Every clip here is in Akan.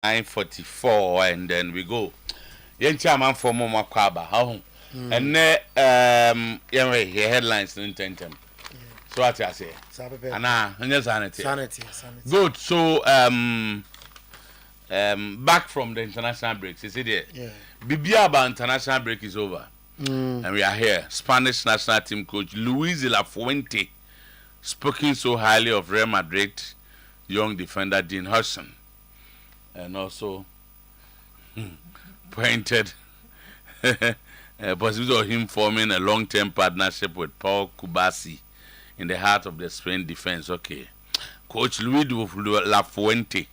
9:44 and then we go. Yen chairman for Mama Kwaba. How? And your headlines in tentem. So what I say? Anna, sanity. Good. So back from the international break. You see there? Yeah. Bibiaba international break is over. And we are here. Spanish national team coach Luis de la Fuente speaking so highly of Real Madrid young defender Dean Hudson. And also pointed possibility of him forming a long-term partnership with Paul Kubasi in the heart of the Spain defense. Okay. Coach Luis de la Fuente.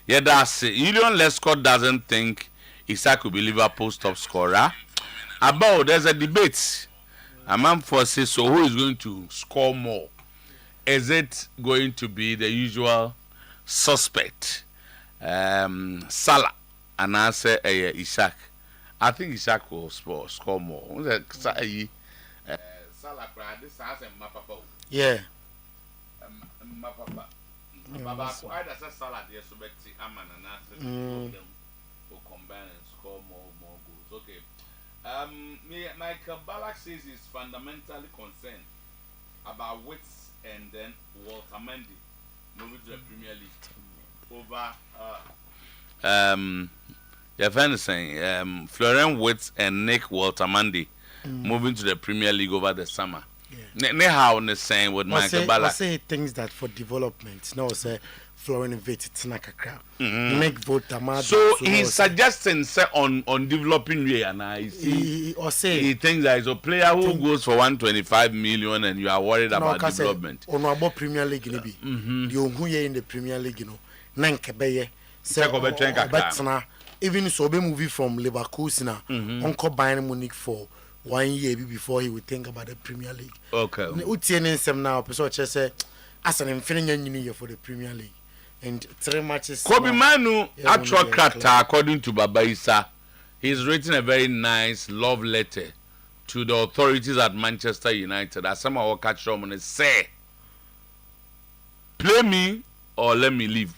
Yeah, that's it. Julian Lescott doesn't think Isaac will be Liverpool's top scorer. About there's a debate. A man forces so who is going to score more? Is it going to be the usual suspect? Salah and answer Isaac. I think Isaac will score more. Salah this has a mapapa. Yeah. Mapapa. Baba I just Salah there so Aman and answer them will combine and score more goals. Okay. Michael Ballack says he's fundamentally concerned about Wits and then Walter Mendy moving to the Premier League over your friend is saying Florian Wits and Nick Walter Mendy moving to the Premier League over the summer. How on the saying with Michael Ballack? I say he thinks that for development. No, say Florian Wits it's not a crowd. Nick Walter Mendy. So he's suggesting say on developing way and he thinks that is a player who goes for 125 million and you are worried about development. On about Premier League the who in the Premier League nankebeye say even so be movie from Leverkusen Uncle Bayern Munich for 1 year before he would think about the Premier League. Okay. Utiene sem now person say as an infinite year for the Premier League and 3 matches. Kobe Manu Achuakrata according to Baba Issa, he's written a very nice love letter to the authorities at Manchester United. As some of our catch them and say, play me or let me leave.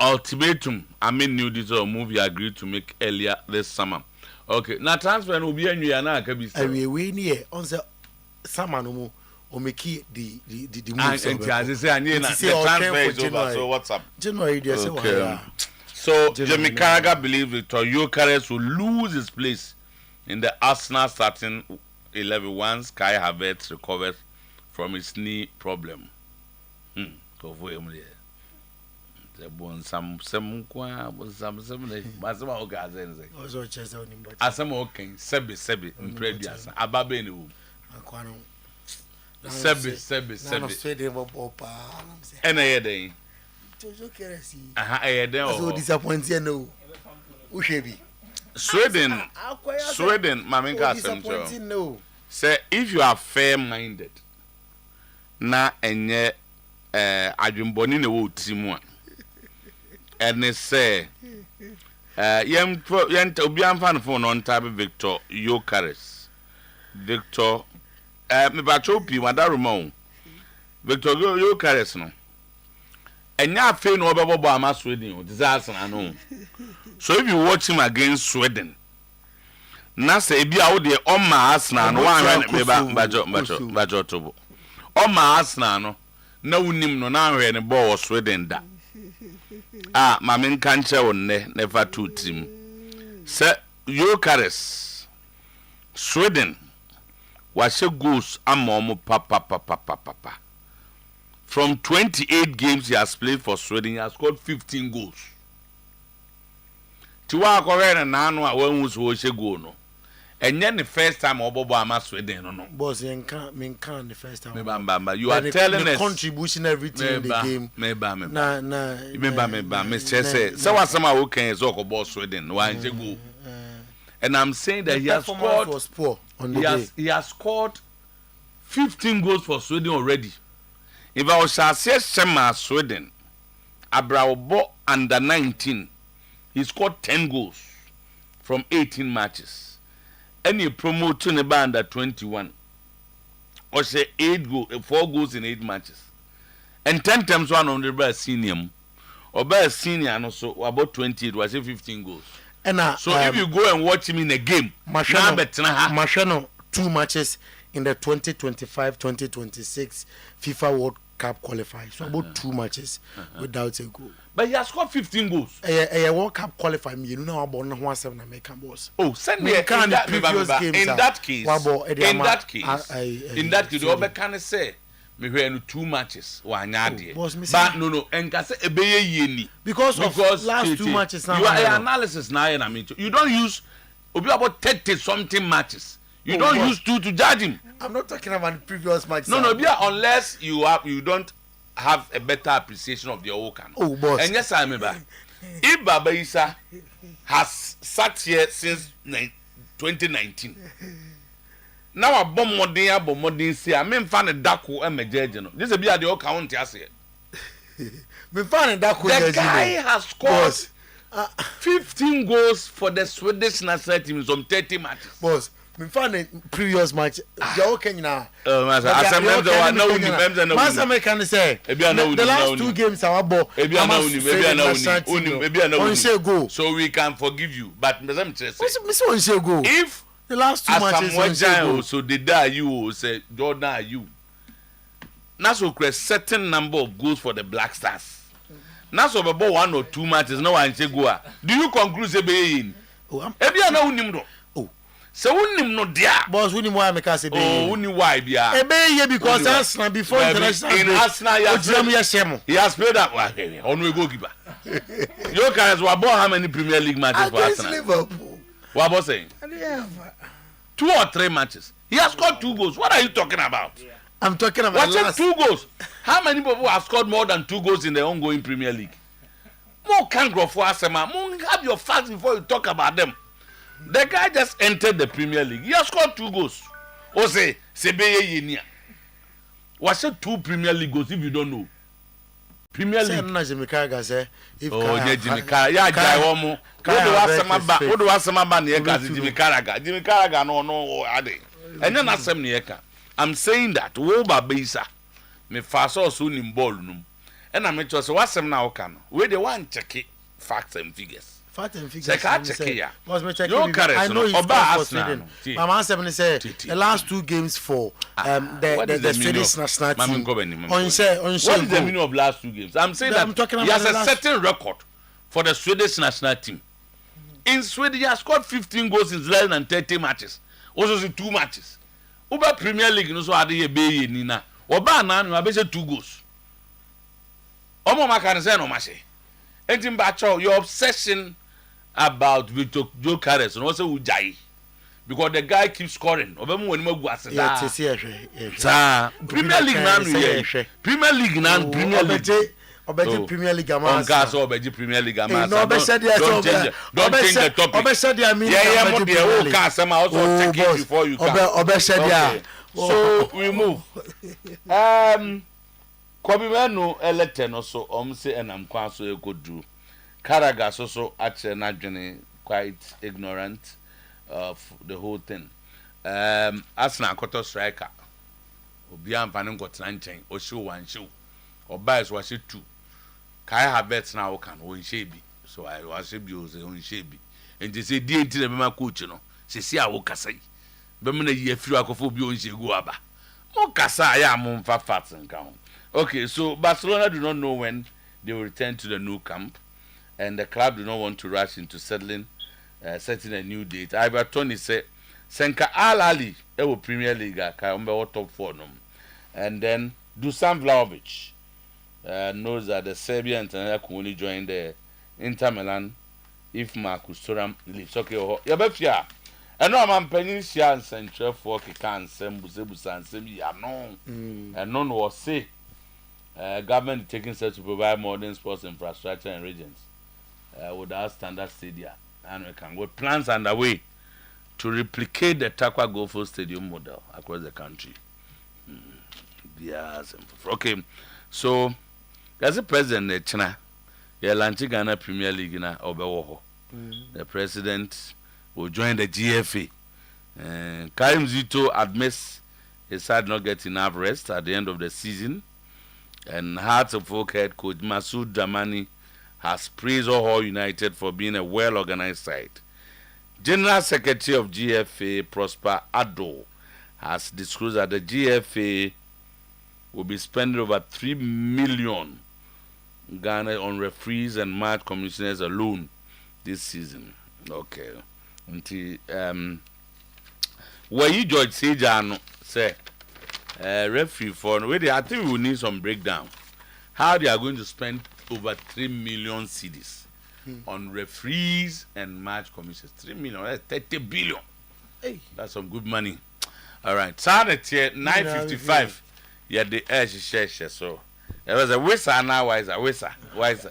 Ultimatum, I mean new digital movie agreed to make earlier this summer. Okay, now transfer will be a new yana kabisa. We near on the summer no more or make the moves. And the transfer is over. So what's up? January they say so Jamie Carragher believes Victor Gyökeres will lose his place in the Arsenal starting 11 once Kai Havertz recovers from his knee problem. Go for him there. Some sebi impredias ababe ni wo sebi ena yeden aha yeden so disappointed no uhwebi Sweden mamenka asem no say if you are fair minded na enye adwumboni na wo timu a and they say obi amfan phone on type Victor Gyökeres Victor me ba chopi madaruma Victor Gyökeres no enya afi no obebobo ama Sweden disaster no so if you watch him against Sweden na say bia wo de oma Arsenal no wan me ba tobo oma Arsenal no na unim no na hwe ne ball Sweden da mamin kanche wonne never two team say Gyökeres Sweden was goals amomo papa from 28 games he has played for Sweden he has scored 15 goals tiwa akore na anu a wanhu so she goal no enye the first time obobo ama Sweden no boss menkan the first time you are telling us contribution everything in the game me say wasama wo kan so ko boss Sweden wan je goal and I'm saying that he has scored 15 goals for Sweden already. If I was say Shema Sweden Abraobo under 19 he scored 10 goals from 18 matches. Any promotion under 21 or say 4 goals in 8 matches and 10 times 100 by senior Oba senior no so about 28 was 15 goals. So if you go and watch him in a game, Mashano 2 matches in the 2025-2026 FIFA World Cup qualifier. So about 2 matches without a goal. But he has scored 15 goals. A World Cup qualifier, you know about 1-7 American balls. Oh, send me in that case. In that case, Oba can say me hear 2 matches but no and can say yeni because last 2 matches now. You are analysis now and I mean you don't use about 30 something matches. You don't use 2 to judge him. I'm not talking about the previous matches. No, unless you don't have a better appreciation of the Okan. Oh, boss. And yes, I remember. If Baba Isa has sat here since 2019. Now a bomb modern say I mean fan a Daku and Major. This is be at the old county as here. Me fan a Daku. The guy has scored 15 goals for the Swedish national team in some 30 matches. Boss, me fan a previous match. The Kenya. Master can say the last 2 games our ball. So we can forgive you, but if the last 2 matches so they die you say Jordan are you. Now so create certain number of goals for the Black Stars. Now so about 1 or 2 matches no one say go. Do you conclude say be in? Ebia na unim no. Oh. So unim no dia. Boss unim why make us say be. Oh unim why bia. Ebe because Arsenal before international in Arsenal he has played that one. On we goalkeeper. You guys were born how many Premier League matches for Arsenal? Liverpool. What was saying? 2 or 3 matches. He has scored 2 goals. What are you talking about? I'm talking about what's 2 goals? How many people have scored more than 2 goals in the ongoing Premier League? More can grow for Arsenal. Have your facts before you talk about them. The guy just entered the Premier League. He has scored 2 goals. Or say Sebeye Yenia. What's 2 Premier League goals if you don't know? Premier League. Jimmy Carragher say if Jimmy Carragher. Yeah, Jai Womo. What do I say about Jimmy Carragher? Jimmy Carragher no ade. And then I'm saying that Woba Bisa me fast also in ball num. And I make say what some now can. Where the one check facts and figures. Facts and figures. Check here. Was me check. I know he's for Sweden. My man say the last 2 games for the Swedish national team. What is the meaning of last 2 games? I'm saying that he has a certain record for the Swedish national team. In Sweden, he has scored 15 goals in less than 30 matches. Also 2 matches. Uber Premier League no so ade ye be ni na. Oba na no abese 2 goals. Omo maka say no mache. Enti mba cho your obsession about Victor Joe Carres no say ujai. Because the guy keeps scoring. Obemu woni magu aseda. Yeah, Premier League na no ye. Premier League na Premier League. Obeji Premier League ama. Onka so obeji Premier League ama. Don't change the topic. Obeji yeah, mo dey o ka asema also check it before you come. Okay. So we move. Kwabimenu elected no so say enam kwa so ekodu. Carragher so actually not quite ignorant of the whole thing. Arsenal quarter striker. Obi amfani nkotena nchen o show 1 show. Obias was 2. Kai Havertz now can won shebi. So I was be on shebi. And they say DNT the mema coach no. Se si a wo kasa yi. Be me na ye firi akofo bi on shegu aba. Mo kasa ya mo mfa fat nka ho. Okay, so Barcelona do not know when they will return to the new camp, and the club do not want to rush into setting a new date. Iberton said Senka Al Ali will Premier League can be top 4 no. And then Dusan Vlahovic knows that the Serbian international can only join the Inter Milan if Marcus Thuram leaves. Okay, Yabefia. And no man Peninsula and Central for can send Busebusa and Semi no. And none was say government taking steps to provide modern sports infrastructure and regions without standard stadia. And we can with plans underway to replicate the Takwa Golfo Stadium model across the country. Yes. Okay, so as a president, China, the Atlantic Ghana Premier League in Obewoho. The president will join the GFA. Karim Zito admits his side not get enough rest at the end of the season, and Hearts of Oak head coach Masoud Dramani has praised Oho United for being a well-organized side. General Secretary of GFA, Prosper Ado, has disclosed that the GFA will be spending over 3 million Ghana on referees and match commissioners alone this season. Okay. Where you George Sejano say referee for I think we will need some breakdown. How they are going to spend over 3 million cedis on referees and match commissioners. 3 million, that's 30 billion. Hey, that's some good money. All right. Saturday 9:55. Yeah, the edge share. So there was a visa now. Why is a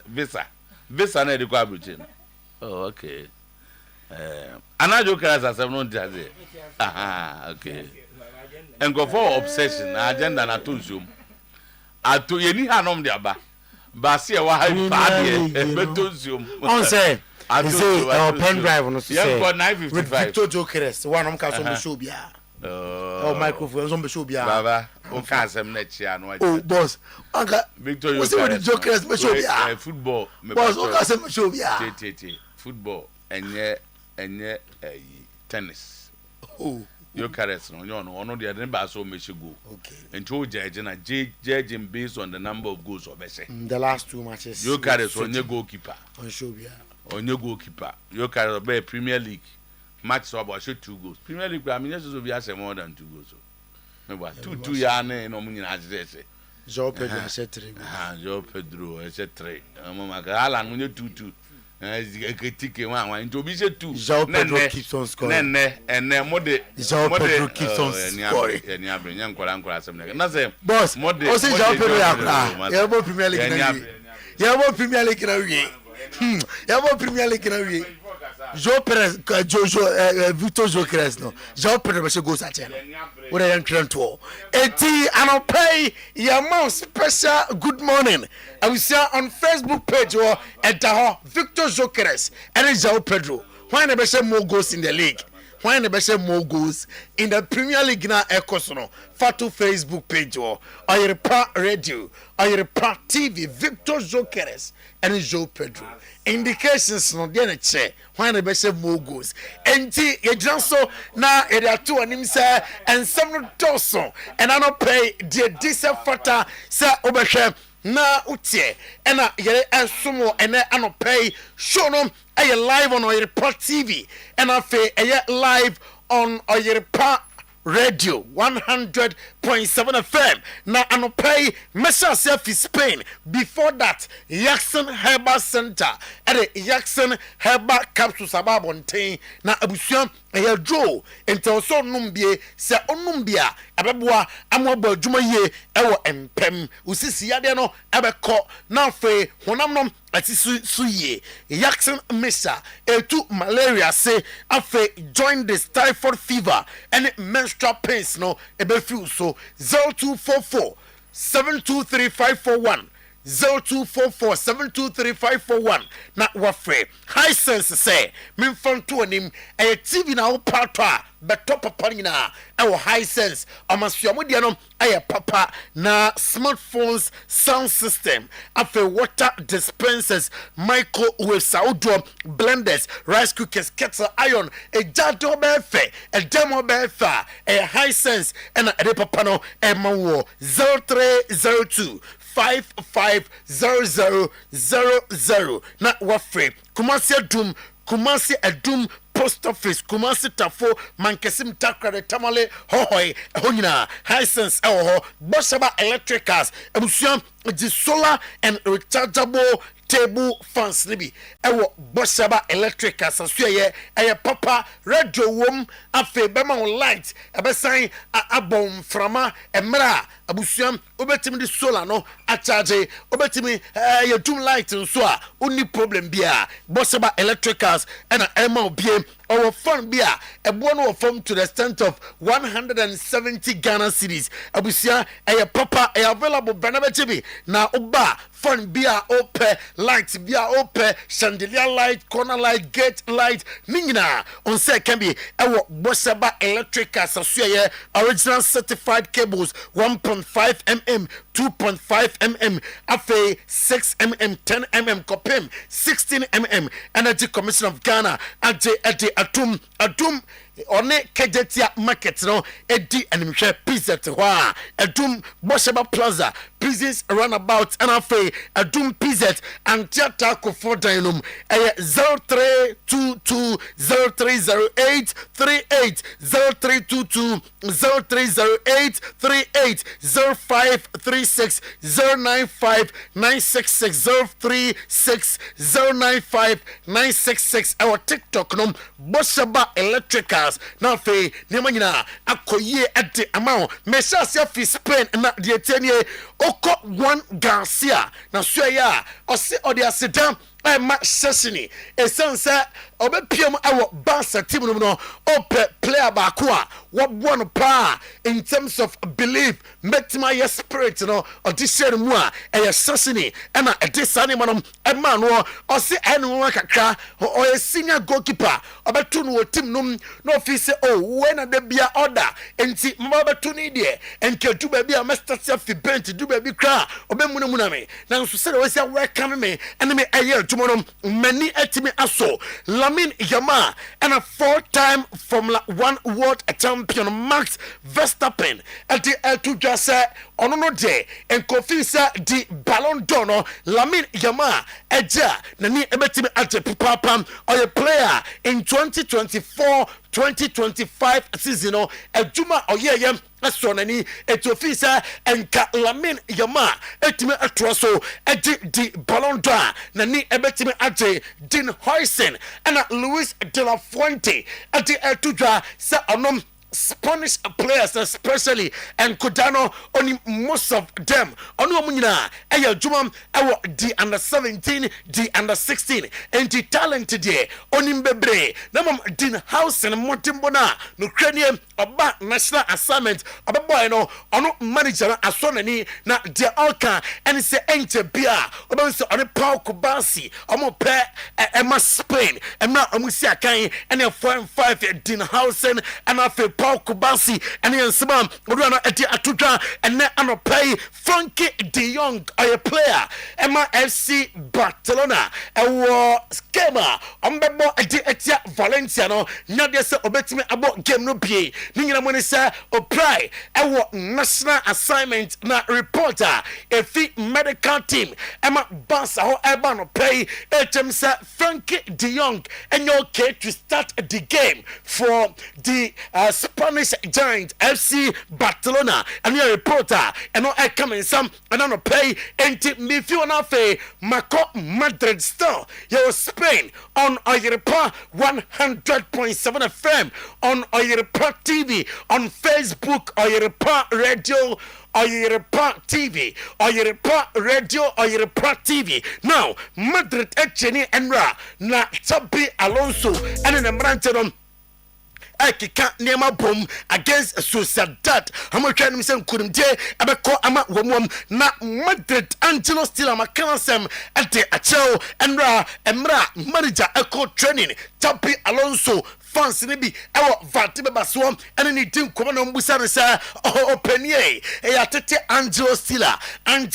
visa? Visa na edikwa abuche. Oh, okay. Anajo class as I'm not there. Aha, okay. And go for obsession agenda na tunzum. Atu yeni hanom de aba. Basi e wa ha pa de betunzum. On say our pen drive on say. Yeah, for 9:55. With Victor Jokeres, one am ka so be show bia. Oh, microphone so be show bia. Baba, o ka asem na chia no. Oh, boss. Anka Victor Jokeres. What's the Jokeres be show bia? Football. Boss, o ka asem show bia. Football. Enye tennis. Oh. You caress no the other ba so me go. Okay. And to judging based on the number of goals of the last 2 matches. You caress on your goalkeeper. On show bia. On your goalkeeper. You caress be Premier League. Match so about 2 goals. Premier League I mean just so be as more than 2 goals. Remember 2 ya na no mu nyina agese. Joao Pedro has 3 goals. Joao Pedro has 3. Mama ka Alan mu 2-2. Into be 2. Joao Pedro keeps on scoring. Joao Pedro keeps on scoring. Boss, o say Joao Pedro yakra. Yabo Premier League na wi. Yabo Premier League na wi. Yabo Premier League na wi. Joao Perez, Victor Jokeres no. Joao Pedro be go sa cheno. We dey entrant to. Eti anopay your special good morning. I will see on Facebook page or at Victor Jokeres and Joao Pedro. Why never say more goals in the league? Why never say more goals in the Premier League na Ekosono? Fatu Facebook page or Oyerepa Radio, Oyerepa TV, Victor Jokeres and Joao Pedro. Indications no dey na che. Why never say more goals? Enti ejanso na eriatu anim say and some doso and I not pay the decent fata say obehwe na utie ena yere ensumo ene anopay show no aye live on Oyerepa TV and afa aye live on Oyerepa Radio 100.7 FM na anopay mesha self Spain. Before that Jackson Herbal Center at the Jackson Herbal Capsule Sababontain na abusuam aye draw until so numbie se onumbia abeboa amoba dwuma ye ewo empem usisi ade no abekọ na fe honam no ati suye Jackson Mesa etu malaria say afe join the typhoid fever and menstrual pains no ebe feel so 0244 723 0244 723 na wafre high sense say memfon to anim e TV na wo patwa beto papa nyina e wo high sense amasuamo dia no aye papa na smartphones sound system afa water dispensers microwave saudo blenders rice cookers kettle iron e jado be fe e demo be fa e high sense and e papa no e mawo 0302 550000 na wafre Kumasi Adum post office Kumasi Tafo Mankesim Takrade Tamale hohoi honyina Hisense ewo Boshaba Electricals ebusuam the solar and rechargeable table fans nibi ewo Boshaba Electricals asuye eye papa radio wom afe bema light ebesan abom frama emra abusuam obetimi di solar no a charge obetimi ye doom light nso a uni problem bia Boshaba Electricals and ema obie our phone bia ebo no from to the extent of 170 Ghana cedis abusia eye papa available benabechibi na oba phone bia ope light bia ope chandelier light corner light gate light ningina on say can be ewo Boshaba Electricals asuye original certified cables 1.5 mm 2.5 5mm afe 6mm 10mm kopem 16mm Energy Commission of Ghana ade adum one kejetia market no edi animhwe pizza te ho a adum Bosheba Plaza business runabout and afe adum pizza and theater ko for dinum 0322 0308 38 0322 0308 38 0536 095 966 036 095 966 our TikTok no Bosheba Electrical now fe nemanyina akoye ade amount meshasia fi Spain na de tenie oko one Garcia na so ya ose ode asedam ma sesini esense obepiam awo Barca team no ope player ba ko a wo pa in terms of belief metima your spirit no audition mu a sesini na edisane manom ma no ose enu kakra o senior goalkeeper obetu no team no office when the bia order enti mabetu ni de enke du ba bia master fi bench du ba bi kra obemunu na me na so se we say welcome me and me tomorrow many etimi aso Lamine Yamal and a 4-time Formula 1 world champion Max Verstappen at the to just say on no day and confisa the Ballon d'Or Lamine Yamal eja nani ebetimi ate papa or a player in 2024-2025 season ejuma oyeyem asonani etofisa enka Lamine Yamal etime atroso di Ballon d'Or nani ebetime ate Din Hoysen and Luis de la Fuente ati etudwa sa onom Spanish players especially and Kodano only most of them onu omunyina eya juma ewo di under 17 di under 16 and the talent there oni mbebre na mom Din House and Motimbona no cranium oba national assignment oba boy no ono manager asonani na de alka and say ente bia oba so oni Paul Kubasi omo pe ema Spain ema omu si akan and 4-5 Din House and afi Paul Kubasi and Yansabam Rana at the Atuja and then an pay Frankie de Jong a player Emma FC Barcelona a war schema Umbebo Etia Valenciano Nadia se obetime about game no pay Nina Monisa or Pry a national assignment na reporter a fee medical team Emma Bassa or Ebano pay Etemsa Frankie de Jong and your okay to start the game for the Spanish giant FC Barcelona and your reporter and no I come in some and I pay and me feel na fe Mako Madrid still your Spain on Oyerepa 100.7 FM on Oyerepa TV on Facebook Oyerepa Radio Oyerepa TV Oyerepa Radio Oyerepa TV now Madrid Echeni Enra na Chabi Alonso and in the Branton Ekika Nema Boom against Sociedad. How trying to say couldn't day abeko ama wom na Madrid Angelo still ama kansem ate acheo enra emra manager echo training Chabi Alonso fans ni bi ewo vatibe baso ene ni tim koma no mbusa ne sa openie e atete Angelo Stiller and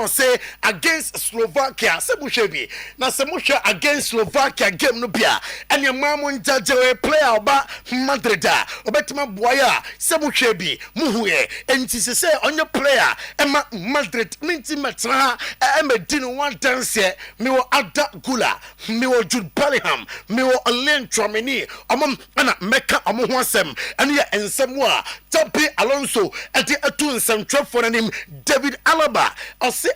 say against Slovakia se muhwe na se muhwe against Slovakia game no bia ene mamu njaje player ba Madrid obetima boya se muhwe bi muhwe enti se onye player ema Madrid minti metra emedi no one dance me wo Ada Gula me wo Jude Bellingham me wo Alain Tchouameni amom ana meka amo ho asem ene ye ensem a Chabi Alonso ati atu nsem twefo nanim David Alaba ose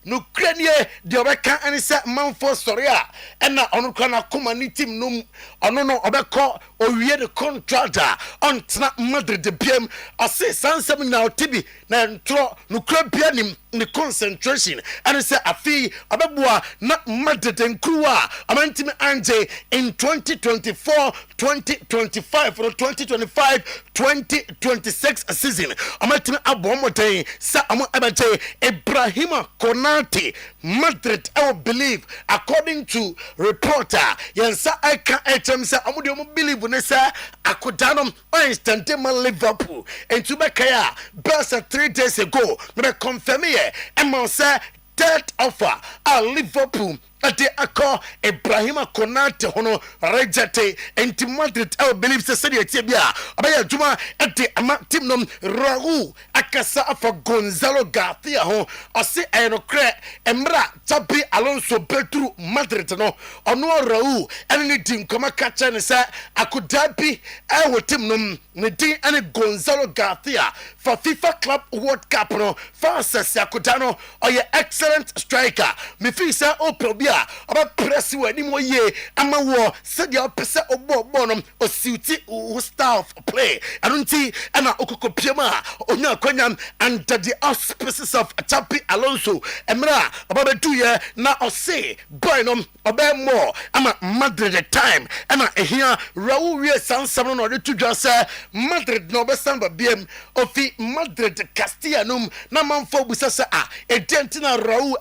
no kranie de obeka ani se manfo story a ena onu kana kuma ni team no ono no obeko owie the contract on tna Madrid de biem ase sansem na otibi na ntro no club bia nim ni concentration and say afi abeboa na Madrid nkruwa amantimi anje in 2024 2025 or 2025-2026 season amantimi abomoten sa amo abaje Ibrahima Konate Madrid I believe according to reporter yensa aka etemsa amode mo believe ne sa akodanom instantly Liverpool and to Bekaya Barca 3 days ago me confirm here say emma say third offer a Liverpool ade akọ Ibrahima Konate hono rejete enti Madrid I believe say the tie bia obaya adwuma ade ama team nom Raul akasa afa Gonzalo Garcia ho ose enokre emra Xabi Alonso Pedro Madrid no ono Raul ene din koma kacha ne say akodabi I wo team nom ne din ene Gonzalo Garcia for FIFA Club World Cup no for sese akodano oye excellent striker me feel say opobia aba press we ni mo ye ama wo said your pese obo no o suit o style of play anunti ana okokopiema onya kwanyam under the auspices of Xabi Alonso emra aba bedu ye na o say boy no oba more ama Madrid the time ama ehia Raul we sansam no de tudwa say Madrid no be samba biem ofi Madrid Castellanum na manfo busa say dentina Raul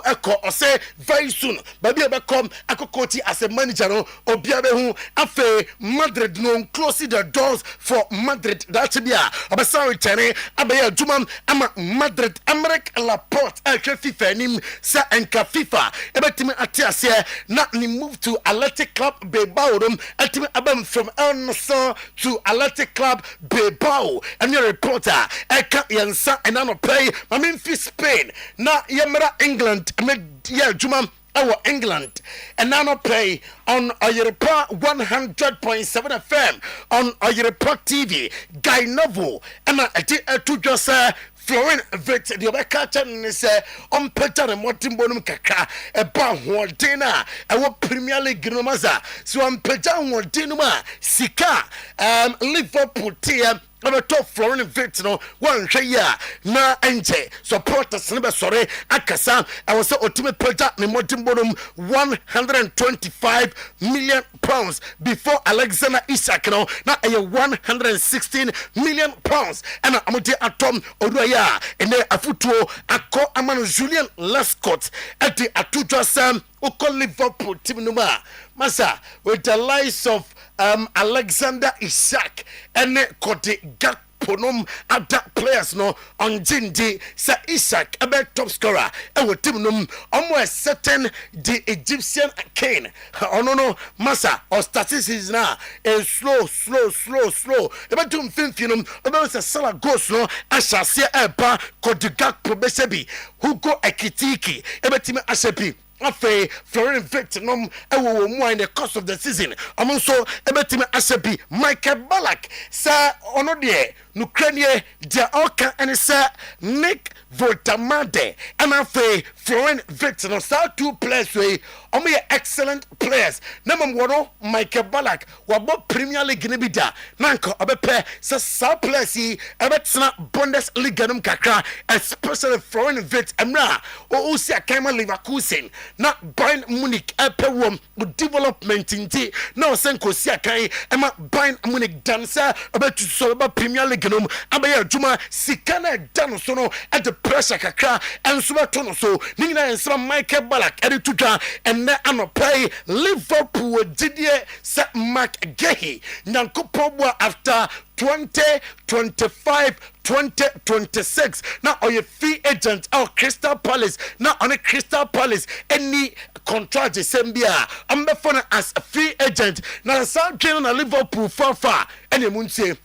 Echo or say very soon baby come akokoti as a manager no obiabe hu afa Madrid no close the doors for Madrid that be abasa return abaya adwuma ama Madrid America Laporte FIFA nim sa enka FIFA ebetimi atiase na ni move to Athletic Club Bilbao atimi abam from El Nassr to Athletic Club Bilbao and your reporter eka yansa enano pay mamin Spain na yemra England yeah juma our England and now play on Oyerepa 100.7 FM on Oyerepa TV Guy Novo and to just Florin Vit the Obeka Chan say on Peter and Martin Bonum Kaka a bar Wardena our Premier League Gnomaza so on Peter Wardinuma Sika Liverpool team Aba top Florin Vit no one share na enje supporters never sorry akasa I was ultimate project ni Martin Bonum 125 million pounds before Alexander Isak no na 116 million pounds and amode atom oduaya ene afutuo akọ amano Julian Lescott at the atudwa sam oko Liverpool team numa masa with the likes of Alexander Isak and Kote Gakponum other players no on Jindi Sir Isak a top scorer and team num almost certain the Egyptian king no masa or statistics now is slow about to finfinum about the sala goes no asha sia eba Kote Gakpo besebi Hugo Ekitiki ebetime asepi Afe Florin Victinum ewo mu in the course of the season amonso ebetime asebi Michael Ballack sa ono de Ukraine dia oka and sa Nick Voltamade and afe Florin Victinum sa two players we omo excellent players number 1 Michael Ballack wabo Premier League ne bida nanko obepe sa players yi ebetena Bundesliga num kakra especially Florin Vict emra o usi akema Leverkusen na Bayern Munich epewom development inti na osenko si akan ema Bayern Munich dancer abetu so about Premier League num abaya adwuma sikana dan so no at the pressure kakra enso beto no so nina ensra Michael Ballack editudwa enne anopai Liverpool didie sa Mark Gehi nyankopobwa after 2025-2026 now or your free agent or Crystal Palace now on a Crystal Palace any contract Zambia I'm phone as a free agent now some train on Liverpool far and munse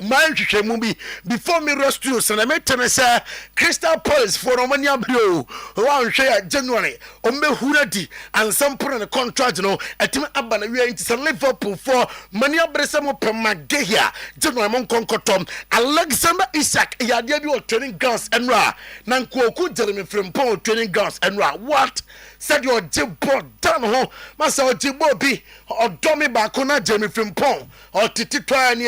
man movie before me rush to so na say Crystal Palace for Romania bro one share January o me huradi and some put on a contract no etime abana we into Liverpool for mania bresamo pemagehia January mon konkotom Alexander Isak ya dia bi training grounds enra na nkoku Jeremy Frimpong training grounds enra what said your jibbo down ho masa o jibbo bi o domi ba ko na Jeremy Frimpong o titi to ani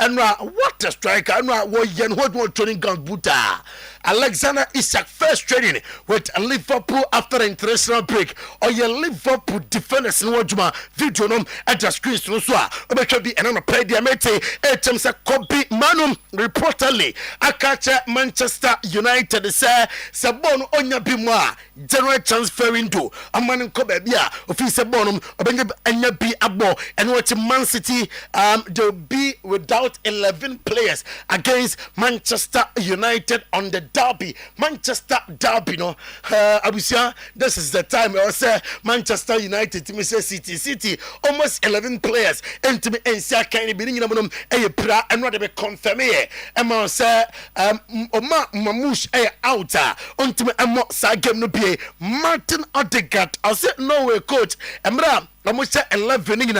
enra what a striker no wo yen what training ground buta Alexander Isak first training with Liverpool after the international break. Or your Liverpool defenders in Wajuma video nom at the screens no so. Obechobi and on play diamete HMS Kobe Manum reportedly akacha Manchester United say Sabon onya bimwa general transfer window. Amani Kobe bia office bonum obenya anya bi abo and what Man City they'll be without 11 players against Manchester United on the derby. Manchester derby, no. Abusia, this is the time I say Manchester United to me say City almost 11 players and to me and say kind of beginning of a pra and what they confirm here. And say Oma Mamush out on to me and what side game no be Martin Odegaard. I said no way coach Emra Namusha 11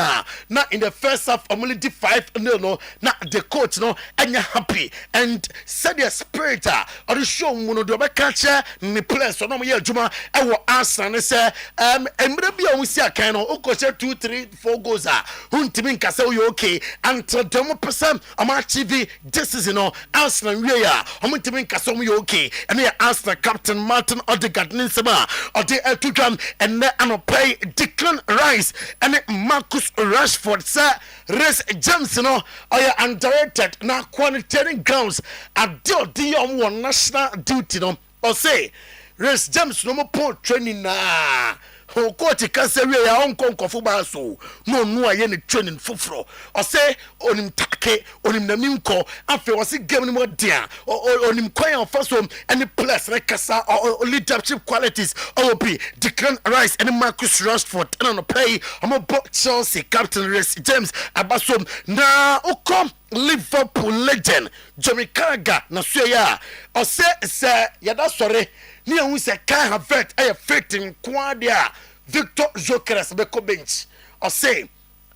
na in the first half only 5-0 no na the coach no anya happy and said the spirit or the show muno do catch ni players so no ye adwuma e wo Arsenal say emre bia wo si akan no o coach 2 3 4 goals huntimi nkasa wo okay until them person am achieve this season no Arsenal we ya huntimi nkasa wo okay and the Arsenal captain Martin Odegaard ninsema or the Tudram and na anopay Declan Rice and Marcus Rashford sir Reece James no or undirected na qualifying grounds at the on national duty no or say Reece James no more training na ho coach kase we ya on konkofo ba so no aye ne training foforo or say onim take onim namimko afi o se game ni mo dia onim kwan faso any plus like kasa or leadership qualities or be Declan Rice and Marcus Rashford and on play am Chelsea captain Reece James abasom na ukom Liverpool legend Jamie Carragher na so ya o say yada sore ni ehun se Kai Havertz e fitting kwadia Victor Gyökeres be ko bench o say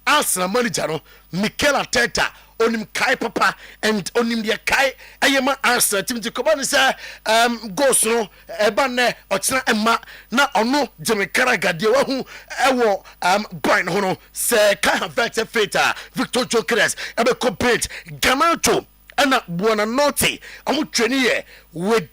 Arsenal manager no Mikel Arteta onim Kai papa and onim dia Kai ayema Arsenal team to come say goals no eba ne o kira ema na ono Jamie Carragher de wa hu ewo Brian ho no say Kai Havertz fita Victor Gyökeres e be ko bench Ganacho ana buona note amu training with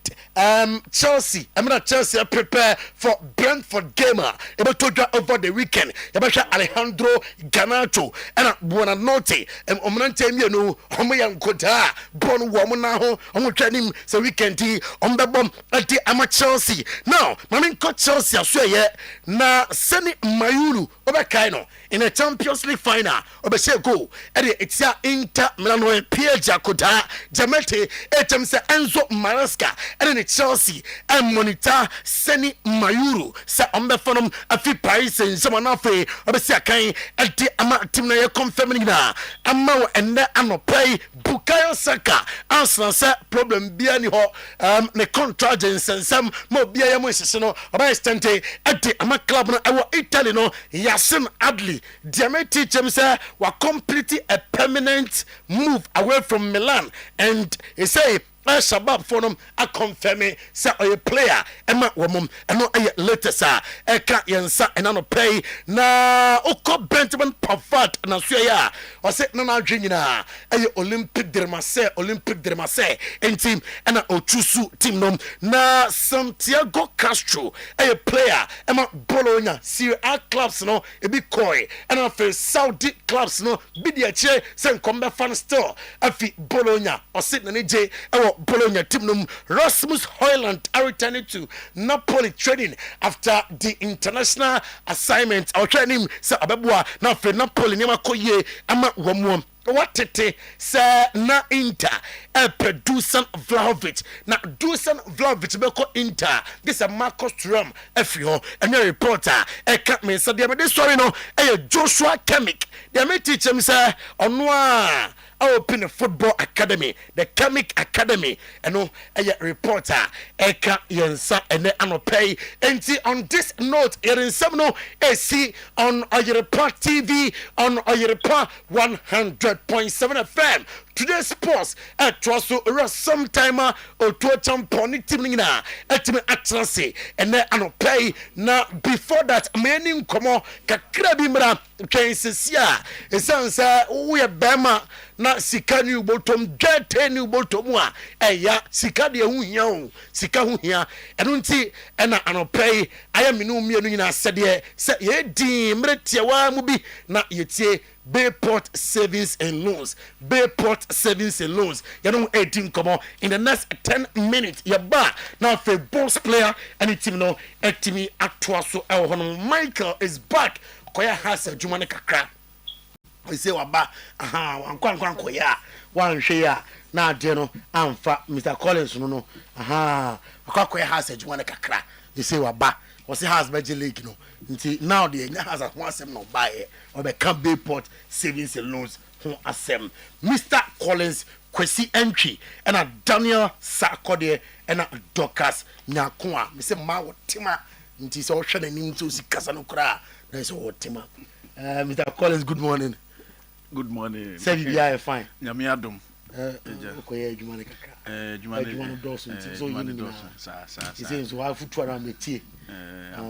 Chelsea. I'm not Chelsea prepare for Brentford gamer. Able to over the weekend. Yabasha Alejandro Garnacho and buona note. Omnante mi no homoyan kota bon woman na ho omo training so weekend on the bomb at the ama Chelsea. Now, mamin coach Chelsea aswe na Seni Mayuru obakaino in a Champions League final. Obeshe go. Ede etia Inter Milan PSG kota Jamete etemse Enzo Maresca and in Chelsea and monitor Seni Mayuru sa ombefonom afi Paris Saint-Germain afi obesi akan ade ama team na ye confirming na ama enne anopay Bukayo Saka Arsenal say problem bia ni ho ne contract nsensam mo bia ye mo hihye no oba stente ade ama club no ewo Italy no Yasin Adli Diameti chem say wa complete a permanent move away from Milan and he say Shabab for them a confirm say a player Emma woman and no a latest eka yensa and no pay na oko Benjamin Pavard na so ya o say na adwina a Olympic de Marseille and team and Ochusu team no na Santiago Castro a player Emma Bologna Serie A clubs no e be koi and of Saudi clubs no be the che sen come fan store afi Bologna o sit na je Bologna team num Rasmus Højlund are returning to Napoli training after the international assignment or training sa ababua na fe Napoli ni makoye ama wamwam what tete say na Inter Dusan Vlahovic na Dusan Vlahovic beko Inter this a Marcus Thuram efio and a reporter can't me say dey sorry no Joshua Kimmich dey me teach him say onwa open a football academy the Kimmich Academy and no a reporter eka yensa and anopay enti on this note in some no see on Oyerepa TV on Oyerepa 100.7 FM today's sports so Sometymer Otuo-Acheampong team na etime atrase ene anopay na before that many komo kakra bi mra twensesia esansa wo bema na sika ni ubotom dwete ni ubotom a eya sika de hu hia o sika hu hia eno nti ena anopay aya minu mienu nyina sede se ye din mretia wa mu bi na yetie Bayport Savings and Loans. Bayport Savings and Loans. You know, 18 come on. In the next 10 minutes, you're back. Now, for boss player, and it's you know, Etimi Atuaso El Michael is back. Koya has a Jumane Kakra. We say, Waba, one Koya, one share. Now, Deno, I'm fat, Mr. Collins, no, Koya has a Jumane Kakra. You say, Waba. Was he has major league, you know. Now the has a one sem no buy it or become Bayport Savings and Loans who asem Mr. Collins Kwesi entry and a Daniel Sarkodie and a Docas Nyakwa. Me say ma wotima nti so hwe nanim to sikasa no kra na so wotima. Mr. Collins, good morning. Good morning. Say you are fine. Nyame adom. Koye adwuma kakra. Adwuma doso nti so yini na. Sa. Ise so wa futu na metie.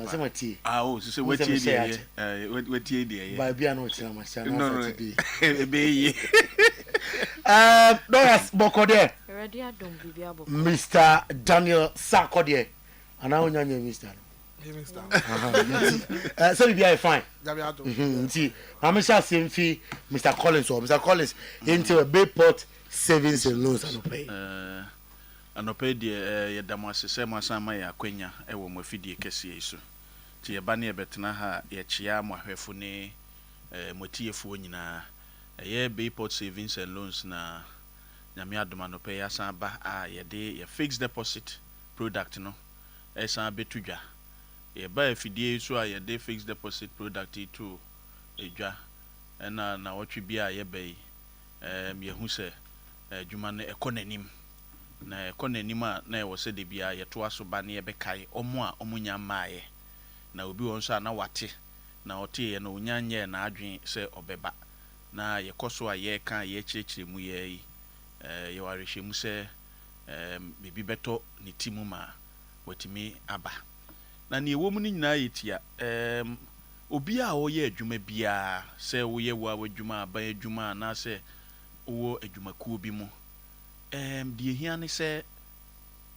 Se matie. Oh, so say wetie dey. Wetie dey. Ba bia no chira ma sha na Saturday. Ebe yi. Doras Bokode. Ready adom bibia boko. Mr. Daniel Sarkodie. Ana onya Mr. So you are fine. See, I'm sure same fee, Mr. Collins or Mr. Collins into a Bayport Savings and Loans and pay. Anopay de Yadamasi Semasama ya Quenya, a woman fidi Kessie. To your banny betna ha, ye chia mohefune, motia funina, a year Bayport Savings and Loans na Yamiadomanopay Asamba, ye day, ye fixed deposit product no, Esa betuja. Ye buy a fidie so a ye day fixed deposit product to a jar, and na what you be a ye bay, ye who say, Jumane econonym. Na econonym na was said de be a ye to us so banny a bekai, or more omunya mae. Na ubi on sa na wate, na oti and unyanye na adwin say obeba. Na ye koso a ye kan ye chichi mu ye, ye warishe mu say, bibi beto ni timuma, wetimi aba. Na ni wo mu ni nyina yetia obi a oye adwuma bia se wo ye wo adwuma aba adwuma na se wo adwuma ku bi mu die hia ne se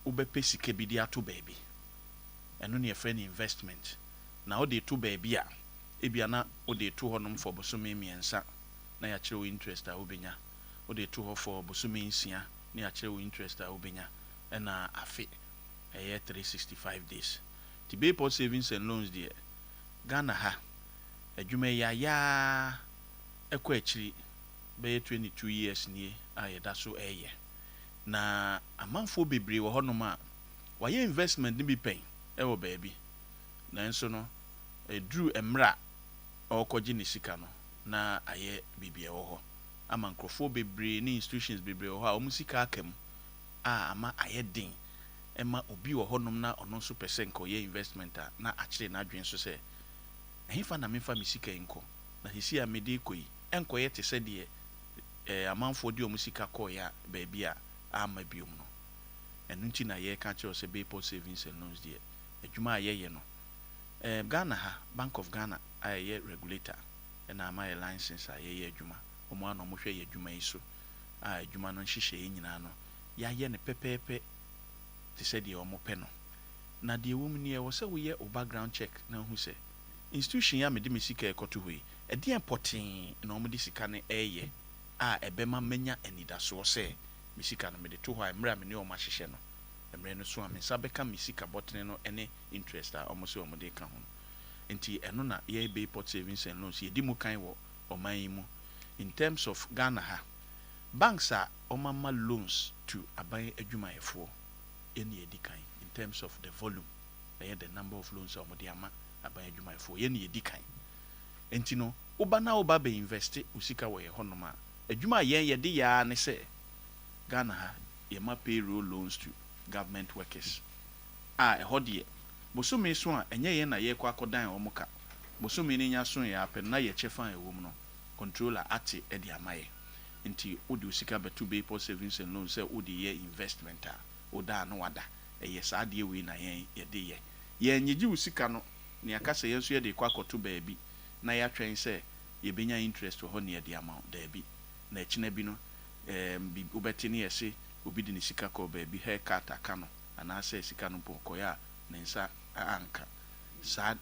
wo be pesike bi di ato baabi eno ne friend investment na wo de to baabi a ebia na wo de to honom for bosome miensa na ya kire wo interest a wo benya wo de to ho for bosome nsia na ya kire wo interest a wo benya na afi 365 days. The Bayport Savings and Loans dear Ghana ha adwuma ya ekwa achiri be 22 years nie ayeda so eye na amanfo bebre wo honom a waye investment ni bi pen wo baabi na nso no edru emra okoji ni sika no na aye bibia wo ho ama nkrofo bebre ni institutions bebre wo ha o musika akam ama aye din Emma obi wo honom na ono so percent ko ye investment na akire na adwen so se ehifa na mefa misika enko na hisi a mede koyi enko ye te se de amanfo de o musika ko ya baabi a ama biom no enu nti na ye ka kire se Bayport Savings and Loans de adwuma ye no Ghana ha Bank of Ghana aye regulator na ama license aye adwuma omo ano mo hwe ye adwuma iso adwuma no nhihye nyina no ya ye ne pepepe te said the omo no na de woman ne wo se wo ye o background check na hu se institution ya me de misika ekoto hoyi e de important na omo de sika ne eye ebema menya anida so se misika no me de to ho amra me ne omo hyehye no emre no so ame sabeka misika botene no ene interest a omo se omo de ka ho enti eno na ye Bayport Savings and Loans ye di mu kan wo oman yi mu in terms of Ghana ha banks are omama loans to aban adwumayefo any edikan in terms of the volume the number of loans omodiama abaya adwuma for any edikan enti no oba na oba be invest usika wo ye honoma adwuma ye de ya ne se Ghana ha ye ma payroll loans to government workers ehode bosome so a enye ye na ye kwa akodan omoka bosome ni nya so ya apen na ye chefan ewo mu no controller ate e de amaye nti wode sika beto Bayport savings and loan say wode ye investment a woda no wada eye saa de we na yen ye de ye nyegi usika no ne aka say yenso ye de kwa koto baabi na ya twen say ye benya interest ho ne ye de amount da bi na ekina bi no bi obeti ne ye se obi de ne sika ko baabi haircut aka no ana say sika no poko ya ne nsa anka saa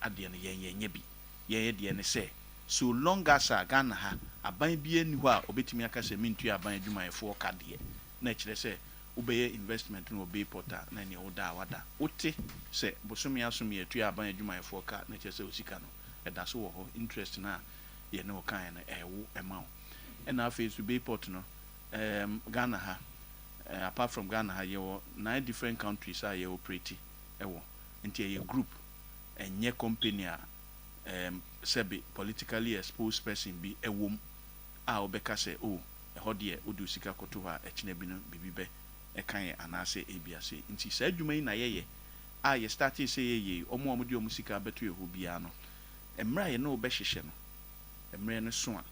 ade ne yen nye bi ye de ne say so long as Ghana ha aban bi ani ho a obetimi aka se mintu aban adwumayefo ka de na kire se ubeye investment no Bayport na ne oda wada wote se bosomi asomi etu aban adwumayefo ka na kire se osika no eda so wo ho interest na ye ne o kan na ewo ema e na afi su Bayport no Ghana ha apart from Ghana ha ye wo 9 different countries are ye operate ewo nti ye group enye company a sebi politically exposed person bi ewom a obeka se o eho de odu sika koto ha ekina bi no bibibe ekan anase ebiase nti sa adwuma yi na yeye a ye start say yeye omo de sika beto eho bia no emra ye no obehhehye no emre no so a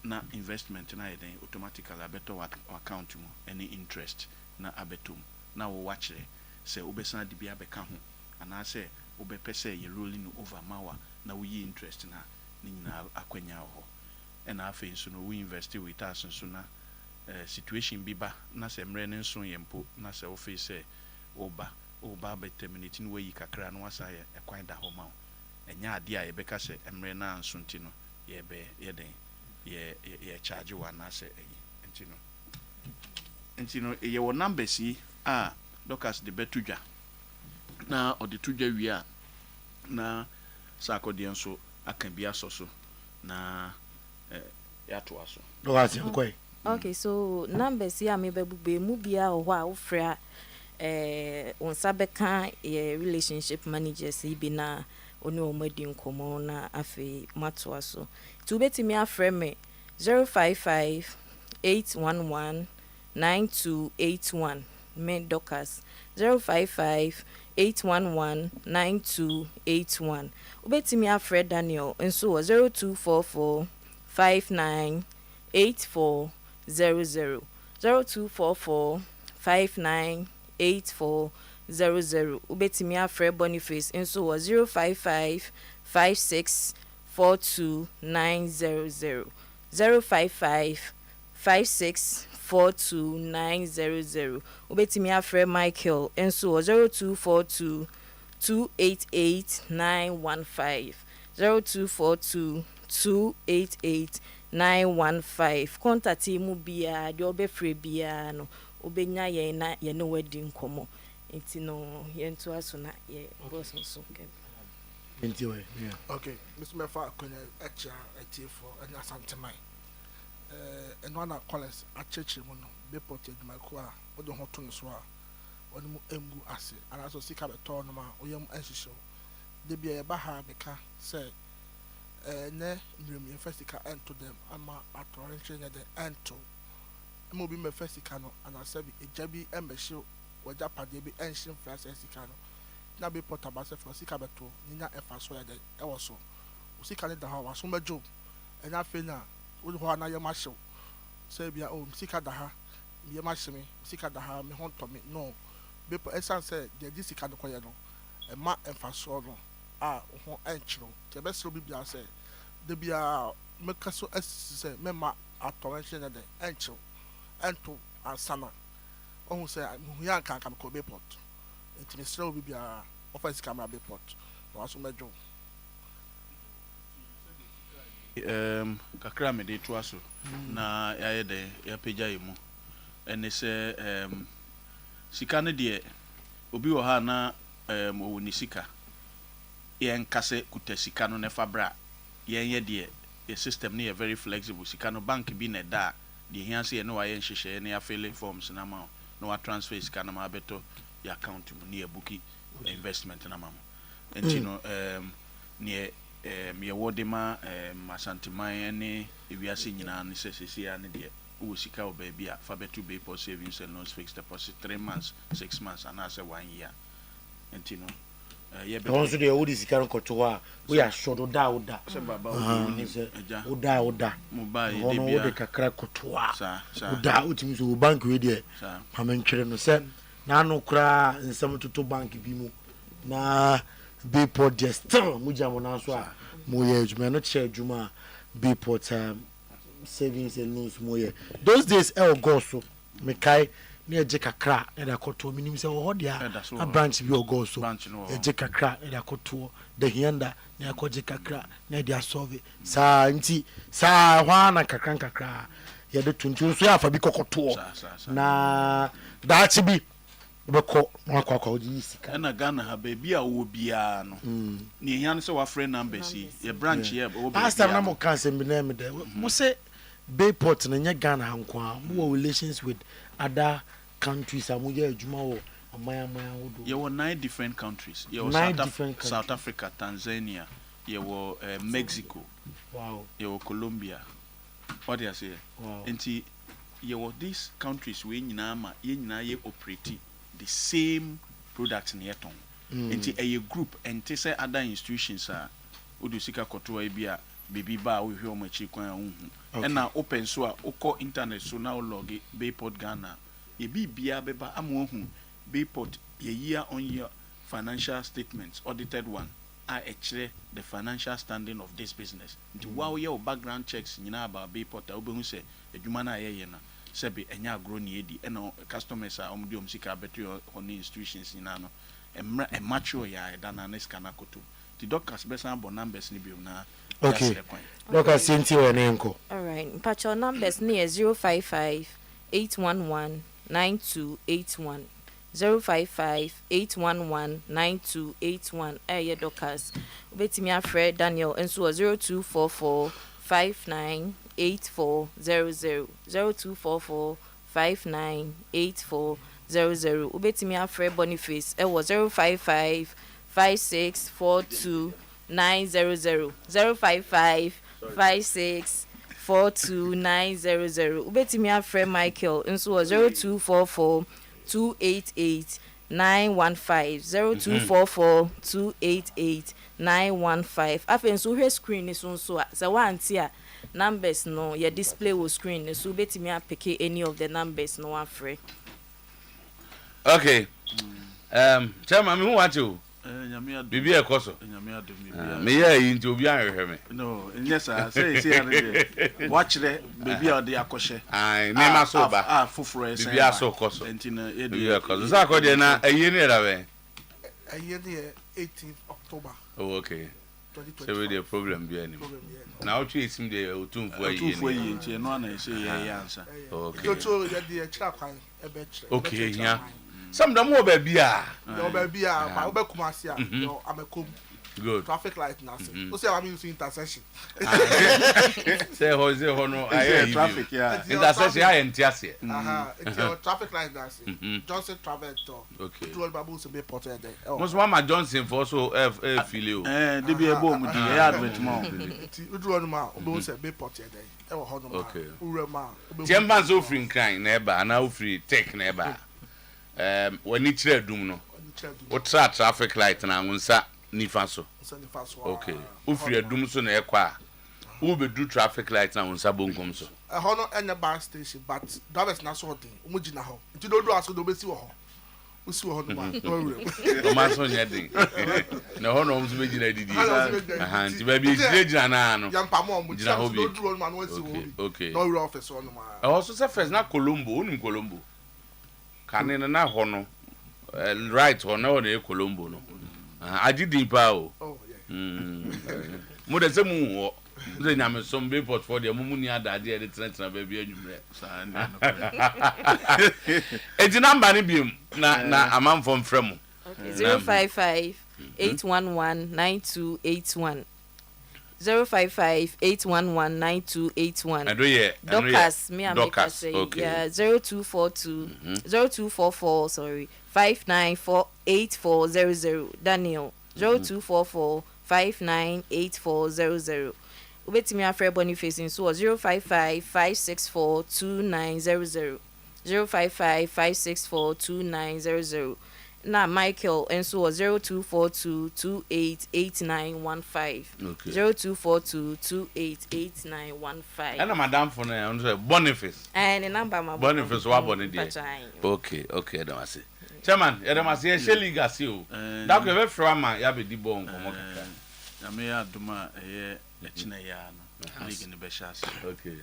na investment na ye den automatically abeto account mu any interest na abetom na wo wachire se obesan de bia beka ho anase obepese ye rolling over mawa na we interest na nyina akwanya ho na afi nso no we invest with us nso na situation biba na se mre ne nso yempo na se office oba determinate no we kakra no wasa ye ekwan da ho ma enya ade a ye beka se mre na nso ntino ye be ye den ye charge wa na se ntino ye wo numbers yi a doctors de betudwa na ode tudwa wi a na sakodi nso aka bia soso na ya to aso no wase nkoi. Okay, so numbers ya me bebu mu bia ho a wo fra on sabeka relationship managers ibi na oni o madi nkomo na afi mato aso to betimi afre me 055 811 9281 me doctors 055 811 9281 ubetimi afre Daniel enso 0244 59 8400 0244 59 8400 ubetimi afre Boniface enso 055 56 42 900 055 56 42900 ubetimi afre Michael enso 0242 288 915 0242 288 915 contact mu bia de obefre bia no obenya ye na ye no wadi nkomo enti no ye nto aso na ye boss nso enti we okay Mr. Mefa konya echa etifo enya Sometymer eno na college acheche mu no Bayport edumako a odo ho to no so a oni mu engu ase ana so sika beto no ma oyam ahihyew de bia ye ba ha beka say ne mrem festika ento dem ama atorenche ne de ento mo bi me festika no ana sabi ejabi embehye wajapade bi enhye mfrasa sika no na Bayport abase for sika beto nya efaso ya de ewo so sika ne da ha waso majo enya fe na wo ho na ye mahyew say bia o sika da ha ye mahye sika da ha me ho ntomi no Bayport esan say de sika no koye no ema efaso no a ho enchiro ke besro bibia say de bia mekaso asise mema atorenche ne de enchiro ento asana ohun say hu ya kan kan ko Bayport enti mesro bibia office camera Bayport no aso mejo kakra me de to aso na ya de ya peja yimu ene se sika ne de obi wo ha na o ni sika yen kase kutasika no ne fabra yen ye de the system ne very flexible sika no bank bi na da de hianse ne wa yen hyehyɛ ne ya fill forms na ma no wa transfer sika na ma beto ya account mu ne ebuki investment na ma enti no ne me wode ma Sometymer ne ewiase nyina ne sesisia ne de wo sika o ba bia fa beto Bayport savings and loans fixed deposit 3 months 6 months and as 1 year enti no also the old is can kotoa we are short oda oda mobile de kakra kotoa oda utimi so bank we there mamentwere no se na no kra nsem toto bank bi mu na Bayport just still mujamo na so a moye adwuma no che adwuma Bayport savings and loans moye those days go so me kai na eje kakra na da koto minim se ho dia a branch bi go so eje kakra na da koto the hianda na akoje kakra na dia solve sa nti sa hwa na kakra ye de tuntun so ya fa bi kokoto na da chi bi beko na kwakwa ji sika na Ghana ha baby a wo bia no ni hian se wa friend number si ye branch ye wo bia last time na mo kan se bi na me de mo se Bayport na nya Ghana hankwa mo relations with other countries amuye adwuma wo amaya wo there were 9 different countries. There was South Africa, Tanzania, there were Mexico. Wow. There were Colombia. What do you say? Wow. And there were these countries where you operate the same products in Yeton. And a group and say other institutions are Udusika Kotoa Bia, Baby Bar, we hear my chick and now open so oko internet so now log Bayport Ghana. Ye be bia beba amohu Bayport ye year on year financial statements audited one are actually the financial standing of this business. Nti wow your background checks nyina about Bayport obehu say adwuma na ye na sebe enya agro na edi eno customers are omdi omsika beto on institutions nyina no e mature ya da na scanner koto. The doctors best ambo numbers ni bi na. Okay. Doctor Cynthia Wenenko. All right. Patch your numbers near 055 811 9281 055-811-9281 yeah doctors ubetimi afre Daniel enso 0244-598400 0244-598400 ubetimi afre Boniface ewo 055-5642-900 055-5642-900 ubetimi afre Michael enso 0244-288-915 0244-288-915 afen so hwe screen so so za wanti a numbers no your display will screen so betimi apeke any of the numbers no afre. Okay. Chairman me who want you? Bibi e koso. Me ya yi nti obi anhwehwe me. No, yes say watch the baby o de akoshe. Ai, me ma so ba. Fufuro ese. Bibi aso koso. Enti na e de koso. Sa ko de na ayi ni ra be. Ayi de 18th October. Oh, okay. 2024. So we the problem be any. Na otu esim de otumfu ayi ni. Otumfu ayi nti no na ese ye answer. Okay. Otu ye de chira kwan e be chira. Okay, nya. Some them wo ba bia. Yo ba bia, ma be kumasi a, yo amekom. Good. Traffic light na say. O say am using intersection. Say ho no aye traffic yeah. Intersection aye ntiase. It's your traffic light na say. Johnson travel to. Okay. To all babu say be ported there. Most mama Johnson for so feel you. Dey be ebo mu di e advert mo. We do on ma, obo say be ported there. E wo ho no ma. Okay. Ure ma. Tiemba so free crying na eba na o free tech na eba. When it clear dum no. What traffic light na nsa nifa so. Okay. Ufri adum so na ekwa. Who be do traffic light na nsa bonkom so. Ho no enya bar station but drivers na so den. Omo gina ho. Nti do aso do be si wo ho. Usi wo ho no ma. O ma so nya den. Na ho no mso be gina didi. Aha, nti ba bi gina na no. Yam pa mo mo gina ho bi. Do ma no si wo bi. Okay. No real office no ma. Also say first na Colombo, unim Colombo. Kanene na ho no. Right ho na ho na Colombo no. Agidi pa o. Oh yeah. Mo de se mu ho. Ze nyame some Bayport for the mumu ni adade e de trena ba bi anwumre. Sa na. Edi number ni bi na amanfo mfrɛ mo. Okay. 055-811-9281 055-811-9281 Doctors me am make say yeah 0244 sorry 598400 Daniel 0244-598400 ubetimi afre Boniface in so 055-564-2900 055-564-2900 na Michael enso 0242288915 Okay. 0242288915 And madam for now, Boniface. and the number my Boniface wa boni there. Okay, no I see. Chairman, you say Shelly Gasio. That we be from man, ya be di bon komo kaka. Na me aduma echina ya no. League ni be shas. Okay.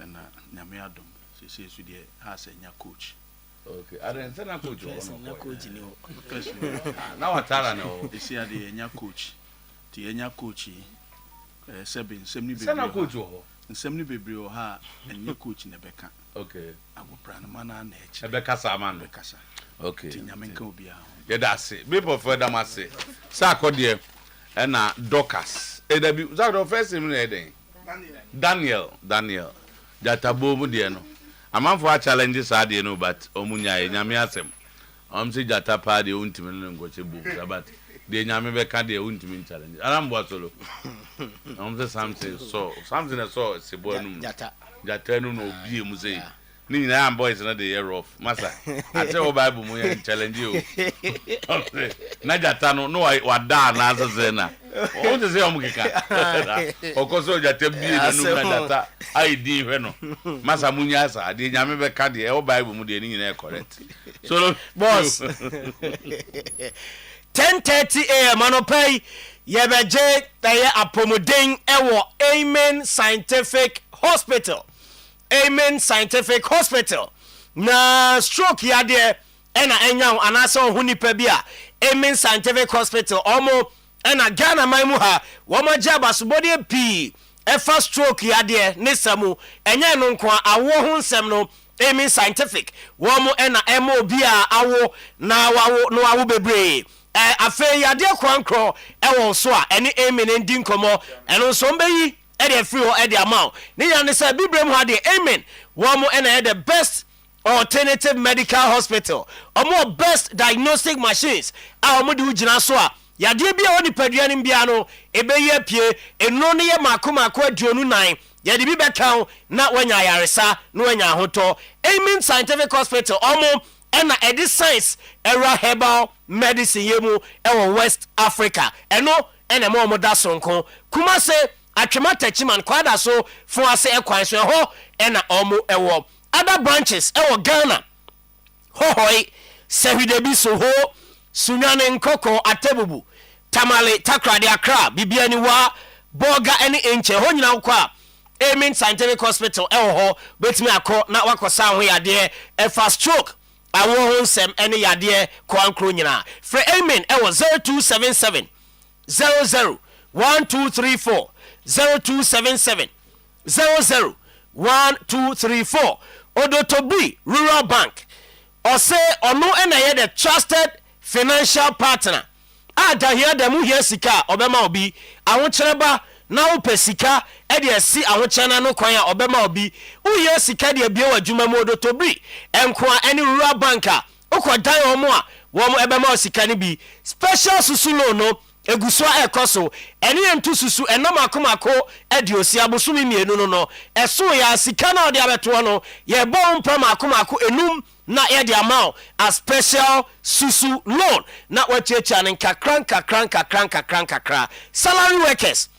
Na me adum. Se su de ha se nya coach. Okay. I don't say na coach. Na coach ni o. Na watara no. Isi ade nya coach. Ti nya coach nsɛm ni bebree. Sana coach ho. Nsɛm ni bebree ho ha enye coach na bɛka. Okay. Agopra no mana na echi. Ebeka sama no. Bekasa. Okay. Ti nyame nka obi a. Yeah, that's it. People for them I say. Sa akode e na Docas. E da bi za do first name na den. Daniel. Jatabo mu de no. Amanfo a challenges are de no but omunya e nyame asem. Say jata pa de untimi no ngoche bu but de nyame be ka de untimi challenge. Arambo solo. Say something so se boy no. Jata no no obi mu say. Ni nyina boys na dey year off. Masa. I tell you Bible mu challenge you. Na jata no wada na asese na. O te say omukika. Okoso jata bie na no na jata ID hwe no. Masa munya asa de nyame be ka de e Bible mu de ni nyina correct. So boss 10:30 a.m. Anopai yebeje taye apomodin ewo Amen Scientific Hospital. Amen Scientific Hospital. Na stroke ya de ena enyaw anase ohuni pa bia Amen Scientific Hospital omo ena Ghana maimu ha womo jaba subode pi efa stroke ya de ne samu enye no nko awo ho nsem no Amen Scientific womo ena emo bia awo na awo bebre afe ya de kwankro ewo so a ene Amen ndi nkomo eno so mbeyi e dey free or e dey amount ni yan say bibrem ha dey Amen womo ena the best alternative medical hospital omo best diagnostic machines omo de ugina so a yade bia woni paduane bia no ebeye pie eno ne ye makomako aduonu nan yade bi beka na wanya yaresa na wanya hoto Amen Scientific Hospital omo ena edi science era herbal medicine yemu ewo West Africa eno ena mo da sonko kuma se atwema tachiman kwada so fo ase ekwan so ho ena omo ewo other branches ewo Ghana hohoi sehidebi so ho sunyane nkoko atebubu tamale takrade akra bibiani wa boga ene enche ho nyina nkwa Amen Scientific Hospital ewo ho betimi akọ na wakosa ho yade fast stroke awo ho nsem ene yade kwankro nyina for Amen ewo 0277 00 1234 0277 00 1234 Odotobi Rural Bank or say ono ena ye the trusted financial partner ada here dem here sika obema obi awochreba na opesika e de si awochana no kwan a obema obi uye sika de bia wadwuma mu Odotobi enkoa any Rural Bank a ukodan omo a wo ebema sika ni bi special susulo no eguswa ekoso eni entu susu enomakomako ediosi abosumi mienu no eso ya sika na odi abeto no ye bom pamakomako enum na ye de amount a special susu loan na wachecha nka kranka salary workers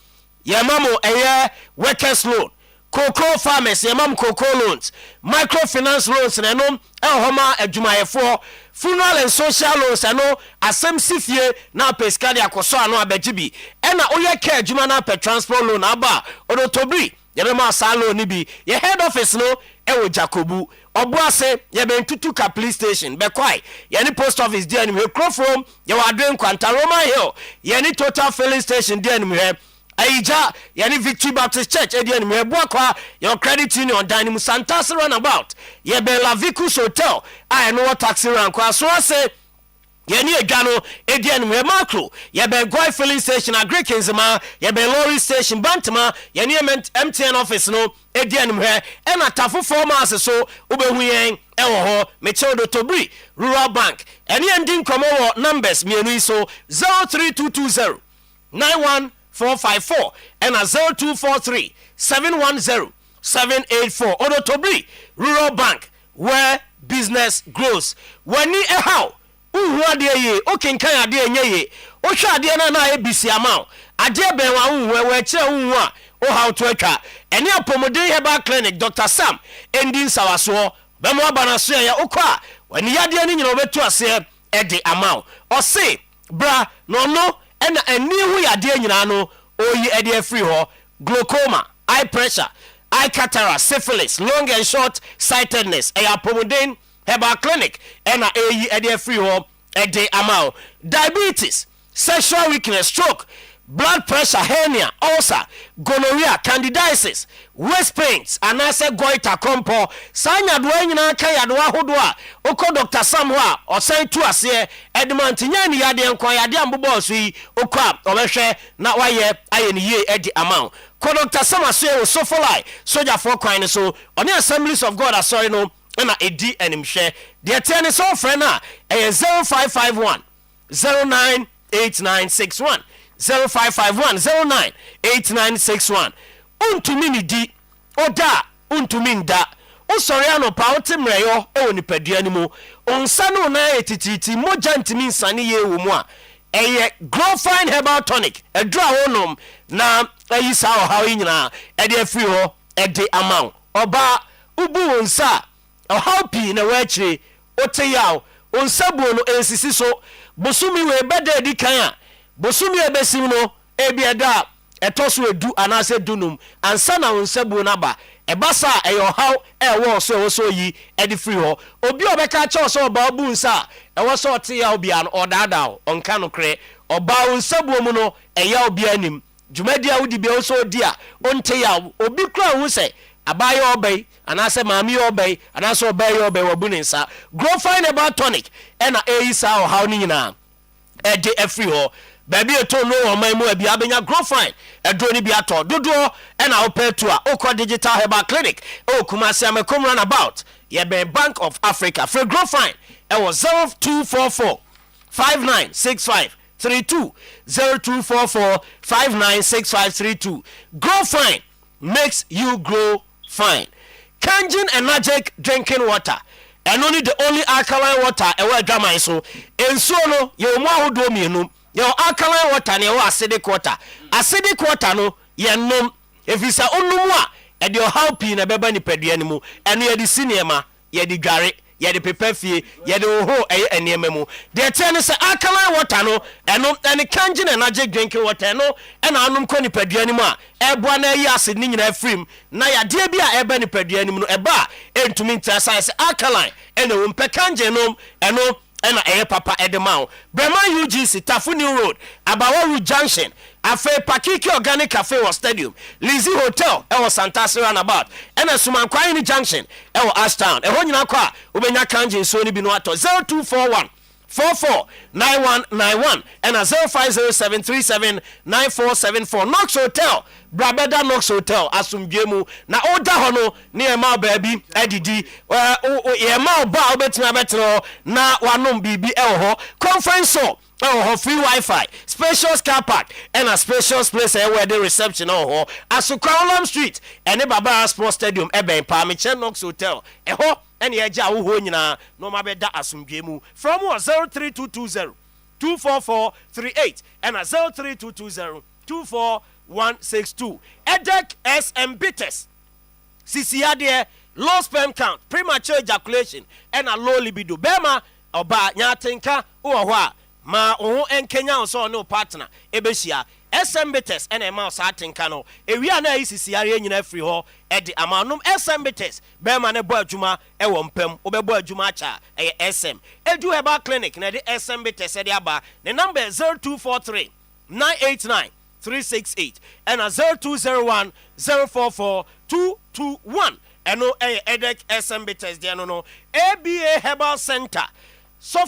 ye mamo eye workers loan cocoa farmers ye mam cocoa loans microfinance loans enom ehoma adwumayefo funeral and social loans eno asem sifie na pesca de akoso ano abagibi ena oye ka adwuma na pe transport loan aba Odotobi ye be ma sa loan ni bi ye head office no ewo Jacobu obuase ye be ntutu ka police station be kwai ye ni post office dia ni we crofrom ye wa adwen kwanta Roman Hill ye ni total filling station dia ni we Aija yani Victory Baptist Church edian me boakwa your credit union dining Santas runabout ye be La Vicus Hotel I know taxi rank kwa so say ye ni edwano edian me macro ye be Goy filling station agrikenzema ye be lorry station Bantama ye ni MTN office no edian me e na tafo formas so obehu yen e wo ho me che Odotobi Rural Bank eni endin komo wo numbers mienu so 03220 91454 and a 0243 710 784 Odotobi Rural Bank where business grows. When you how uhu ade ye o kenkan ade enye ye o hwa ade na ebisi ama ade ben wa uhu we kire uhu a o how to atwa ene apomodin herbal clinic Dr. Sam endin sawaso be mo aba na so ya okwa wani yade ni nyina obetu ase ede ama o se bra no ena ani hu yade nyina no oyi ede free ho glaucoma, eye pressure, eye cataract, syphilis, long and short sightedness apomodin herbal clinic ena eyi ede free ho ede ama diabetes, sexual weakness, stroke, blood pressure, hernia, ulcer, gonorrhea, candidiasis, waist pains, anase goiter, compo, sanya do nyina ka yado ahodo a oko Dr. Sam ho a osan tu ase Edmond nyani yade enko yade ambobo so yi okwa obehwe na waye aye ni ye edi amount ko Dr. Sam aso e so folai soldier for kwan so on the Assemblies of God asori no na edi animhwe de tene so friend na 0551 098961 0551 098961 untumi ni di oda untumi nda osori anopa otemreyo o nipadua ni mu onsa no na etititi moja ntimi nsane ye wo mu a eye grow fine herbal tonic edra wonom na ayisa o hawo nyina ede afiri ho ede amount oba ubu onsa o happy na wachire oteyaw onsa buo no ensisi so bosumi we beda di kan a bosumi ebesim no ebieda etoso edu anase dunum ansa na onsabu na ba ebasa eyo haw ewo so yi edi free ho obi obeka cha so ba bu nsa ewo so te ya obi an odada onka no kre oba onsabu mu no eya obi anim dwumadi a wudi bi so di a onte ya obi kra hu se abaye obey anase maami obey anase obey wabu nsa grow fine about tonic ena eisa o haw ni nyina edi free ho baby eto no o man mu abi abenya grow fine edro ni bi ato dodo ena open to a okọ digital herbal clinic o kuma se amekom run about ye be Bank of Africa for grow fine e was 0244 5965 32 0244 596532 grow fine makes you grow fine. Kangen Energic drinking water and only the only alkaline water e wa dwaman so enso no ye mo ahodo mienu ye alkaline water ne wa acidic water no ye nom efisa onum a e de happy na beba ni padua ni mu eno ye de sinema ye de dware ye de pepafie ye de ho enema mu de tene se alkaline water no eno ene Kangen Energic drinking water no ena anum ko ni padua ni mu a eboa na yi acid ni nyina afrim na ya de bia eba ni padua ni mu no eba entumi ntrasa se alkaline ena wo mpe Kangen no eno ena papa edemao Bremen UGC Tafuni Road Abawaru Junction afe Pakiki Organic Cafe or Stadium Lizzie Hotel was Santasi Runabout ena Sumankwani Junction Ashtown eho nyina kwa ubenya Kangen so ni bi no ato 0241 449191 and a 0507379474 Knox Hotel Brabeda Knox Hotel asumdwemu na oda hono ne ma baby edidi ye ma ba obetima betro na wanom bibi ho conference ho free wifi spacious car park and a spacious place where the reception ho Asukwalam Street and Baba Sports Stadium ebe pa me Knox Hotel ho and ye ja wo nyina no ma be da asumdwemu from 03220 24438 and a 03220 24162 Edek SM Bitters Sisiade low sperm count premature ejaculation and a low libido bema oba nyatenka wo ma oho enkenya so no partner ebesia SM Bitters and a mouse atenka no ewia na isisiare nyina free ho edi amanum SM Bitters bema ne bo adwuma ewo mpam obebo adwuma acha SM edu herbal clinic na de SM Bitters edi aba the number 0243 989 368 and a 0201 044 221 and no Edek SM Bitters there no ABA Herbal Center so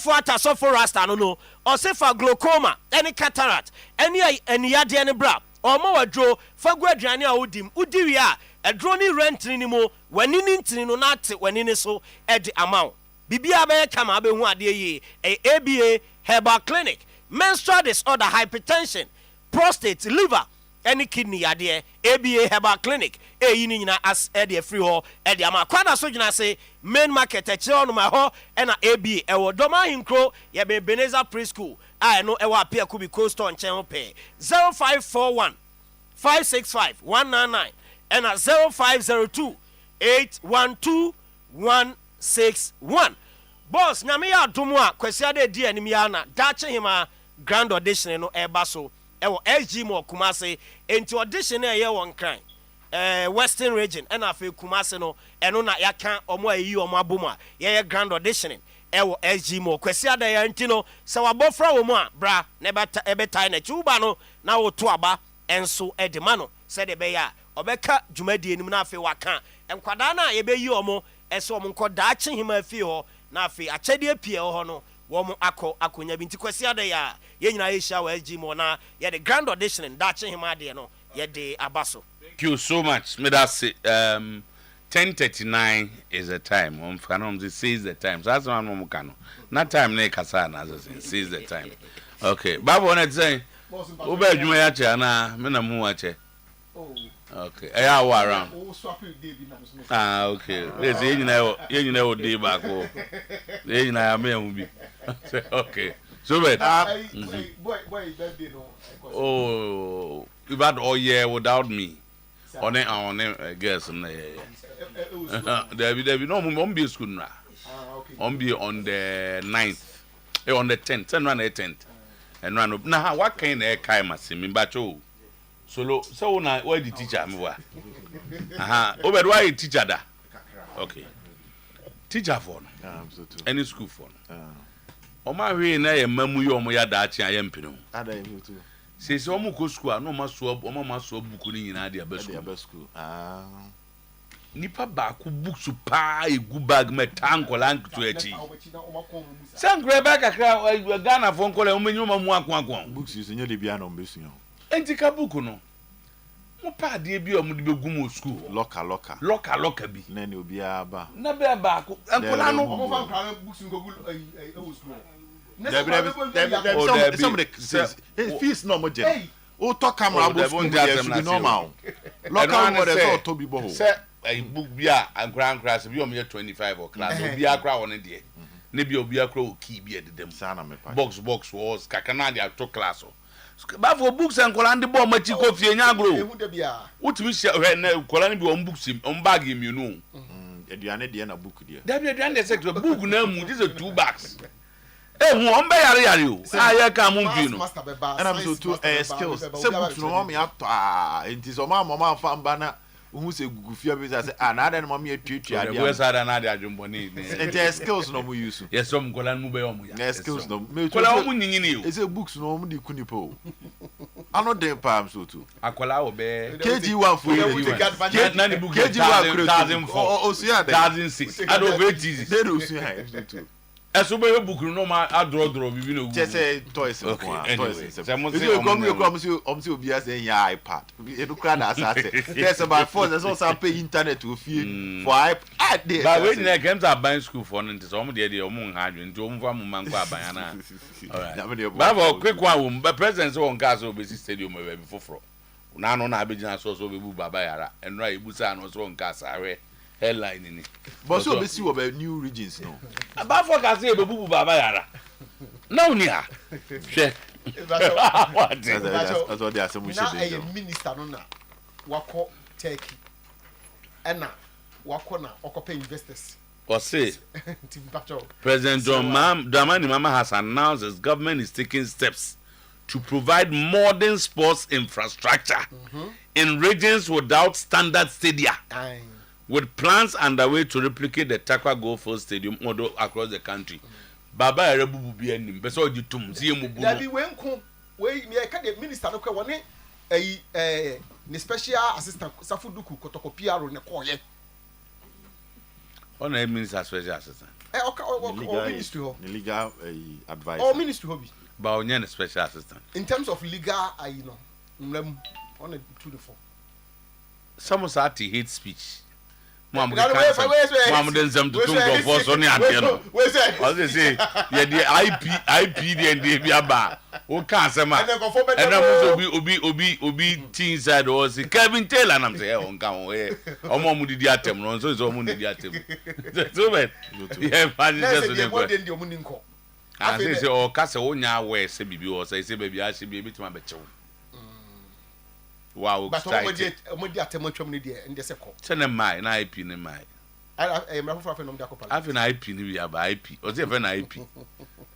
rasta no or say for glaucoma any cataract any yade any bra or more wadro for gwaduane a wodim udiwi a edro ni rent ni mo wani ni ntini no na te wani ni so edi amount bibia be kama be hu ade yi ABA Herbal Clinic menstrual disorder hypertension prostate liver any kidney yadeɛ ABA Herbal Clinic eyi ni nyina as ɛde free hɔ ɛde ama kwada so gyina say main market ɛkyerɛ no ma hɔ ɛna ABA ɛwɔ dɔma hinkro yɛ Beneza Preschool a ɛno ɛwɔ apia kubi coastal nkyɛn ho pɛ 0541 565 199 ɛna 0502 812 161 boss nyame ya adomu a kwasi ade di anim ya na dache hima grand audition no eba so ewo SG mo Kumase enti audition na ye won kran western region and afi Kumase no eno na yaka omo ayi omo abomu a ye grand auditioning ewo SG mo kwasi ade ya nti no se wabofra wo mu a bra na ebetai na chuba no na wo to aba enso edema no se de be ya obeka dwumadi anim na afi waka enkwada na ye be yi omo eso omo nko dache hima afi ho na afi akyɛdeɛ pie hɔ no wɔn akonya bi nti kwasi ade ya yɛ nyina yɛ hyia wɔ SG mo na yɛ de grand audition daakye hima adeɛ no yɛ de aba so. Thank you so much. Me that say 10:39 is the time. Says the time. So that's one more kano. Not time ne kasa na says the time. Okay. Babu wanna say ube adwuma ya che na me na mu wa che. Okay. Eya wa around. Okay. Let's say you know day back. You know me am bi. Okay. So bad. Boy birthday no. Oh, you had all year without me. On it, I guess. There be no mum be school now. On be on the 9th. On the 10th. And run the 10th. And run up. Now, what kind of kind of sim in Bacho? So now, why the teacher? Over why teacher da? Okay. Teacher phone. Any school phone. Oma we na ye mamu yo mo ya da achi ayem pino. Ada you too. Se omo ko school no ma so omo ma so buku ni nyina de aba school. Nipa ba ku book su pa egu bag metankola nkuto achi. Sankre ba kakra Ghana fon kola omo nyoma mu akon. Books you nye de bia na ombesu. Enti ka book no. Mo pa de bi omo de begum mo school. Locker bi. Na ne obi aba. Na be ba ku ankola no omo fa nkra books ngogu school. Somebody says fees no more gen. O talk camera book normal. Local model so to be boho. Say a book bia and grand class be on 25 or class obi akra won dey. Na bi obi akra o key bi edem. Box was kakana dey to class o. Ba for books and kola ndi bo machi kofi enya agro. Utimi hwe na kola ni bi on books on bag mi no. Eduane dey na book dey. Da bi eduane dey sector book na mu this is 2 bags. Who on be yare o aye ka mu bi no and I'm so two skills say books no mama ato enti so mama fa mba na who say gugufia be say na ada no mama etuatu ade we say ada na ade adwumbo ni enti skills no mu use yes some kola mu be o mu ya skills no kola mu nyinyini o say books no mu di kunipo o ano dey pa am so too akola o be KG1 for na ni book KG1 1004 o so ya 1006 ado very easy dey do so high so too eso be book no ma adro bibi no just say toys toys say obi as ya iPad e do kra na asase there's about force there's also pay internet to fee for iPad there but when they came to ban school for no so omo dey omo nha adwen nti omo fa mo man kwa aban na alright but quick one but president so on gas obesi stadium we be foforo na no na abegina so be bu baba yara enra ebusa no so on gas awe headline ni but so be see we new regions no about for ka say be bubu baba yara na uni ha hwe that's what they are saying we should do na minister no na wako Turkey ena wako na okope investors or say President Dramani Mama has announced his government is taking steps to provide modern sports infrastructure in regions without standard stadia. With plans underway to replicate the Takwa Golf Stadium model across the country. Baba Erebubu bi enim be so jitum sie mu bu. Da bi wenku we me ka the minister no kwa woni ne special assistant Safuduku Kotoko PR ne koye. On a minister special assistant. Ministry ho. The legal advisor. Oh ministry ho bi. Ba onye special assistant. In terms of legal no mlem on a 2 to 4. Some society hate speech. Mom, then some to go for Sonny Adeno. As they say, yeah, the IP, and the Biaba. O can't say, man. And I will be side or see Kevin Taylor, and I'm saying, on come away. Or more did the atom, so it's almost the atom. So, man, yeah, I say, oh, Castle, where Sebi or say, baby, I should be a bit my better. Wow, but I did at a much of media and the second. Send them my IP in my. I am not from the couple. I've an IP in the IP, or even IP.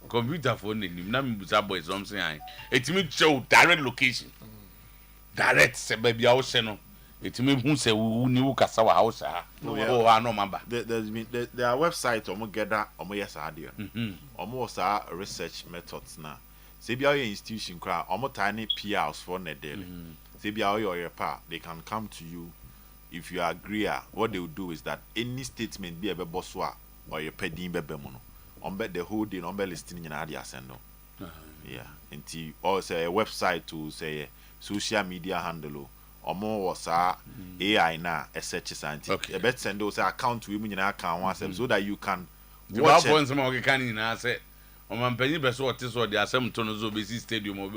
Computer phone in Nam Zabo is something. It means show direct location. Direct, baby, our channel. It means who say who knew Casawa house. Oh, I know, Mamba. There are websites almost get that almost yes, idea. Almost our research methods now. Say, be our institution crowd, almost tiny PRs for net daily. Say, be our Oyerepa, they can come to you. If you agree, what they will do is that any statement be a bosswa or your pedding bebemono. On bet the whole day, on bet listing in Adia Sendo. Yeah, until or say a website to say social media handle or more was AI now, a search scientist. A bet send those account to women in our account so that you can watch it. Some of the canning, I said, on my penny best what is what there are some tunnels of busy stadium of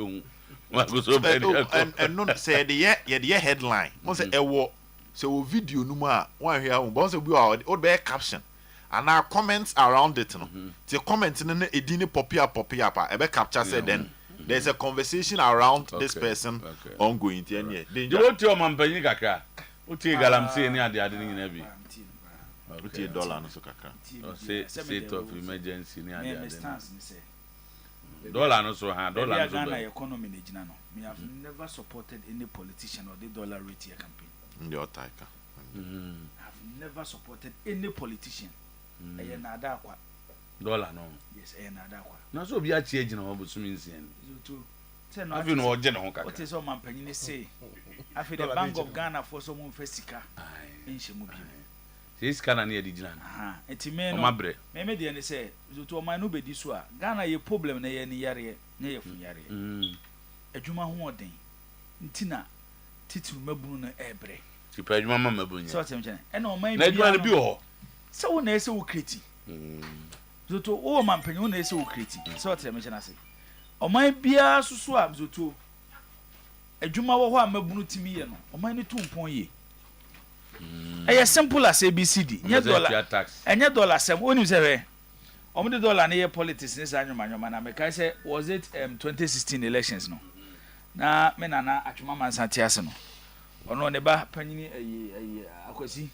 and not say the year headline. Once a war. So video numa one here once we are old bear caption and our comments around it no the comments in a dini poppy up a be capture said then there's a conversation around this person ongoing the you want your man penny kakra uti galamsey ni ade ade ni na bi uti dollar no so kakra say state of emergency ni ade ade dollar no so dollar no so economy na gina no me have never supported any politician or the dollar rate here campaign. Your tiger. I've never supported any politician. Dollar no. Yes, Nadakwa. Now so be a change in our Busumins. Have you know general? What is all my penny say? I feel the Bank of Ghana for someone Festica in Shimubi. This can near the Jan. It's a man, my bread. Maybe they say, to my nube this wa. Ghana, your problem near Yari, near Yari. A Juma Hoarding. Tina, Titu Mabuna Ebre. To pay Mamma Mabuna. So, and on my be so when they say criti. So to all man penny they say criti. So I mention I say. On my beer so swab to a Juma wa Mabunu Timmy, on my 2.ye. A simple as ABCD. Yet dollar tax. And yet dollar some one is a on the dollar near politics in this annual man. I say, was it 2016 elections? No. Na menana atwoma Santiago no ono ne ba panyini akwasi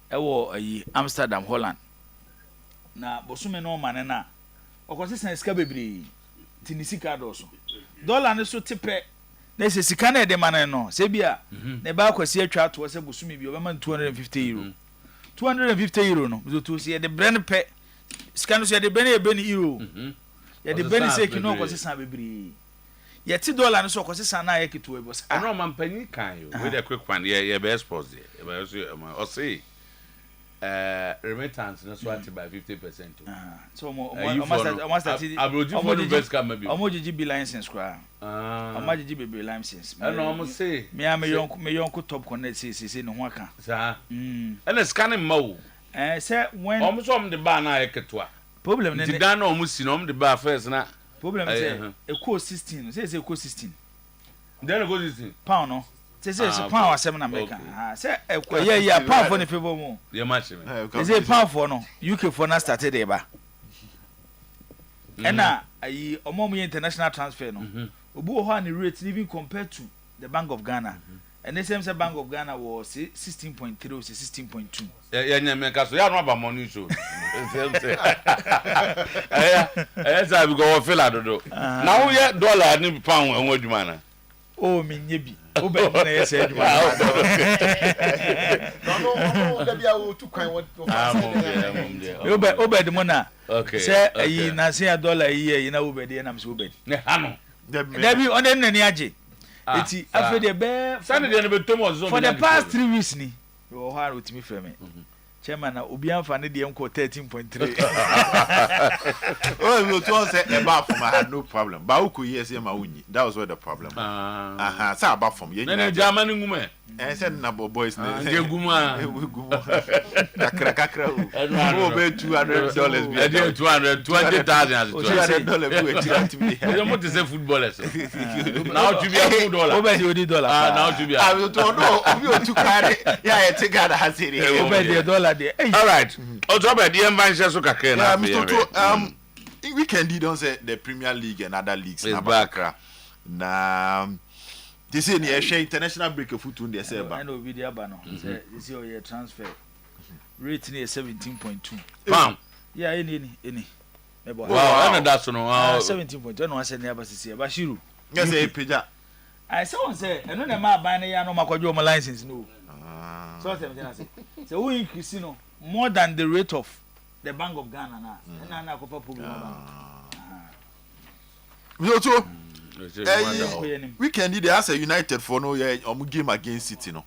ewo Amsterdam Holland na bosume no mane na okwasi san sika bebre tinisika do so dollar ne so tepe na se sika na de mane no se bia ne ba akwasi atwa to se bosume bi obema 250 euro 250 euro no zo to se de brand pe sika no se de brand e be ni euro ya de brand se kino okwasi san bebre yeti dollar no so kwese na yekitu ebo sa no man panyi kan yo with a quick one yeah best pause there o say remittance no so at by 50%. So almost that omoji be license kwa omoji be license no almost say me yonko top connect say no ho aka sa and scanning mo say when almost on the bar na yeketu problem ne dan no almost see no the bar first na problem say eco 16 say eco 16 then go 16 pound no say pound asem na America say eco yeah pound for the people mo the match me say pound for no UK for na started there ba and na ayi omo international transfer no obu ho an rate even compared to the Bank of Ghana and the same Bank of Ghana was 16.3 or 16.2 yeah nyameka so ya no ba money show I go feel adodo now we dollar ni pound enwo adwuma na oh me nyebi o be na yes adwuma no da bia wo tu kwan wo o be de mo na say ayi na say dollar yi na wo be de na me so be ne ha no da bi on den nani age eti afede be Sunday dey no be Thomas for the past 3 weeks ni wo ha rotimi frame chairman na obi amfa ne de mko 13.3 oh you to say about from I had no problem ba uku yes ma unyi that was where the problem say about from ye na German ngume said na boys na guma kakra o be $200 be $220,000 as $200 be $200 you want to say footballers now to be $4 $100 now to be I don't know obi to carry yeah e take that has it $100 there all right otoba the envanche so kakra na Mr. Weekend don't say the Premier League and other leagues na back na they say near international break of football they say ba and obi dey aba no say this your transfer rate near 17.2 pound yeah any wow and that's no 17.2 no say near basisi ba shiru yes say peja I say one say eno na ma ban ya no makwadwo mo license no so say me say say who increase no more than the rate of the Bank of Ghana na kofa problem ba weekend they as a United for no game against City no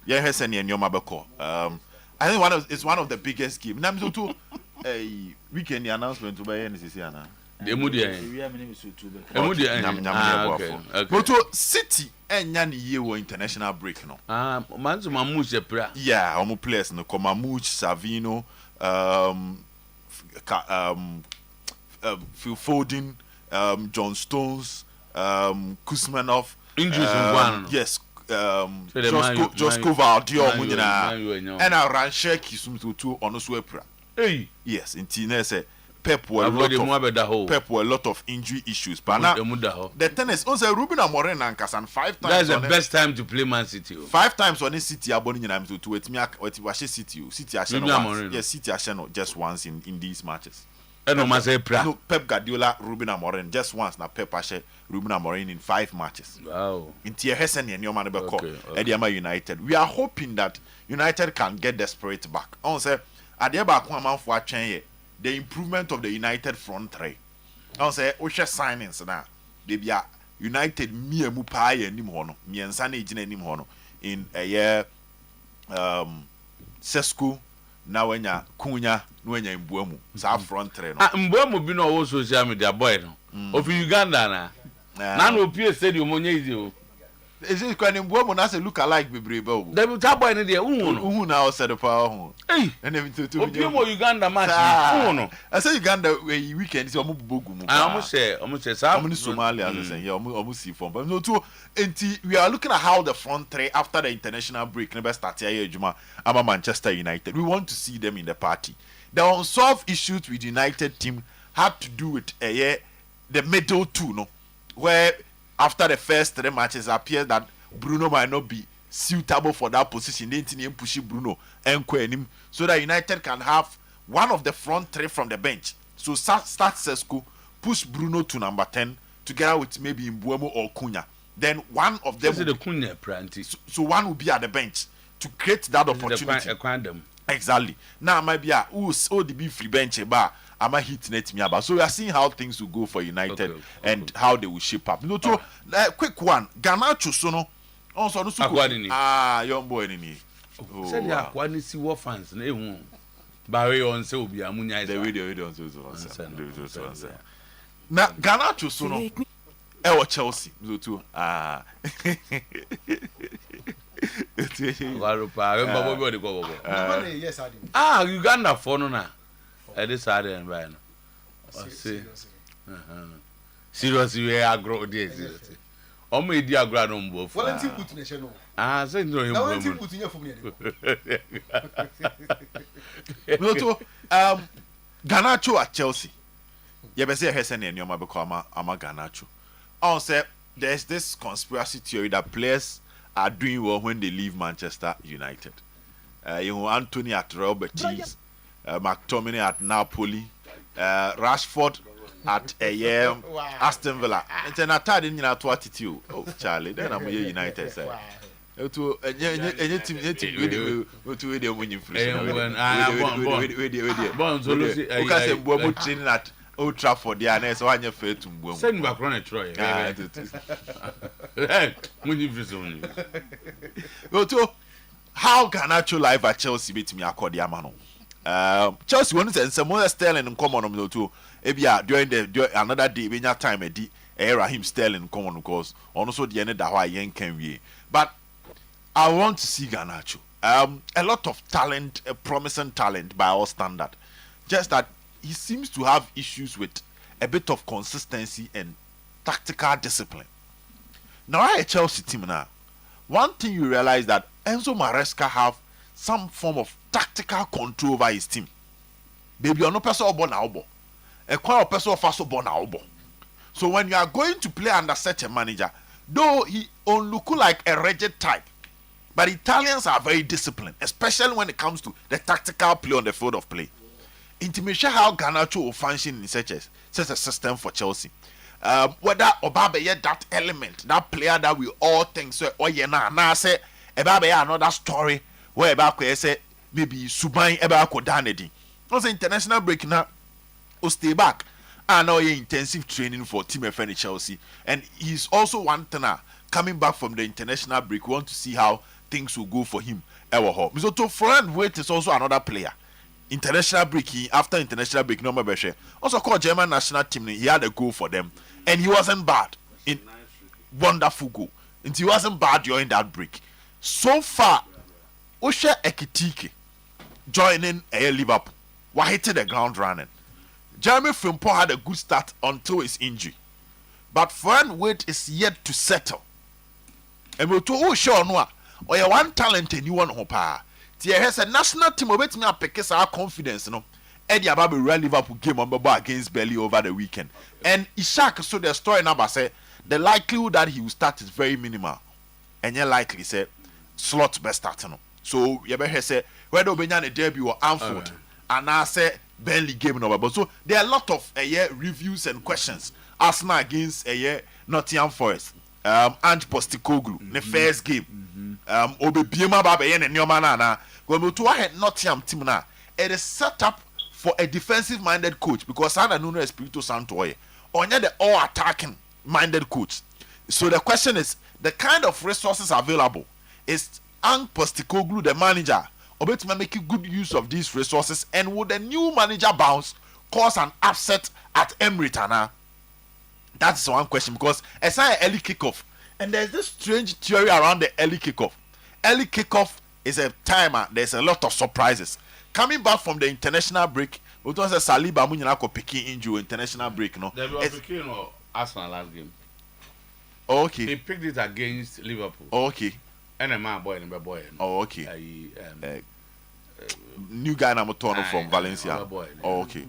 yeah hese ne nyoma beko I think it's one of the biggest game na so to weekend the announcement to buy NCC ana but City enya ne ye wo international break no manzo mamuch e pra yeah omo players no come Mamuch Savino Phil Foden John Stones Kuzmanov injuries one yes Josko Valdio munyina and Ranche Kisumtutu ono so epra yes inti say Pep were a lot of injury issues but now the tennis also Ruben Amorim and Kasan 5 times that's the best time to play Man City 5 times on City aboni nyina to City Arsenal yes City Arsenal just once in these matches. No, Pep Guardiola, Ruben Amorim just once. Now Pep Ashe, Ruben Amorim in 5 matches. Wow. In Hessen and Yoman Ediama United. We are hoping that United can get the spirit back. On say, Adiaba Kwama for change the improvement of the United front three. On say, Osha signings now. They be United Mia Mupai and Nimhono, Miansani Jine Nimhono in a year Sesku. Now when ya kunya nwenya Mbuemu sa front three no Mbuemu bi no wo social media boy no of Uganda na no pie stadium onye izi o is it when Mbuemu na say look alike bebrebe o the boy no there unu na o said pa ho and em to Opiemo Uganda match unu I say Uganda weekend so omububogu mu omo say sa omo Somalia as say omo see form but no too enti we are looking at how the front three after the international break never start here ejuma ama Manchester United we want to see them in the party. The unsolved issues with United team had to do with the middle two no where after the first 3 matches it appears that Bruno might not be suitable for that position. They didn't push Bruno and him so that United can have one of the front three from the bench. So start Sesko, push Bruno to number 10 together with maybe Mbuemo or Cunha. Then one of them so one will be at the bench to create that opportunity. Exactly. Now might be the be free bench I'ma hit net me about. So we are seeing how things will go for United and how they will shape up. No, to quick one. Garnacho sono. Also no young boy ni. Said ya kwani si war fans na ehun. Barry on say obi amunya is. The video on so. Na Garnacho sono. E Chelsea. No to Uganda for no na. This are the right now. Seriously, we are grow this. Omo edi agro no mbo. Volunteer put in channel. Say no him. Volunteer put in for me. No to Garnacho at Chelsea. You be say Hessen and Nyoma become ama Garnacho. On say there's this conspiracy theory that players are doing well when they leave Manchester United. You know Anthony at Real Betis. McTominay at Napoli, Rashford at Aston Villa. And then I tied in to attitude. Oh, Charlie, then I'm here United side. To any team to the winning free. Training at Old Trafford, yeah, and so I'm your fair to Mbuemo. Send back on a Troy. When you visit. Go to how Garnacho live at Chelsea beat me akodi amano. Chelsea won and some more Sterling in common on too. Ebia during another day when your time Raheem Sterling common because also the end that why yen can we. But I want to see Garnacho. A lot of talent, promising talent by all standard. Just that he seems to have issues with a bit of consistency and tactical discipline. Now I a Chelsea team now. One thing you realize that Enzo Maresca have some form of tactical control over his team. Baby, you're no person born albo. A quite person of us born albo. So when you are going to play under such a manager, though he on look like a rigid type, but Italians are very disciplined, especially when it comes to the tactical play on the field of play. Intimation how Garnacho will function in such a system for Chelsea. Whether Obabeye that element, that player that we all think so, or now say Obabeye another story where Obabeye say maybe Subai Ebako Danedi. Also international break now, will stay back. And now intensive training for Team FN Chelsea, and he's also one thing coming back from the international break. We want to see how things will go for him. So to Florian Wirtz is also another player. International break, after international break, no more also called German national team. He had a goal for them, and he wasn't bad. In wonderful goal, and he wasn't bad during that break. So far, Osha Ekitike joining Liverpool, why hitting the ground running. Jeremy Frimpong had a good start until his injury, but Florian Wirtz is yet to settle. And we'll to show no, or you one talent and you want hopa. There has a national team of me pick our confidence, no. Eddie Ababi Real Liverpool game on Baba against Burnley over the weekend. And Ishak, so the story number say the likelihood that he will start is very minimal. And you likely say slot best starting. So you better say whether Obenyane debut or Anfield, and I say Burnley game number. So there are a lot of reviews and questions. Arsenal against Nottingham Forest. Ange Postecoglou, the first game. Obebiema Babaye and Nyomana. When we to Nottingham team now, it is set up for a defensive-minded coach because Sandro Nuno Espirito Santo on the all-attacking minded coach. So the question is, the kind of resources available is Ange Postecoglou, the manager, to make good use of these resources, and would the new manager bounce cause an upset at Emirates? That's one question because it's an early kickoff, and there's this strange theory around the early kickoff. Early kickoff is a timer. There's a lot of surprises coming back from the international break. We don't say Saliba Munyana picking injury international break. No, they were picking Arsenal last game. Okay, they picked it against Liverpool. Okay, and a man boy and a boy. Oh, okay. New guy number 2 from Valencia. Oh, okay.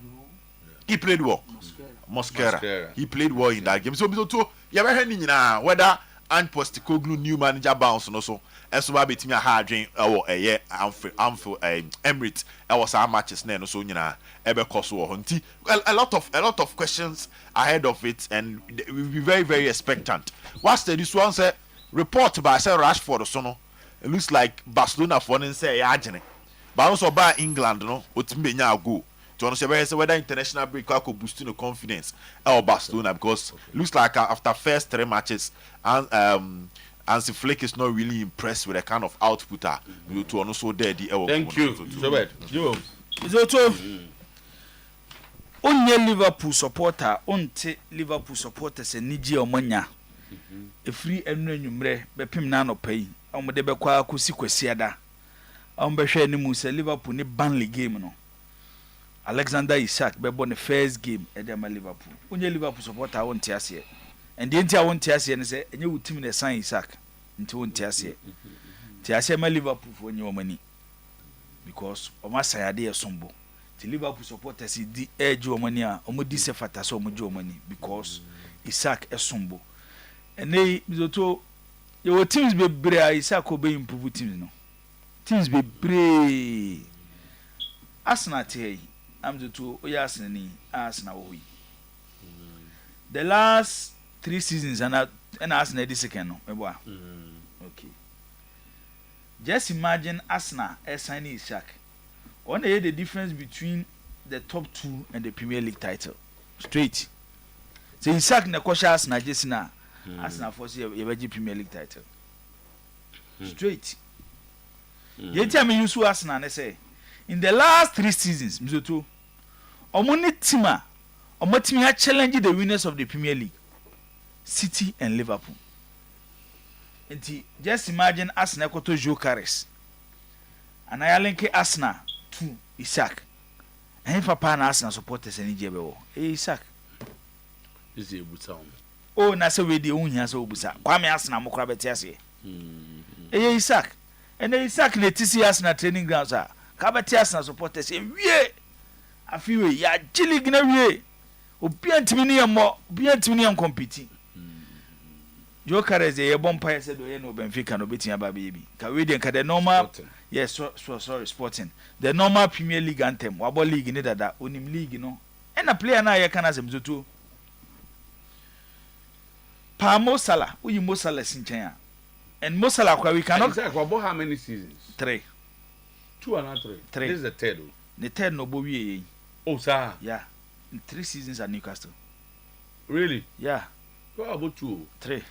He played well. Mosquera. He played well in that game. So you ever heard whether Ange Postecoglou new manager bounce and so and so between a hard drink or Emirates. I was our matches now so ever cost a lot of questions ahead of it, and we'll be very, very expectant. What's this one say report by Sir Rashford or so? It looks like Barcelona for say but also by England, no, what's been go. To understand whether international break could boost the confidence of Barcelona, because it looks like after first 3 matches, Hansi Flick is not really impressed with the kind of output to also there the thank you. Onye Liverpool supporter, Liverpool supporters and Niji Omanya. A free and numre, Bepim Nano pay, de Bequa Kusiquesiada. Share Musa Liverpool ni Burnley game no. Alexander Isak be born the first game at Liverpool. Onye Liverpool supporter won't tears here. And the entire won't tears here and say, and you team the sign Isak into won't tears here. Tears my Liverpool for your money. Because of my side sombo. The Liverpool supporters see the edge of money, Omodi Sefata so much money because Isak is sombo. And they Mizoto your teams be brave, Isak will be improved teams no. Teams be brave. Arsenal tey. I'm the two Arsenal. The last 3 seasons and Arsenal this second no. Okay. Just imagine Arsenal signing Isak. One day the difference between the top 2 and the Premier League title. Straight. So Isak na kosha Arsenal just na Arsenal force your Premier League title. Straight. Yeti am use Arsenal na say in the last 3 seasons mzoto omoni team omotimi ha challenge the winners of the Premier League, City and Liverpool. And just imagine Arsenal koto Jokeres and I link Arsenal to Isaac. And papa na Arsenal supporters any jebe Isaac is a buta. Oh, na se we dey ohia so obusa. Kwa me Arsenal mo kra beti ase. Isaac. And Isaac na tisi Arsenal training grounds a. Ka beti Arsenal supporters wie. Afiwe ya jili gina wie. Obi antimi ne mo, obi antimi ne compete. Jokeres ye bompa said we no Benfica no betin aba baby. Ka we dey ka the normal Sporting. Yes, sorry, Sporting. The normal Premier League anthem. Wabo league ni dada, onim league no. And a player na ye kana semzutu. Pa Mo Salah, uyi Mo Salah sinchen. And Mo Salah kwa we cannot. Exactly. About how many seasons? 3. 2 and 3. 3. This is the third. The third no bo wie. Oh, sir. Yeah. In 3 seasons at Newcastle. Really? Yeah. What about 2? 3.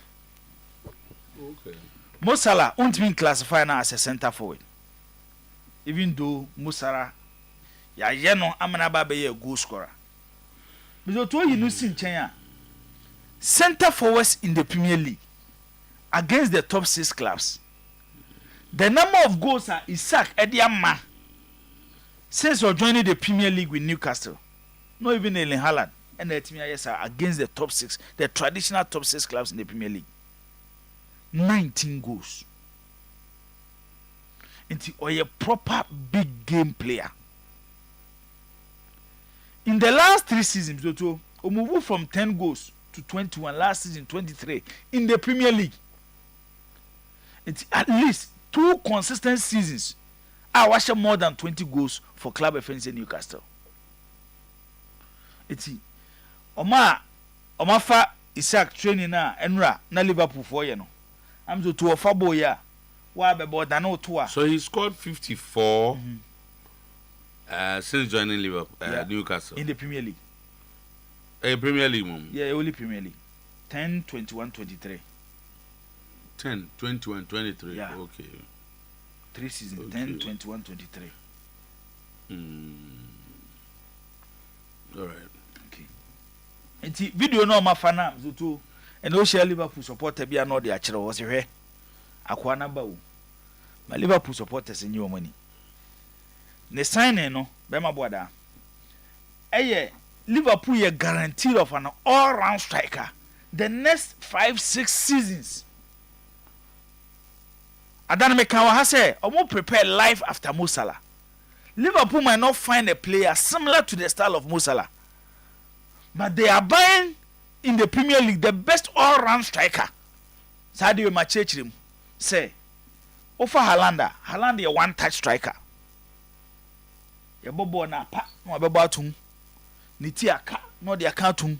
Okay. Mo Salah won't be classified now as a center forward. Even though Mo Salah ya yeno amana ba be a goal scorer. Because to you no sinchen. Center forwards in the Premier League against the top 6 clubs. The number of goals are Isaac Ediama since you're joining the Premier League with Newcastle. Not even Erling Haaland and the team are against the top 6, the traditional top 6 clubs in the Premier League. 19 goals. Into a proper big game player. In the last 3 seasons, we move from 10 goals to 21, last season 23 in the Premier League. It's at least 2 consistent seasons. I watched more than 20 goals for club offense in Newcastle. It's Omafa Isaac training na Enra na Liverpool for you know. I'm so to a fabo ya. Wa be board than no. So he scored 54 since joining Liverpool, Newcastle in the Premier League. Premier League, mom. Yeah, only Premier League. 10, 21, 23. 10, 21, 23. Yeah. Okay. 3 seasons. Okay. 10, 21, 23. All right. Okay. And the video no ma fana zutu. And no share Liverpool supporter be no dey akire wo se hwe. Akwa na ba wo. Ma Liverpool supporters nyi wo mani. Ne signing no be ma boda. Eye Liverpool ye guaranteed of an all-round striker the next 5-6 seasons. Adan me kan wa say omo prepare life after Mo Salah. Liverpool might not find a player similar to the style of Mo Salah, but they are buying in the Premier League the best all-round striker. Sadio Machechirim say, "Ofa Haaland a one-touch striker. Ye bobo na pa no be batum. Niti aka no the accountum.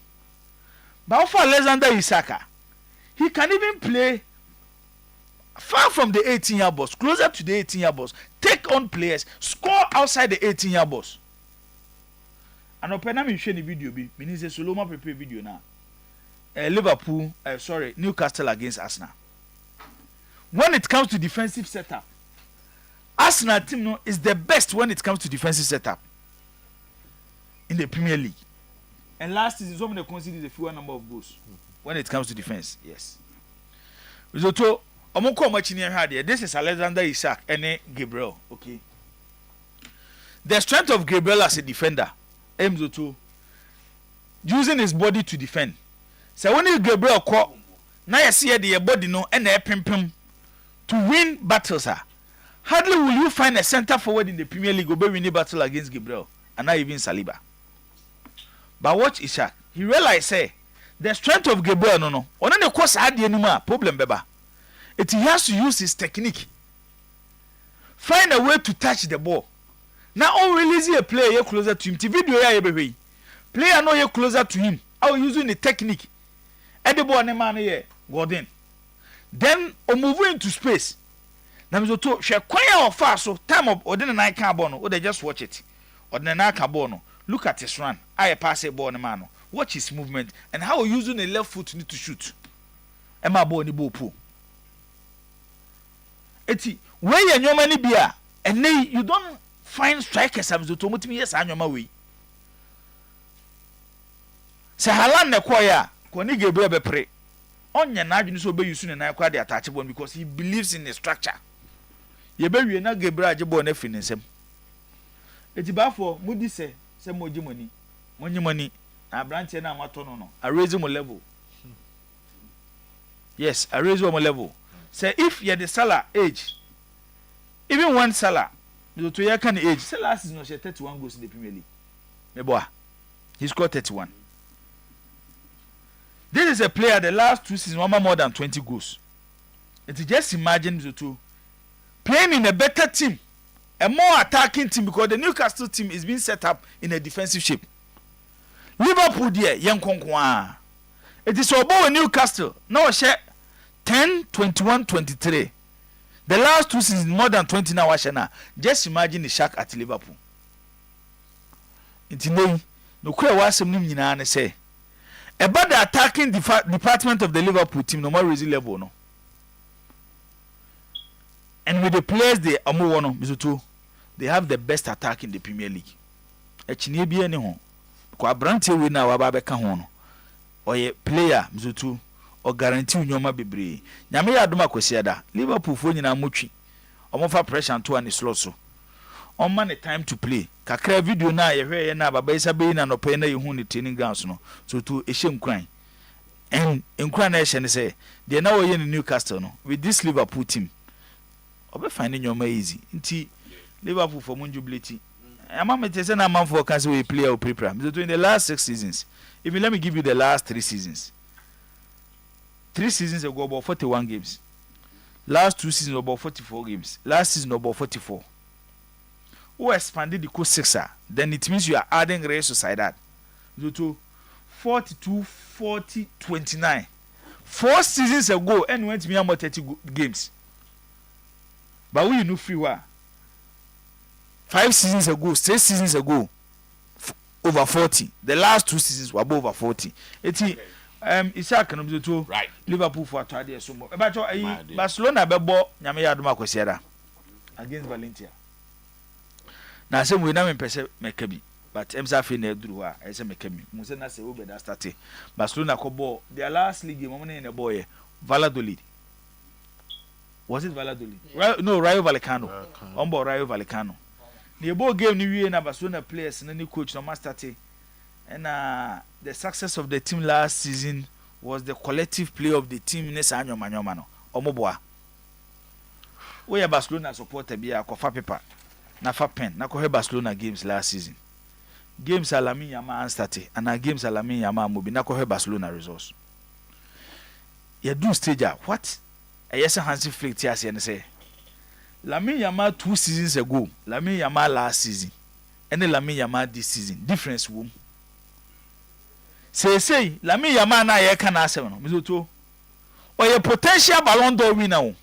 But for Alexander Isak, he can even play far from the 18-year box, closer to the 18-year box, take on players, score outside the 18-year box." And open me share the video be means say Solomon prepare video now. Liverpool, Newcastle against Arsenal. When it comes to defensive setup, Arsenal team no is the best when it comes to defensive setup in the Premier League. And last season, some of them conceded a fewer number of goals when it comes to defense. Yes. Risotto, this is Alexander Isak and Gabriel. Okay. The strength of Gabriel as a defender, Mzoto, using his body to defend. So when you Gabriel call, now you see the body no and a pim to win battles. Hardly will you find a center forward in the Premier League who will win a battle against Gabriel and not even Saliba. But watch Ishak. He realized say the strength of Gabriel no. On the course had the problem beba. He has to use his technique. Find a way to touch the ball. Now on releasing a player closer to him. The video ya player no closer to him. I will using the technique. And the ball man here Gordon. Then on moving into space. Now me to share kwaya or fast so time up or then I can bono or they just watch it. Or then I can bono. Look at his run. I pass a ball man. Watch his movement and how using the left foot need to shoot. Emma ball ni ball pool. eti we ye nyoma ni bia and you don't find strikers am to mutimi yes anyoma we se halan ne koya ko ni Gabriel be pre onye na adwene so be use ne na kwa de attach ball because he believes in the structure ye be wie na Gabriel age ball na fi ne nsem eti ba for mudi se moji money na branch na amato no I raise him level. Yes, I raise him level. Say if you the Salah age, even one Salah, you to your kind age. Salah is no 31 goals in the Premier League. Me boy, he scored 31. This is a player the last 2 seasons won more than 20 goals. And just imagine the two playing in a better team, a more attacking team because the Newcastle team is being set up in a defensive shape. Liverpool there, young Konkwa. It is about Newcastle. Now share 10, 21, 23. The last 2 seasons more than 20 now. Just imagine the Shark at Liverpool. It's no clear what some name say. About the attacking department of the Liverpool team, no more reason level no. And with the players they they have the best attack in the Premier League. Echini bi eni ho. Kwa brantie we na wa ba beka ho no. Oye player mzutu o guarantee nyoma bebre. Nyame ya adoma kwasiada. Liverpool fo nyina motwi. Omofa pressure to an slot so. On man time to play. Kakra video na ye hwe ye na baba isa be na no pe na ye hu ni training grounds no. So to ehye nkran. And nkran na ehye ne say de na wo ye ni Newcastle no with this Liverpool team. Obe find nyoma easy. Nti Liverpool for munjubility. I'm say na man for can say we play or prepare. So in the last 6 seasons, even let me give you the last 3 seasons. 3 seasons ago about 41 games. Last 2 seasons about 44 games. Last season about 44. Who expanded the course 6er? Then it means you are adding race to that. So to 42, 40, 29. 4 seasons ago, and went to me about 30 games. But we know free wa. 5 seasons ago, 6 seasons ago, over 40. The last 2 seasons were above over 40. Isaac can do to right. Liverpool for 2 years. So but Barcelona bebo nyame ya adoma kwesiada against Valencia. Na say we na me pese mekabi, but emsa fe na eduru ha, I say mekabi. Mu say na say we be that start. Barcelona ko ball their last league game na in boy Valladolid. Was it Valladolid? Yeah. No, Rayo Vallecano. Ombo Rayo Vallecano. The ball game ni wie na Barcelona players na ni coach no master te. And the success of the team last season was the collective play of the team ne sa anyoma no. Omoboa. We Barcelona supporter bia akofa paper na fa pen na ko he Barcelona games last season. Games Lamine Yamal start and games Lamine Yamal mobi na ko he Barcelona results. You do stage what? Yes, Hansi Flick tia say Lamine Yamal 2 seasons ago, Lamine Yamal last season, and then Lamine Yamal this season. Difference womb. Say Lamine Yamal na ye can answer no. Mizoto. Or your potential Ballon d'Or winner.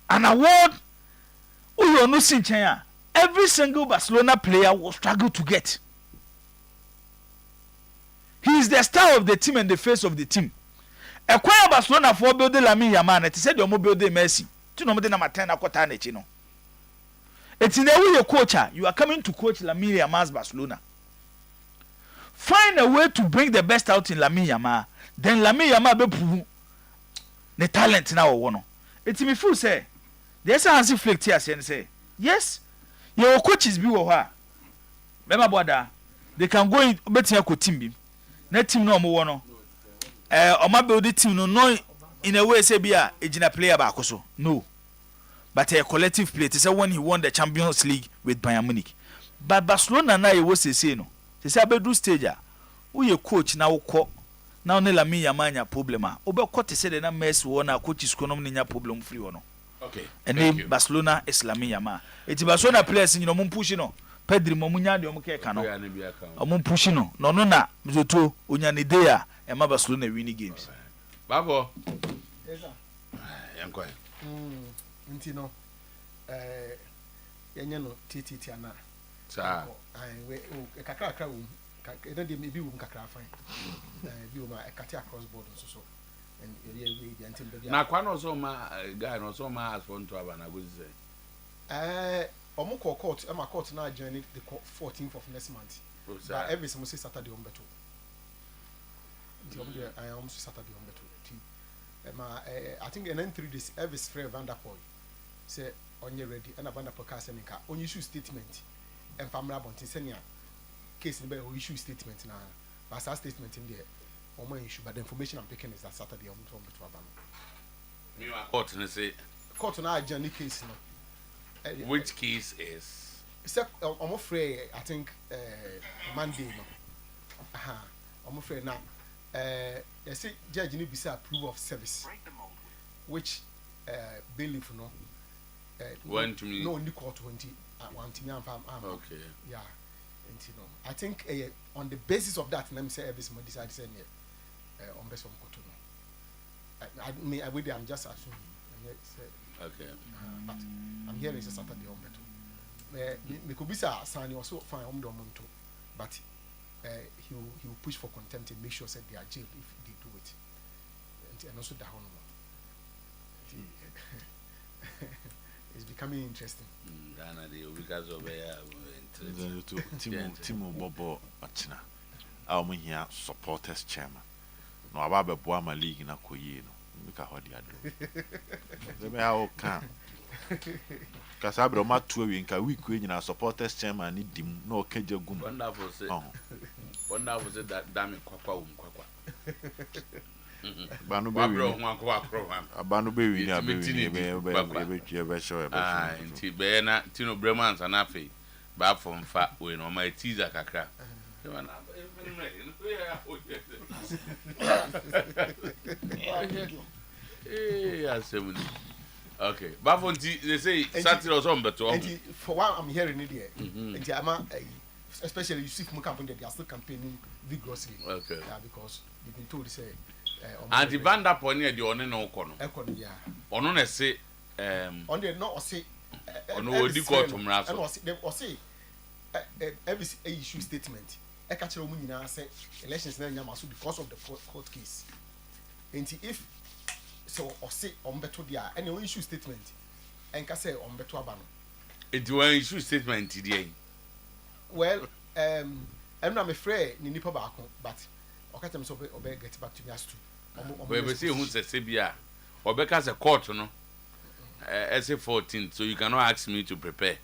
An award who you no sin China. Every single Barcelona player will struggle to get. He is the star of the team and the face of the team. Acquire Barcelona for building Lamine Yamal. It said you mo build Messi. You know, na matena kwata na chino. It's in the way you coach. You are coming to coach Lamine Yamal's Barcelona. Find a way to bring the best out in Lamine Yamal. Then Lamine Yamal be prove the talent now one. It's me full say. There's a Hansi Flick here say yes. Your coaches be wo Remember brother, they can go in better ko team bi. Na team no mo no. Oma build the team no in a way say bia ejina player ba akoso. No. But a collective play. It's when he won the Champions League with Bayern Munich. But Barcelona na ye was say no. Say abedu stage who your coach na wo now ne Lamine Yamal nya problem a. Obekọ te say na Messi wo na coaches ko no nya problem free wo no. Okay. And then Barcelona is Lamine Yamal. It's Barcelona players you know mum push no. Pedri mo munya de o ke ka no. Mum push no. No na Mizoto onya ne dey a e ma Barcelona winning games. Babo. Yes sir. Yankwa. Nti no yenye no TTT ana. Sa. We kakra wo. Eden dey maybe wo kakra fine. Bi wo ma ekati across board so. na kwa no so ma guy no so ma as for to abana go say omo court am court na join the 14th of next month but every Saturday on beto I almost Saturday on beto I think in 3 days every free Vanderpool say on you ready and a Vanderpool cast and on issue statement and family about senior case in the issue statement now but that statement in there on my issue but the information I'm picking is that Saturday on beto abana you are court and say court na join case no. Which case is? Except I'm afraid I think Monday no. I'm afraid now. They say judge need to approve of service, which bailiff no. When to me? No, only court 20. One to me. Okay. Yeah, and you know, I think on the basis of that, let me say every small decide to say on best of Kotono. I'm just assuming. Okay. But I'm hearing it's a Saturday on better. Me could be signing also fine on the monto, but he will push for contempt and make sure that they are jailed if they do it. And also the honor. It's becoming interesting. Because of Timo Bobo Achina. Our here supporters chairman. No Ababe Boama League in a Koyeno. Because what they do. They may all come. Because I brought my 2 weeks a week when our supporters chairman need him no Keja Gum. Wonderful say. Wonderful say that damn it, Quaqua. Banu baby, Tibena, Tino Bremans and Afi, Bab from Fat Win on my teaser cacra. Okay, Buffon, they say Saturday or something, but for what I'm hearing it here, especially you see from company they are still campaigning vigorously. Okay, yeah, because they've been told to say. And the Vanderpool near the one no corner. Yeah. On no say, on the no say, on no the court from Russell. Or say, every issue statement. I catch a woman in say elections now Yamasu because of the court case. And if so, or say on beto dia any issue statement, and can say on beto abano. It was issue statement today. Well, I'm not afraid ni nipa baako, but okay, I'm so obey get back to me as to. We see who says Sebia. Obeka's a court, no. SA 14, so you cannot ask me to prepare.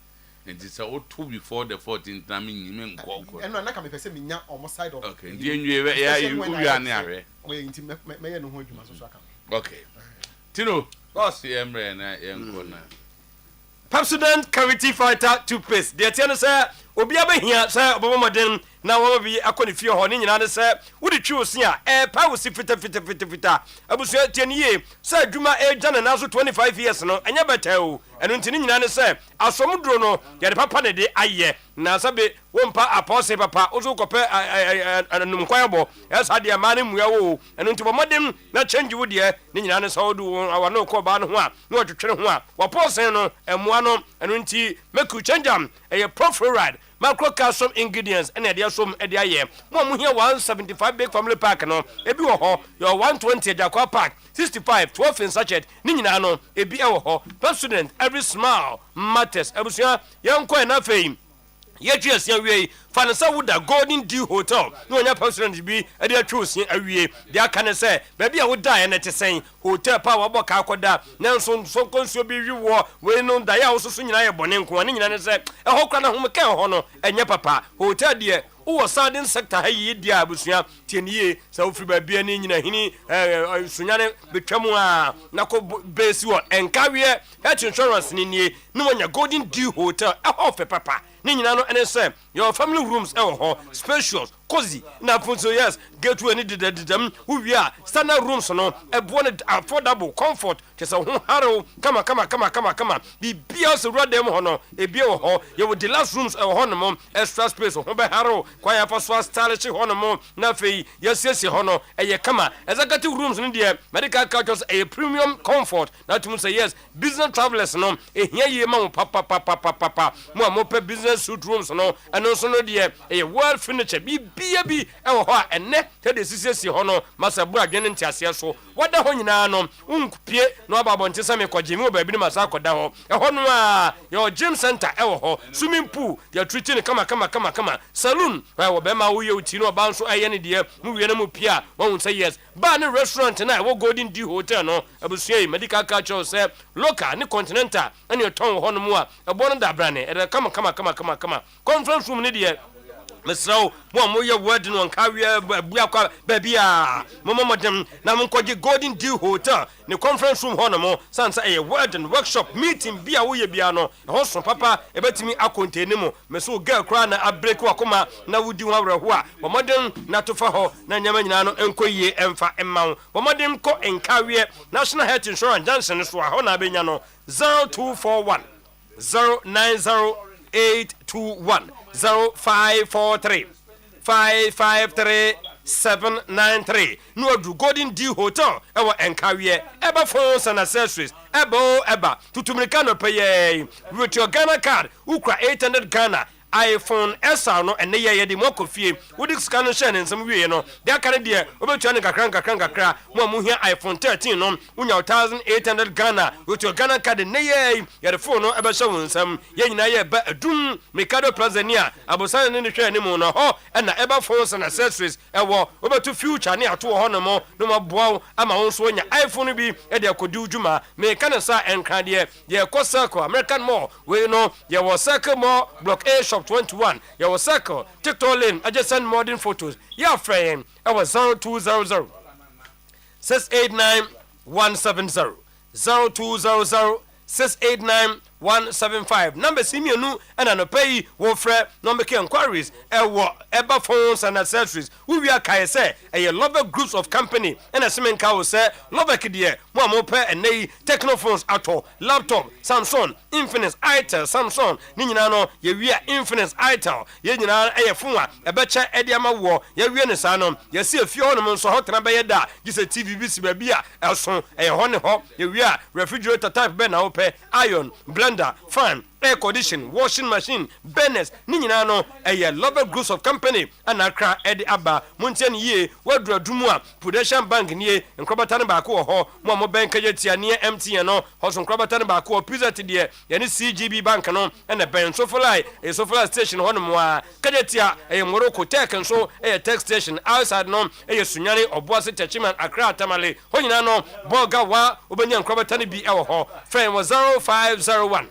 And it's all 2 before the 14th. I mean, you mean, and I'm not coming to say me almost side of. Okay, you are near. Okay. Tino, what's the Emre and I am going now? Pepsodent Cavity Fighter toothpaste. The attendant say, Obiaba here, sir, Obama now will be a qualify honey and other sir. Would you choose here? Power fita. I was 10 years, sir, Juma Jan and also 25 years no, and never tell. And until you say, as some drono, get a papa de aye. Nasabe, one pa apostle papa, also compare and unquable, as had the man in Muyao, and until modern, not change you dear, Nina so do our no coban, no to train one, or Poseno, and Moano, and until make you change them, a profile ride. Macro calcium ingredients and there some at the year. One here 175 big family pack no. Ebi ho your 120 Jacqua pack 65 12 in sachet. Nina no ebi ho. Student every smile matters. Ebusia yanko na fame. Yes, we Fanasa would a Golden Dew Hotel. No one person be a dear truth in a way. They can say, baby, I would die and it's saying, Hotel Power Bokakoda, Nelson, so consume be reward, we know that I also sing I bonenko and say, a whole kind of home can honor and your papa, Hotel dear. O sardin sector hey dia abusia 10 years so free ba bia ni nyina hini sunyane betwamu a nako base wo enkawe health insurance ni nie no wanya Golden Dew Hotel e ho fe papa ni nyina no ene say your family rooms e ho spacious cozy na funso yes get to any didam who we are standard rooms no e bo affordable comfort kyesa ho haro kama bibia so rodem ho no ebie wo ho ye wo the last rooms ho no mo extra space ho be haro kwa ya fa so stylish ho no mo na fei yesiesi ho no eye kama executive rooms no de medical cultures a premium comfort na tum say yes business travelers no ehia ye ma mo papa mo pe business suite rooms no eno so no de a world furniture bibia bi e wo ho a ene te de sisiesi ho no masabu adwene ntiase so wada ho nyina no unkupie no ababonte same kogye mi oba bi ni masa akoda ho e ho no a your gym center e wo ho swimming pool they treating kama saloon why wo be ma wo ye uti no ba nso aye ne de mu wie na mu pia won say yes bar ne restaurant na wo Golden D hotel no abusua medical culture say local ne continental ene ton ho no mu a e bo no da brane e kama conference room ne de mesraw mo ye wedding on kawe bua kwa babia momodem na monkoje Golden D hotel ne conference room hono mo sansa a wedding workshop meeting bia wo ye bia no ho so papa e betimi akontene mo meso girl kra na abreak wakoma na wudi ho awreho a momodem na tofa ho na nyama nyina no enkoyie emfa emma momodem ko enkawe National Health Insurance Johnson so ho na benya no 0241 090821 0543 553 793 no adu Golden D hotel ewo enkawie eba phones and accessories eba tutumrika no pay with your Ghana card ukra 800 Ghana iPhone SR no ene ye de mo kofie wodi scan share nsem wie no de akare de obetua ne kakra mo hia iPhone 13 no unya 1800 Ghana with your Ghana card ne ye the phone no ebe hye wonsam ye nyina ye ba adum Mikado Plazania abosan ne hwe ne mu no ho na eba phones and accessories ewo obetu future ne ato ho no mo no maboa ama won so nya iPhone bi e de akodi udwuma me kan sa enkra de ye Circle American Mall we no ye wo Circle Mall Block A Shop 21 your circle TikTok lane adjacent modern photos your friend our 0200 689 170 0200 689 175 number simianu and an pay wo frɛ no make inquiries eba phones and accessories we kai say a lover groups of company and a semen ka wo say lover kidie mo pɛ enei Technophones ato laptop Samsung Infinix Itel Samsung ni nyina no ye wia Infinix Itel ye nyina phone a ebeche ediama wo ye wie ne sa no ye se afie ho no so hotena be ye da gise TV bi si ba bia ɛso ho ne ho ye wia refrigerator type be na wo pɛ iron blender, fan, air condition, washing machine, burners, ni nyina no lover groups of company and akra edi aba muntian ye wadra dumua Prudential Bank nie nkrobata ne ba ko ho mo bank yetia ne MTN no hoso nkrobata ne ba ko pizza ti de ye ne CGB bank no and ben so fly station ho no mo a kajetia Morocco tech nso tech station outside no sunyane oboase techiman akra tamale ho nyina no boga wa obenya nkrobata ne bi ho friend was 0501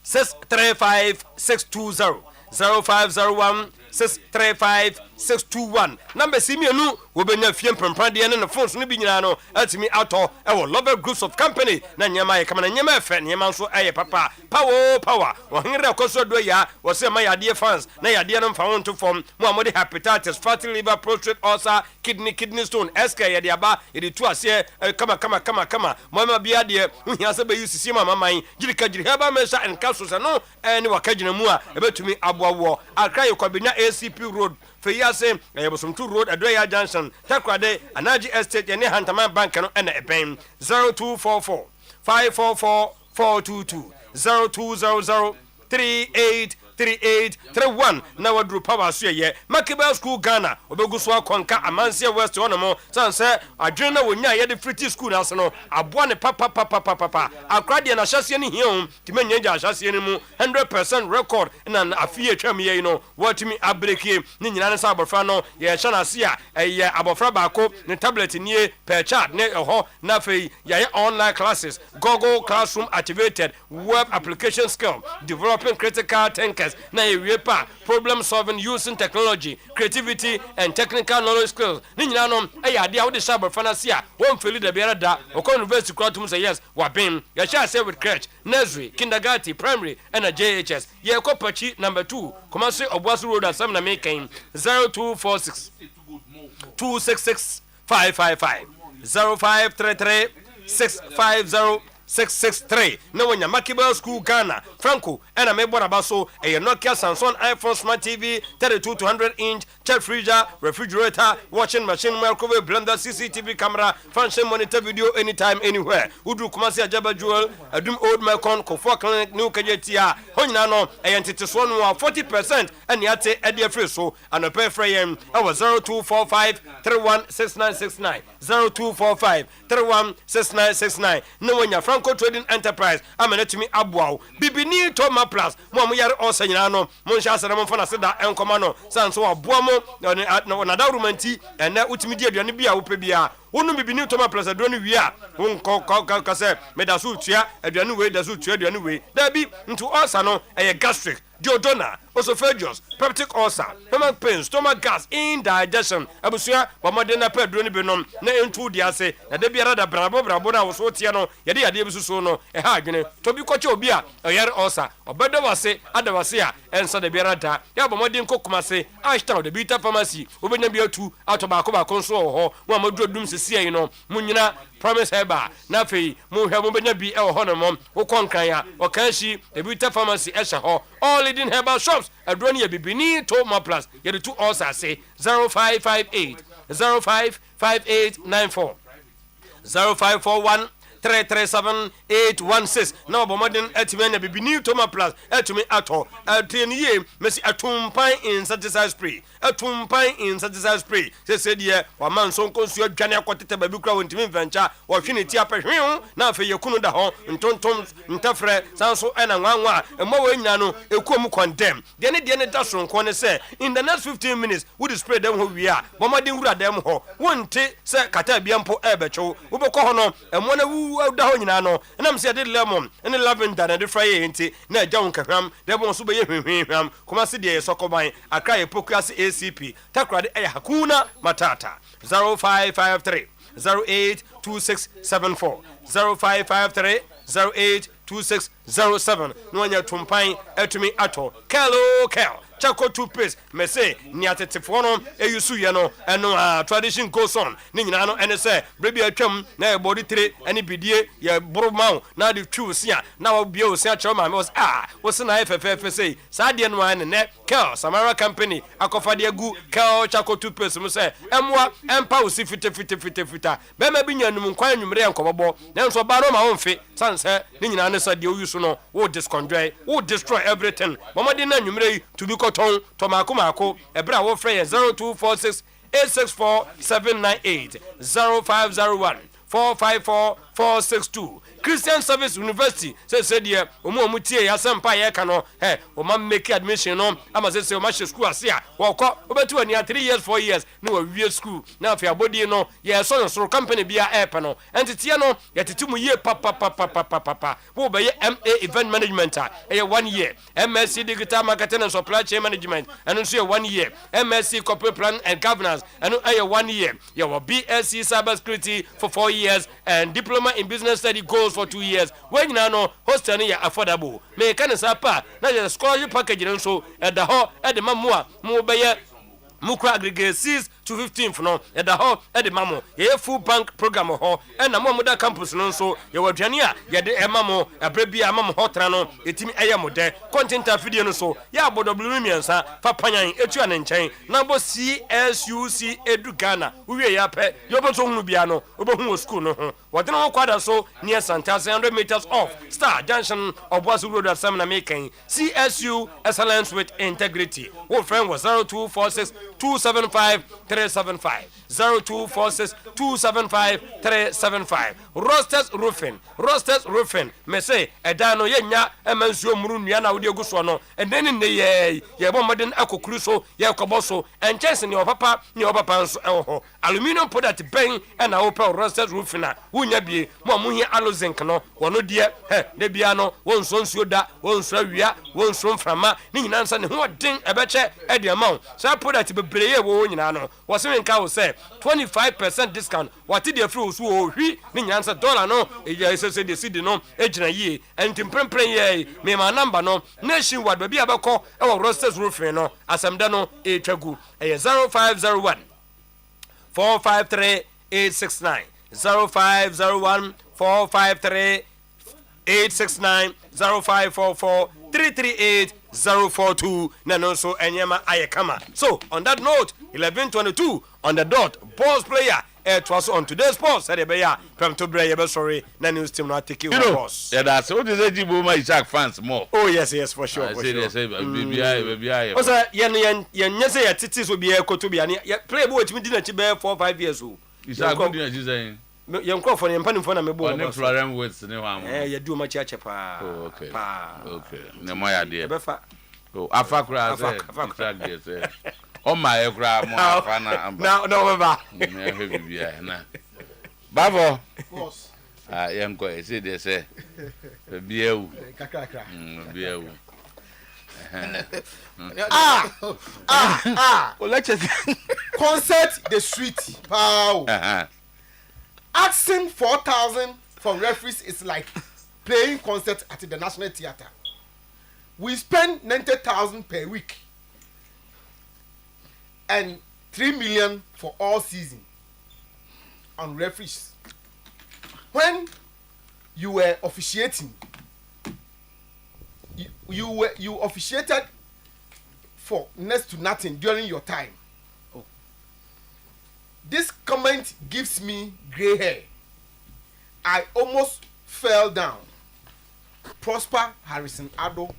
635 620 0501 635 621 number simianu wo benya fie mpempran de ne phones no bi nyina no atimi ato lover groups of company na nyama ye kama na nyama efe nyama so papa power wo henre akoso do ya wo se ma yade fans na yade no mfa won to form mo amode hepatitis fatty liver prostate ulcer kidney stone SK yade aba yede tu ase kama mo ma bia de uhia se be yusisi mama man girika heba mesha en capsules no ni wakagina mu a ebetumi aboawo akra yekobenya ACP road Feyase Bosumtu Road Adoya Junction Takrade Anaji Estate Yene Hantama Bank no ena epem 0244 544 422 0200 3831 na wadru power so ye Makeba School Ghana obeguso akonka Amansia West onomo sanse adwene na wonya ye de free school na no aboa ne papa akrade na hyase ne hiom timenya gya hyase ne mu 100% record na afie twam ye no watimi abreki ne nyina ne sa abofra no ye hya na se a ye abofra baako ne tablet nie per chat ne ho na fei ye online classes Google Classroom activated web application skill developing critical thinkers na Oyerepa problem solving using technology creativity and technical knowledge skills ni nyina no ade a wo de shaber fancy won feli da biara da okon university kratum say yes wa bem ya sha say with crèche nursery kindergarten primary and a JHS ye kopachi number 2 Kumasi Obuasi Road asam na making 0246 266 555 0533 663 na wanya Makibel School Ghana Franco ena me bora baso e Nokia Samsung iPhone Smart TV 32 to 100 inch chef freezer refrigerator washing machine microwave blender CCTV camera function monitor video anytime anywhere udu Kumasi Ajaba Jewel adum old Melcon Kofo Clinic new Kajetia honyina no e entete so no 40% ene ate e de free so anope freyem e was 0245 316969 0245 316969 no wanya Franco Trading Enterprise amenetumi aboawo bibini Toma Plus mo yare osanyina no mo nsha asere mo fana seda enkoma no sanso aboa mo na da romanti ene utimi di aduane bia wo pe bia wonu bibini Toma Plus aduane wi a won ka se medasu tua aduane we dasu tua aduane we da bi ntu osa no eye gastric duodenal esophagus peptic ulcer stomach pain stomach gas indigestion abusua bomode na pedro ni benom na entu di ase na de biara da brabo na wo so tie no ye de yade bisuso no e ha adwene to bi koche obi a oyere ulcer obedo wase adawase a ensa de biara da ya bomode nkokumase ashtown de bita pharmacy obenya bi atu atoba nso ho wo amaduro dum sisi ayi no munyina promise heba na fei mu hwe mo benya bi e ho no mo wo konkan ya o kan shi de bita pharmacy e sha ho all leading herbal shops adroni ya bibini Toma Plus ye the two ulcer say 0558 055894 0541 337-816 na obomoden etime na bibini Toma Plus etime ato ateniye mesi atumpan insecticide spray se de wa manso konsu adwane akotete babi kura wontimi venture wo hwene ti apehwe na afa yekunu da ho ntontom ntafre sanso ena nwanwa emma we nyina no ekuom condemn de ne da sonko ne se in the next 15 minutes would spray them ho wi a bomodin wura dem ho wonte se kata biampo ebecho wobekọ ho no emmo na wu da ho nyina no na mse de lemon ene lavender na de fry enti na agya won kahram de bon so be ye hwehwehwam kuma se de sokoban akra ye pokuase ACP takrade e hakuna matata 0553 082674 0553 082607 no anya tumpan etumi ato kel Chako toothpaste me say ni atetefo no eyusu ye no eno tradition goes on ni nyina no ene say brebi atwam na e body tire ene bidie ye bromaw na de twu sia na wo bia osia chawo ma me was wo se na FFF say sa de no ane ne Kel Samara company akofa de agu Kel Chako toothpaste mo say emwa empa osi fita be ma bi nyanum nkwan nwumre enkobobo na nso ba no ma wo mfe sanse ni nyina ne sa de oyusu no wo disconjoy wo destroy everything bomode na nwumre to be ton tomako ebra wo frey 0246 864 798 0501 454 462 Christian Service University say dear omo tie ya sampa ye ka no o ma make admission no ama say o ma she school ase a wo ko obetu ani 3 years 4 years no wa wie school na afia body no ye so company bia app no entity no ye tetimu ye papa wo be ye MA event management ye 1 year MSc digital marketing and supply chain management and so ye 1 year MSc corporate plan and governance and ye 1 year ye wa BSc cyber security for 4 years and diploma in business study goals for 2 years when you know hostel ni affordable me kan sa pa na the scholarship package nso e da ho e de mamua mo be ye mukra aggregate 6 to 15 no e da ho e de mamo ye full bank program ho e na mo da campus no nso ye wadwane a ye de mamo abrebi amamo hotra no etimi eye mo de content video no so ya abodoblu miensa fa panyan etu ane nchen na bo CSUC edu Ghana uwie ya pe yo bo so hunu bia no obohu school no ho wode no kwada so near Santa 100 meters off Star Junction Obuasi Road at Samna Making CSU excellence with integrity wo friend was 0246 275 375 0246 275 375 Rosters Roofing me say edano yenya emansuo muru nua na wode aguso no eneni ne ye bomodin akokuru so ye koboso enchese ne opapa nso ho aluminium product ben na opel Rosters Roofing na wunya bie mo hia alozinc no wono die de bia no wonso nsuo da wonso awia wonso mframa ni nyina nsa ne ho den ebeche e de amount so product bebreye wo nyina no wo se nka wo say 25% discount what the free so hwi ni nyansa dollar no e say the cedi no e gina yi entimprempren ye me ma number no nationwide ba bia bekọ e wo Rosters Roofing no asamda no e twagu e 0501 453 869 0501 453 869 0544 338 042 Nanoso Enyema Ayekama. So on that note, 11:22 on the dot, balls player. It was on today's post. Said Ebeya, Pam to Bray, sorry, Nanu's team not taking the boss. Yeah, that's what is Jibu Isaac fans more. Oh, yes, for sure. I say, baby. Also, Yan Yese Titis will be a Kotubi and play boy to me dinner 4 or 5 years old. Is that good news saying? Young call for the Empanum for a boy. No Florence with no harm. You do much pa. Okay. No, my idea. Befa. Oh, Afakra, oh, my grab, now, no, Bavo. I am going to say, they say, beer. Well, let's concert the street. Wow. Asking 4,000 for referees is like playing concert at the National Theatre. We spend 90,000 per week and 3 million for all season on referees. When you were officiating, you officiated for next to nothing during your time. Oh. This comment gives me gray hair. I almost fell down. Prosper Harrison Addo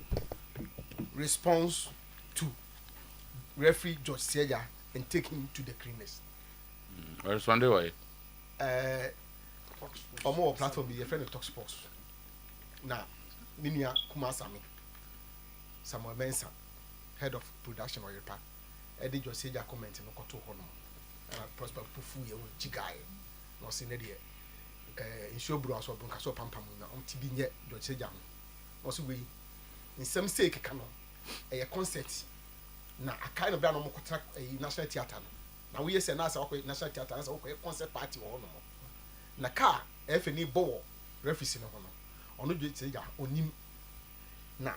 response to referee George Seja and take him to the cleaners. Respond why? Omo platform be a friend of Talk Sports. Now, Ninia Kumasami, Samuel Benson, head of production Oyerepa, Eddie George Seja comment in Okoto Hono, and Prosper Pufu Yewu Jigai, no Sinedia, in Showbro or Bunkaso Pampamuna, on Tibinye George Seja. Also, we in some sake canon, a concert. Now, a kind of brand of contract a national theatre. Now, we say national theatre as a concert party or no. Na car, FNE Bow, referee no honor. On the day, onim. Now,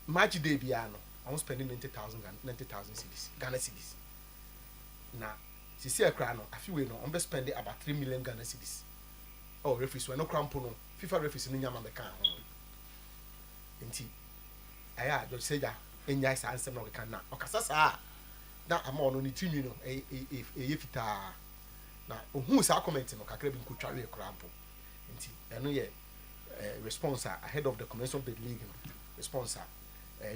match day piano, I'm spending 90,000 cities, Ghana cities. Now, see a crown, a few no, I'm spending about 3 million Ghana cities. Oh, referees were no crampono, FIFA referees in Yaman the car. Indeed, I just say that. Yes, answer no can now. Okasasa. Now I'm on only 2 million. Fita. Now, who's our commenting? Kakre bin kutware krampo. Nti, eno ye response ahead of the commencement of the league. Response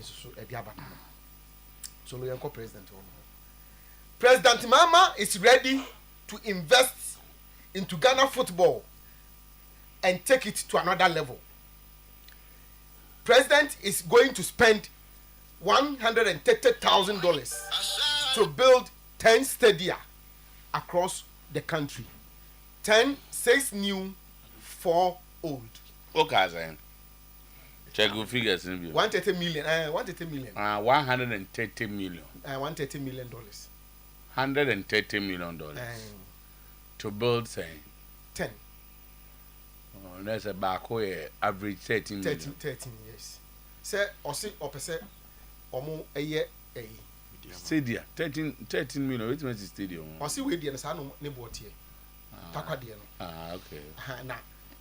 so Ediaba. So no yanko president. President Mama is ready to invest into Ghana football and take it to another level. President is going to spend $130,000 to build 10 stadia across the country. 6 new, 4 old. Okay, then. Check your figures. 130 million. 130 million. 130 million. $130 million. $130 million. To build, say, 10. Oh, that's a back average 13 million. 13 years. Say, or see, or per se. Omo eye stadium 13 million which means stadium o si we dey na sa no ne botie takwa dey no okay na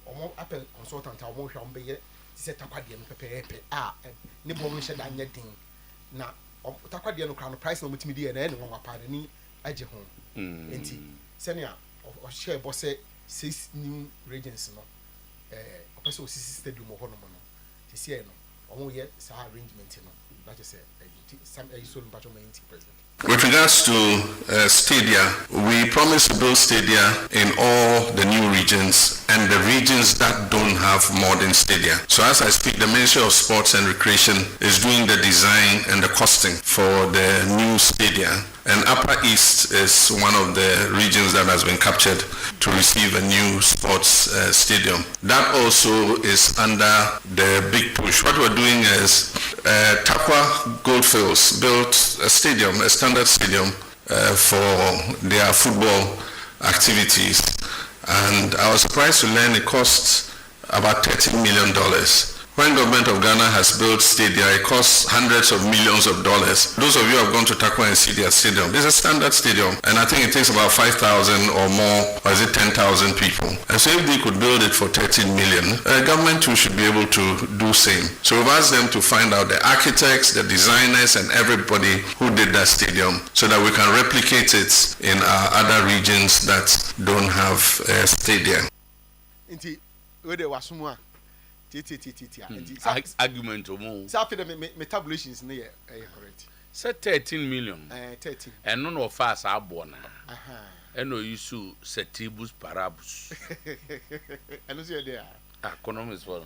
omo apel consultant omo hwa omo be se takwa dey no pepepe ne bo no hye da anya din na takwa dey no kra no price no mutimi dey na e ne nwa pa ni age ho enti se ne o share bo se 6 new regions no o pese o sisi stadium ho no mo no ti se no omo ye sa arrangement no. With regards to stadia, we promise to build stadia in all the new regions and the regions that don't have modern stadia. So as I speak, the Ministry of Sports and Recreation is doing the design and the costing for the new stadia. And Upper East is one of the regions that has been captured to receive a new sports stadium. That also is under the big push. What we're doing is Takwa Goldfields built a stadium, a standard stadium for their football activities. And I was surprised to learn it costs about $30 million. When government of Ghana has built stadia, it costs hundreds of millions of dollars. Those of you who have gone to Takwa and see their stadium, it's a standard stadium, and I think it takes about 5,000 or more, or is it 10,000 people? And so if they could build it for 13 million, government too should be able to do same. So we've asked them to find out the architects, the designers, and everybody who did that stadium, so that we can replicate it in our other regions that don't have a stadium. Argument metabolisms correct. Say 13 million. 13. And none of us are born. And no issue setibus parabus. And who's there? Economics for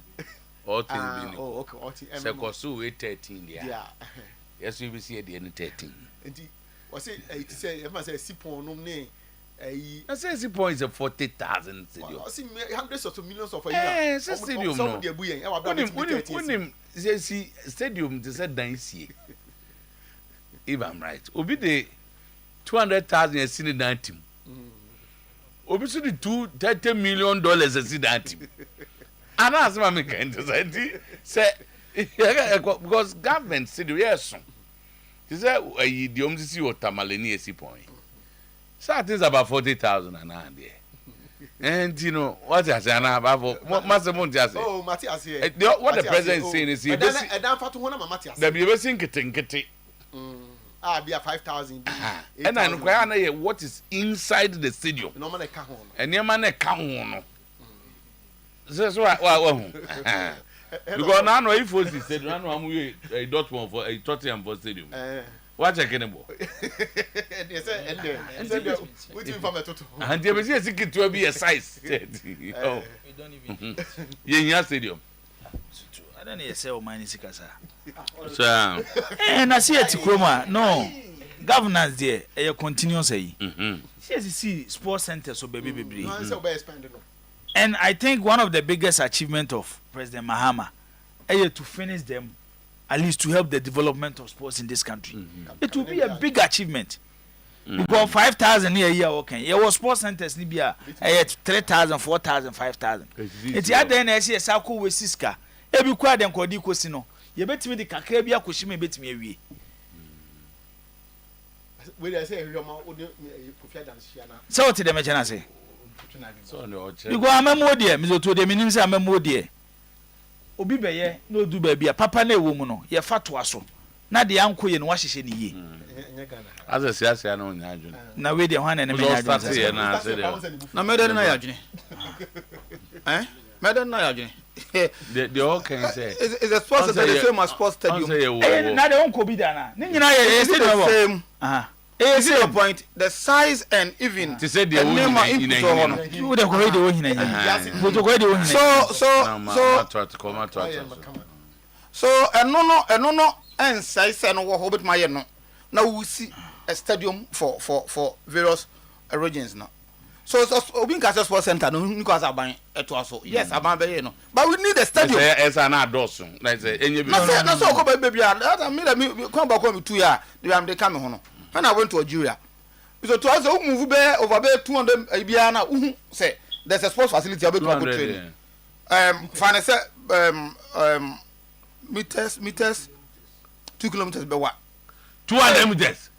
all things. Oh, okay. Sekosu 13 yeah. Yes, we will see at the end 13. Was it say I must say sipon no name. I say the point is a 40,000 stadium. I see hundreds of millions of years. Stadium no. When him see stadium they said dance. If I'm right, obi the 200,000 is in that team. Obi so the $30 million is in that team. And that's what I can say because government stadium yes. This is the only see what Tamaleni is point. So I think it's about 40,000 and there. And you know what I say now about Master Montias. Oh, Matthias here. What the president is saying is he the be sing kitty. Be a 5,000. And I know what is inside the stadium. No man can and your man can that's why because now no if was said now I'm a Dortmund for a Tottenham for stadium. What a cannibal. And there was a secret to be a size. You don't even. Yeah, stadium. I don't need to say mine is Casa. So, and I see it, Chroma. No, governance there, a continuous say. See, sports centers, so baby. And I think one of the biggest achievements of President Mahama is to finish them. At least to help the development of sports in this country. It will be a big achievement. Because 5,000 a year, okay. There was sports centers, Libya, 3,000, 4,000, 5,000. It's the other NSC, Sako with Siska. Every quad and Codi Cosino. You bet me the Kakrabia Kushime bet me. So to the Machana say. You go a memo dear, Mizo to the Minim say a memo dear. Obi beye no du ba bia papa na ewo mu no ye fa to aso na de anko ye no wa hihye ne ye as a siasa na onya adwene na we de hwan na me nya adwene na me de na ya adwene me de na ya adwene the all can say is a sports that the same as sports stadium na de onko bi da na ne nyina ye the same is the point the size and even to say the name you the go de ohina so eno no and size no wo hobit my no now we see a stadium for various regions now so obi nka sports center no because aban eto aso yes aban be ye no but we need a stadium yes an adoso like say enye bi na so ko be bia that me come back come to ya they am dey come ho no. When I went to Algeria, so to us, move over 200 Ibiana, say there's a sports facility about to training. Finance meters 2 kilometers by what? 200 meters.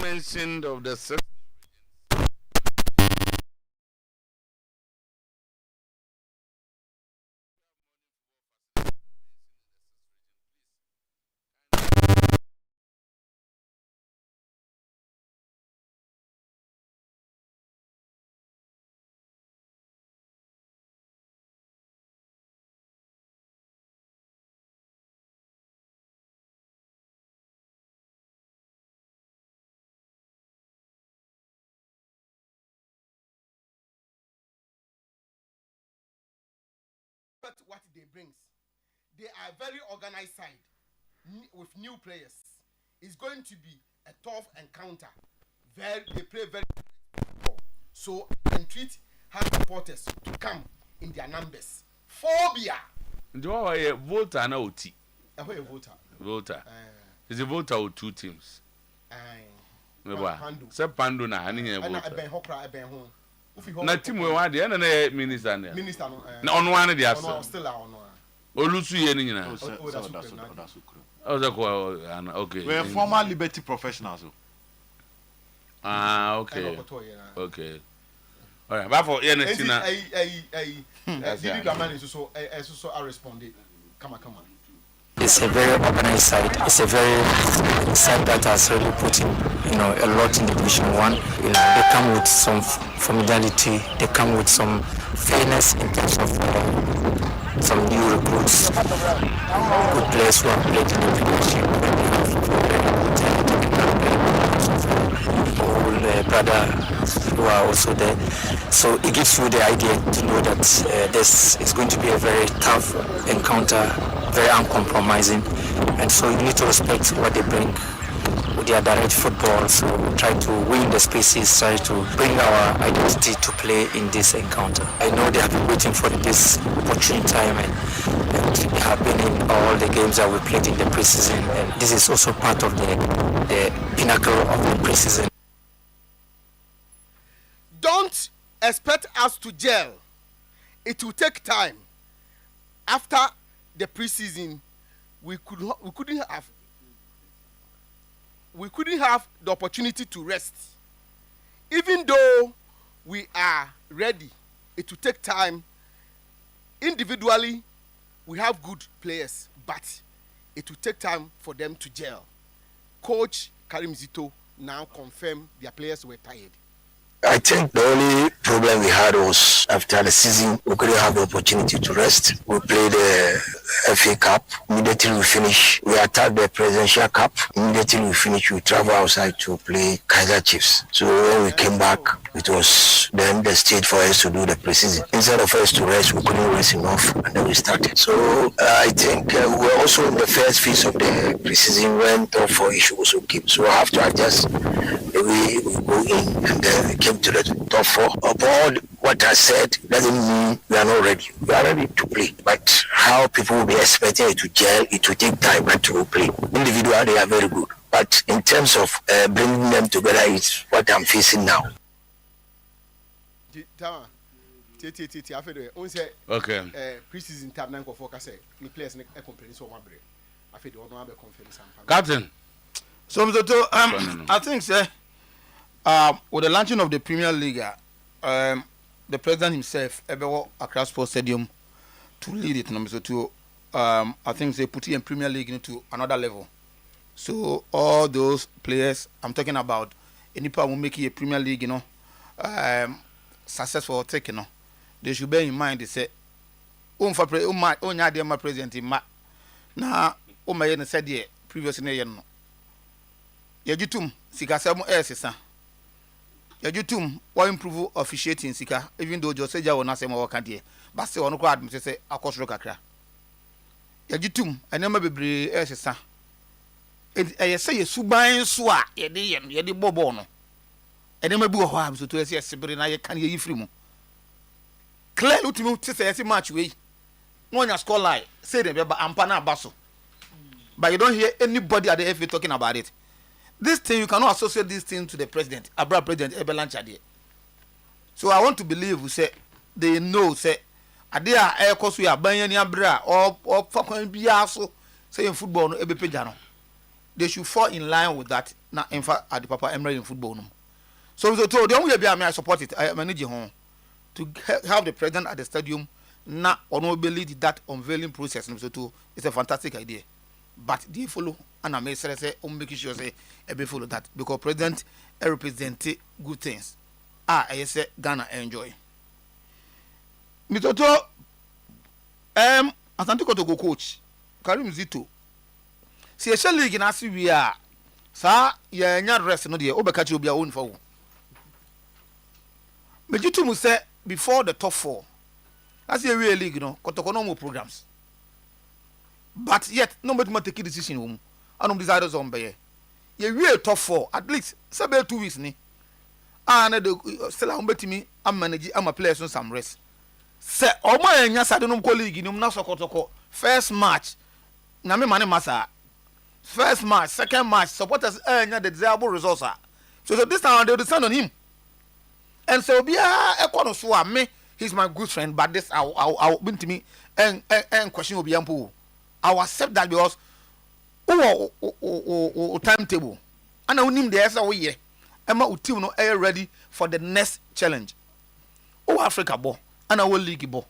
mentioned of the system. What they brings, they are very organized side with new players. It's going to be a tough encounter. They play very well. So and treat hand supporters to come in their numbers. Phobia. Do I voter na oti? A voter. Voter. Is a voter of two teams. Se Pando na ani here voter. Ben Hokra ben home. Na team we wan dey na minister na. Minister no. Na ono wan dey asa. No still ono. Olusu ye ni nyina. Okay. We're former Liberty professionals. Okay. Okay. All right. But for NSC na. Didi Gaman is also responded. Come on. It's a very organized side. It's a very side that has really put in, a lot in the Division 1. They come with some familiarity. They come with some fairness in terms of some new recruits, good players who have played in the Premiership. Brother who are also there. So it gives you the idea to know that this is going to be a very tough encounter, very uncompromising, and so you need to respect what they bring with their direct football. So try to win the spaces, try to bring our identity to play in this encounter. I know they have been waiting for this opportune time, and they have been in all the games that we played in the preseason, and this is also part of the pinnacle of the preseason. Don't expect us to gel. It will take time. After the preseason, we couldn't have the opportunity to rest. Even though we are ready, it will take time. Individually, we have good players, but it will take time for them to gel. Coach Karim Zito now confirmed their players were tired. I think the only problem we had was after the season, we couldn't have the opportunity to rest. We played the FA Cup. Immediately we finish, we attacked the Presidential Cup. Immediately we finish, we travel outside to play Kaiser Chiefs. So when we came back, it was then the stage for us to do the preseason. Instead of us to rest, we couldn't rest enough, and then we started. So I think we were also in the first phase of the preseason when top 4 issue also came. So we have to adjust the way we go in, and then we came to the top 4. About what I said doesn't mean we are not ready. We are ready to play. But how people will be expecting it to gel, it will take time to play. Individually, they are very good. But in terms of bringing them together, it's what I'm facing now. Okay. Preseason time now for say the players ne complain so one break. I feel the one have conference. Captain. So I think say with the launching of the Premier League, the president himself ever Accra Sports Stadium to lead it. I think they put in Premier League into another level. So all those players I'm talking about, any people who make it a Premier League, successful take, they should bear in mind. They say, my president na my said ye previously no. Yajutum sikasemo sisa. Yajutum wa improve officiating sika, even though Jose Jawo na sema waka die. But say ono kwa admit say akosoro kakra. Yajutum enema bebre sisa. Say ye suban so a ye de bobo no. Enema bi wo ho am so to say sebere na ye kan ye yifri mu. Clear ultimate to say match we. No one score line. Say them be ampa na abaso. But you don't hear anybody at the FA talking about it. This thing, you cannot associate this thing to the president, Abra President Ebelanchade. So I want to believe, say, they know, say, Adia air course we are buying any abra or fucking biaso, saying football no ebe pejano. they should fall in line with that. Now, in fact, at the Papa Emery in football. No. So the only way I support it, I manage home to have the president at the stadium. Now, honorably that unveiling process. So it's a fantastic idea. But they follow, and I may say, making sure say, I follow that because president represent good things. I say Ghana enjoy. Mitoto, Asante Kotoko coach, Karim Zito. See a league in Asibia, sir, you're not rest no dear, Obakachi will be our own for. But you two must say before the top 4. That's a real league, Kotoko no more programs. But yet, nobody must take a decision. I don't desire those on by ye real top 4, at least 2 weeks. Ni. And still, I'm betting me, I'm managing, I'm a player on some rest. Say, oh my, yes, I don't know, colleague, you know, Kotoko. First match, Nami Mane Masa. First match, second match, supporters earn the desirable results. So this time they will descend on him. And so, be a corner so me, he's my good friend, but this, I'll bring to me and question will be ample. I will accept that because timetable. And I will name the SOE. Emma Utimo are ready for the next challenge. Africa ball and I will league ball.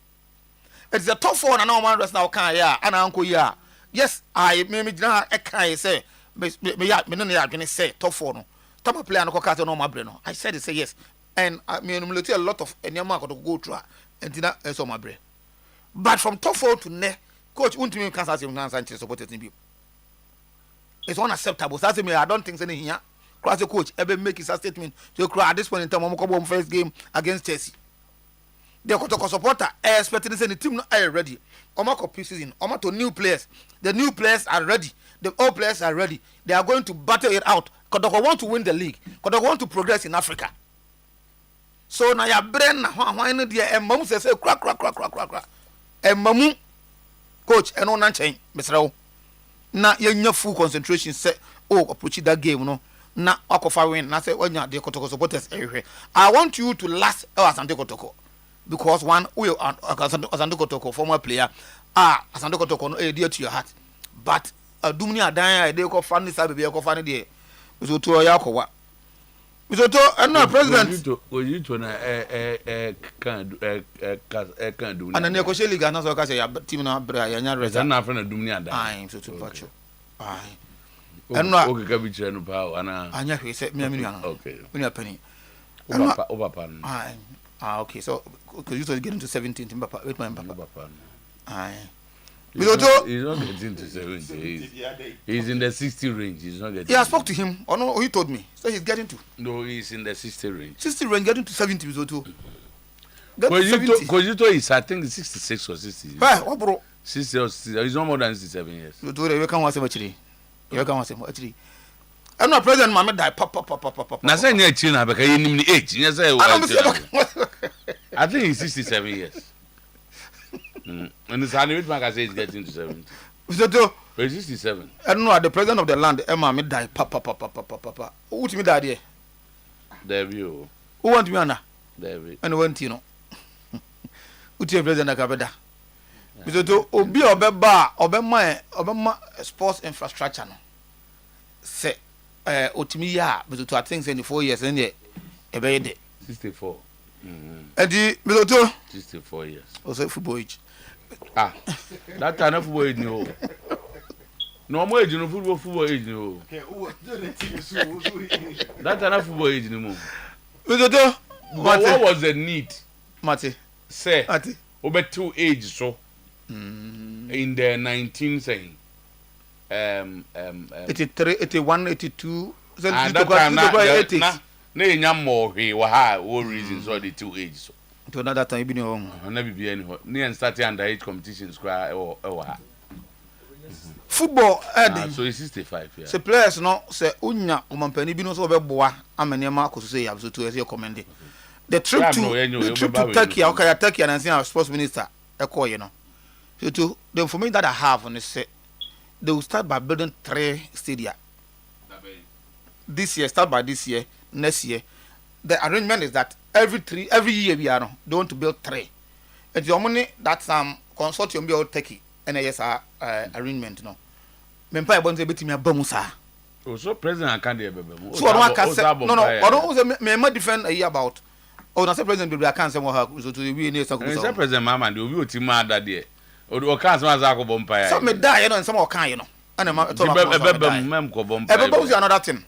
It's the top 4 and I know rest now can and uncle ya. Yes, I maybe not a can say me no say top 4 no. Top player no cast no my brain. I said it say yes. And I mean a lot of any mark to go through and dinner so my brain. But from top 4 to ne coach won't me can say Sanchez supported him. It's unacceptable. That's me. I don't think any here. Cross the coach ever make his statement to cry at this point in time. I'm first game against Chelsea. The Kotoko supporter expecting the team are ready. Omako preseason. Omato new players. The new players are ready. The old players are ready. They are going to battle it out. Kotoko want to win the league. Kotoko want to progress in Africa. So now your brain why no dear and mom says crack. And mamu coach and on chain, Mr. Now you're full concentration say approach that game no. Na Okofa win. Na say when you the Kotoko supporters everywhere. I want you to last Asante Kotoko because one we Asante Kotoko former player Asante Kotoko no dear to your heart. But Dumni Adan they ko fan this baby ko fan there. So to Yakowa. So to and now president go you to na can do. And na ko sheli ga na so ka say team na bra ya nya result. Na fa na Dumni Adan. Ai so to pacho. Ai. And no okay ka bi chere no pa ana anya hwe se me aminu ana okay when you penny over pan okay so because you to get into 17 Mbapa with my Mbapa he's not getting to 70 he's in the 60 range he's not getting I spoke to him or no he told me so he's getting to no he's in the 60 range getting to 70 so too because you told is I think 66 or 60 what bro 60 or 60 he's not more than 67 years you told you can want so much you can say actually I'm not president mama die pop na say near china because you nim the age you say I think he's 67 years and it's an which man can say he's getting to 70 so he's 67 I don't know the president of the land Emma me die pop who to me die there David who want me ana David and want you know who to president akabeda so obi obema sports infrastructure no say otimi ya but I think say in 4 years and e be dey 64 edi me 64 years also football age that time of football age no more age no football age no that time of football age no more what was the need Mate say over 2 age so in the 19 saying 83 81 82 that time na enya more we ha all reasons all the 2 age so to another time be no na be any ho na start under age competitions cry ha football so he's 65 yeah say players no say unya omampani bi no so be boa amene ma akoso say ya so to say commend the trip to Turkey okay Turkey and say sports minister you know so the information that I have on is they will start by building 3 stadia this year, start by this year, next year. The arrangement is that every year we are they want to build 3. It's the money that consortium build Turkey and yes arrangement no mempa e bonze betimi abamusa So president can dey bebe. So I can say no. I don't say me defend a year about. Oh, na say president be I can say mo ha so to we need some. Say president mama dey obi otima ada there. O kan say za ko bompa. So me die you know some kan you know. And ma to ma bebe mem ko bompa. Bebe was another thing.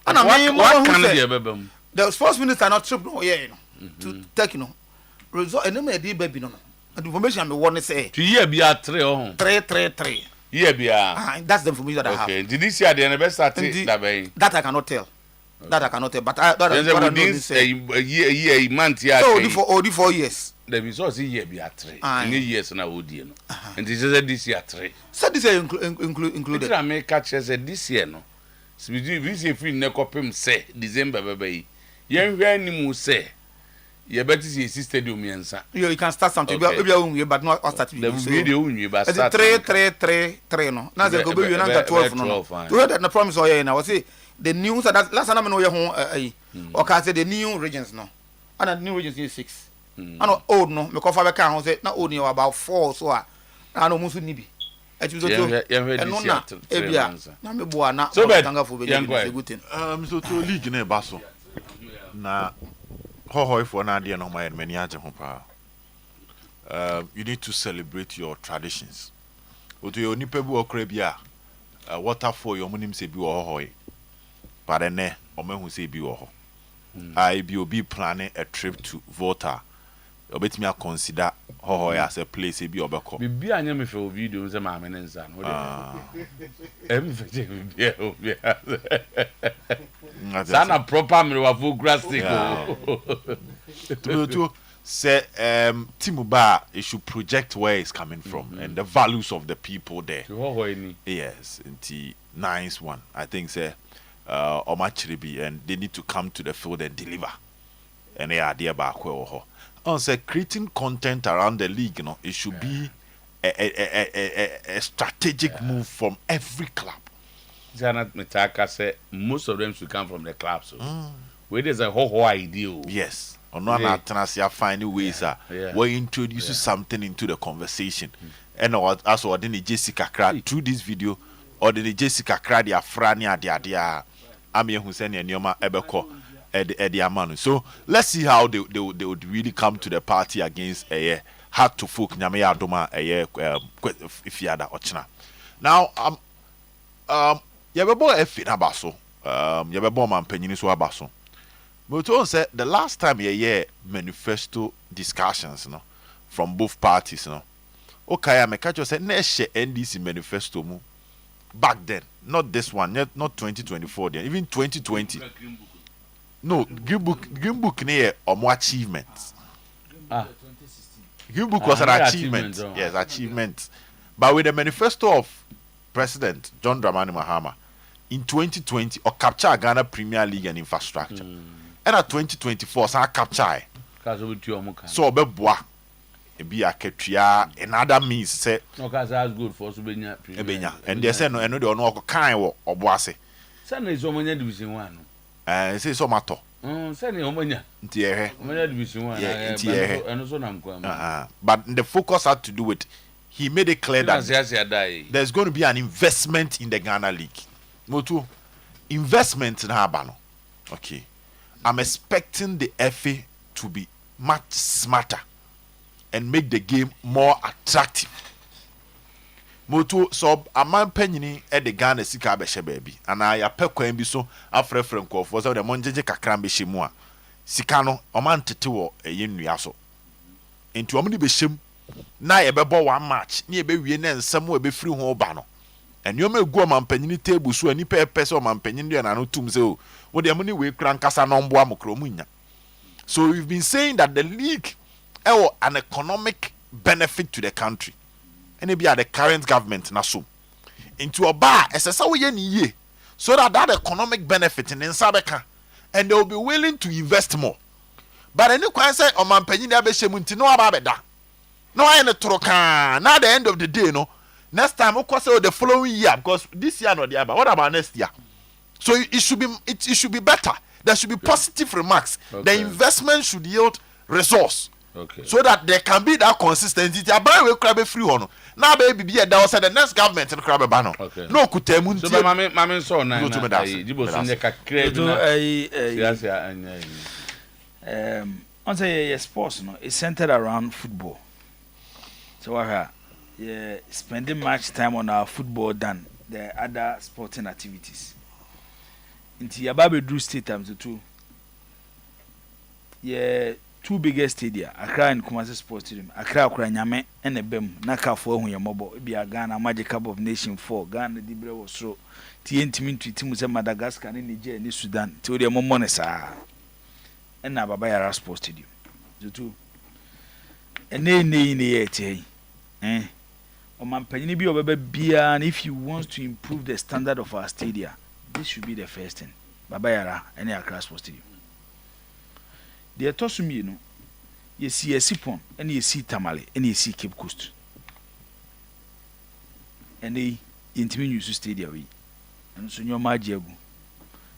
And what can dey bebe? The sports minister not trip no here you know. To take you know. Result and me dey baby no. And information me want say. To year be at 3 oh. 3. Yeah, be that's the information that I have. Okay. Did this year the best start that I cannot tell. Okay. That I cannot tell. But a year, month, year. So only 4 years. The resource year be at 3. In years na odi no. And this is this year 3. So this year included. I make catch say this year no. So we say free na kopem say December bebe. Yen hwe animu say you better see stadium yensa. You can start something. Okay. But not start. The video unwi but start. 3 no. Now they go be na 12 no. We had the promise here now. Say the new that last time I know you or can say the new regions no. And the new regions is 6. And old no. Me cover can say na old you about 4 so I no musu ni bi. So to league na baso. Na Hohoi for Nadia no my many you need to celebrate your traditions. Oto yo nipebu okrabia waterfall your monim se bi hohoi. But ene omehu se bi ho. I be planning a trip to Volta. Obetimi a consider hohoi as a place bi obeko. Bibi anya me fe video nze ma me nza no de. Em fe bi Sana proper me wa focusing. To say Timuba it should project where it's coming from and the values of the people there. Yes, the nice one. I think say Omachiribi and they need to come to the field and deliver. And they are there back where on say creating content around the league, you know, it should be a strategic move from every club. Janet Mitaka said most of them should come from the club. So where there's a whole idea. Yes. Or not Tanasia finding ways where introduce something into the conversation. And also the Jessica Crad through this video or the Jessica Crad ya Frania dia Amir Hussein and Yoma Ebeko Eddie Amanu. So let's see how they would really come to the party against a hard to folk Nyamea Doma if you had Ochna. Now Yabebo F in Abaso, Yabebo man penny so Abaso. But said the last time ye manifesto discussions no from both parties no. Okay, I make catch said next NDC manifesto mu back then, not this one, not 2024 then, even 2020. No, Green Book near or more achievements. Green Book was an achievement. Yes, achievement. But with the manifesto of President John Dramani Mahama in 2020 or capture Ghana Premier League and infrastructure. And at 2024 so capture. So beboa e be aketua another means say no cause that's good for Subenya. And they say no eno de ono kan wo oboase. Say na iso omanya division 1. Say so matter. Say na omanya. Nti ehe. Omanya division 1. Yeah, nti ehe. Eno so na mkwa. But the focus had to do with he made it clear that there's going to be an investment in the Ghana League. Motu, investment in Habano. Okay. I'm expecting the FA to be much smarter and make the game more attractive. Motu, so a man penny at the Ghana Sika Beshe baby. And I apekwa embiso afre franco for the monjeje kakrambe shimua. Sikano, a man tetuo a yin yaso. Into a mini beshim. Na yebebo one match ni ebe wie na nsam ebe free ho ba no enyo ma egu ampanyin table so ani pese o mampanyin de na no tum se o wo de amuni we kran kasa no mbo amokro munya. So we've been saying that the league an economic benefit to the country and be at the current government na so into a bar esesa wo ye ni ye so that economic benefit in Nsabeka and they will be willing to invest more. But any kwan say o mampanyin de abehye nti no ababeda. No, I ain't troka. Now, at the end of the day, no. Next time, of course, the following year, because this year not the other. What about next year? So it should be better. There should be positive remarks. Okay. The investment should yield resource. Okay. So that there can be that consistency. Aban we crab free on. Now baby be that was the next government and crab ban. Okay. No kutemu. So mama so na jibo sunye kakre na. On say sports no is centered around football. So yeah, spending much time on our football than the other sporting activities. Into Yababe Drew Stadium too. Yeah, two biggest stadia, Accra and Kumasi Sports Stadium. Accra Nyame and a Bem, Naka for whom your mobile be a Ghana Magic Cup of Nation 4, Ghana Dibre was so TNT Timus Madagascar and Niger and Sudan, till the Momonesa and Nabayara Sports Stadium. The two. And nay, Oman Penny over beer, and if you want to improve the standard of our stadia, this should be the first thing. Babayara and Accra Sports Stadium. The Tosumi, you know, you see a Sipon, and you see Tamale, and you see Cape Coast. And they intimate you to stadium. And so your magic.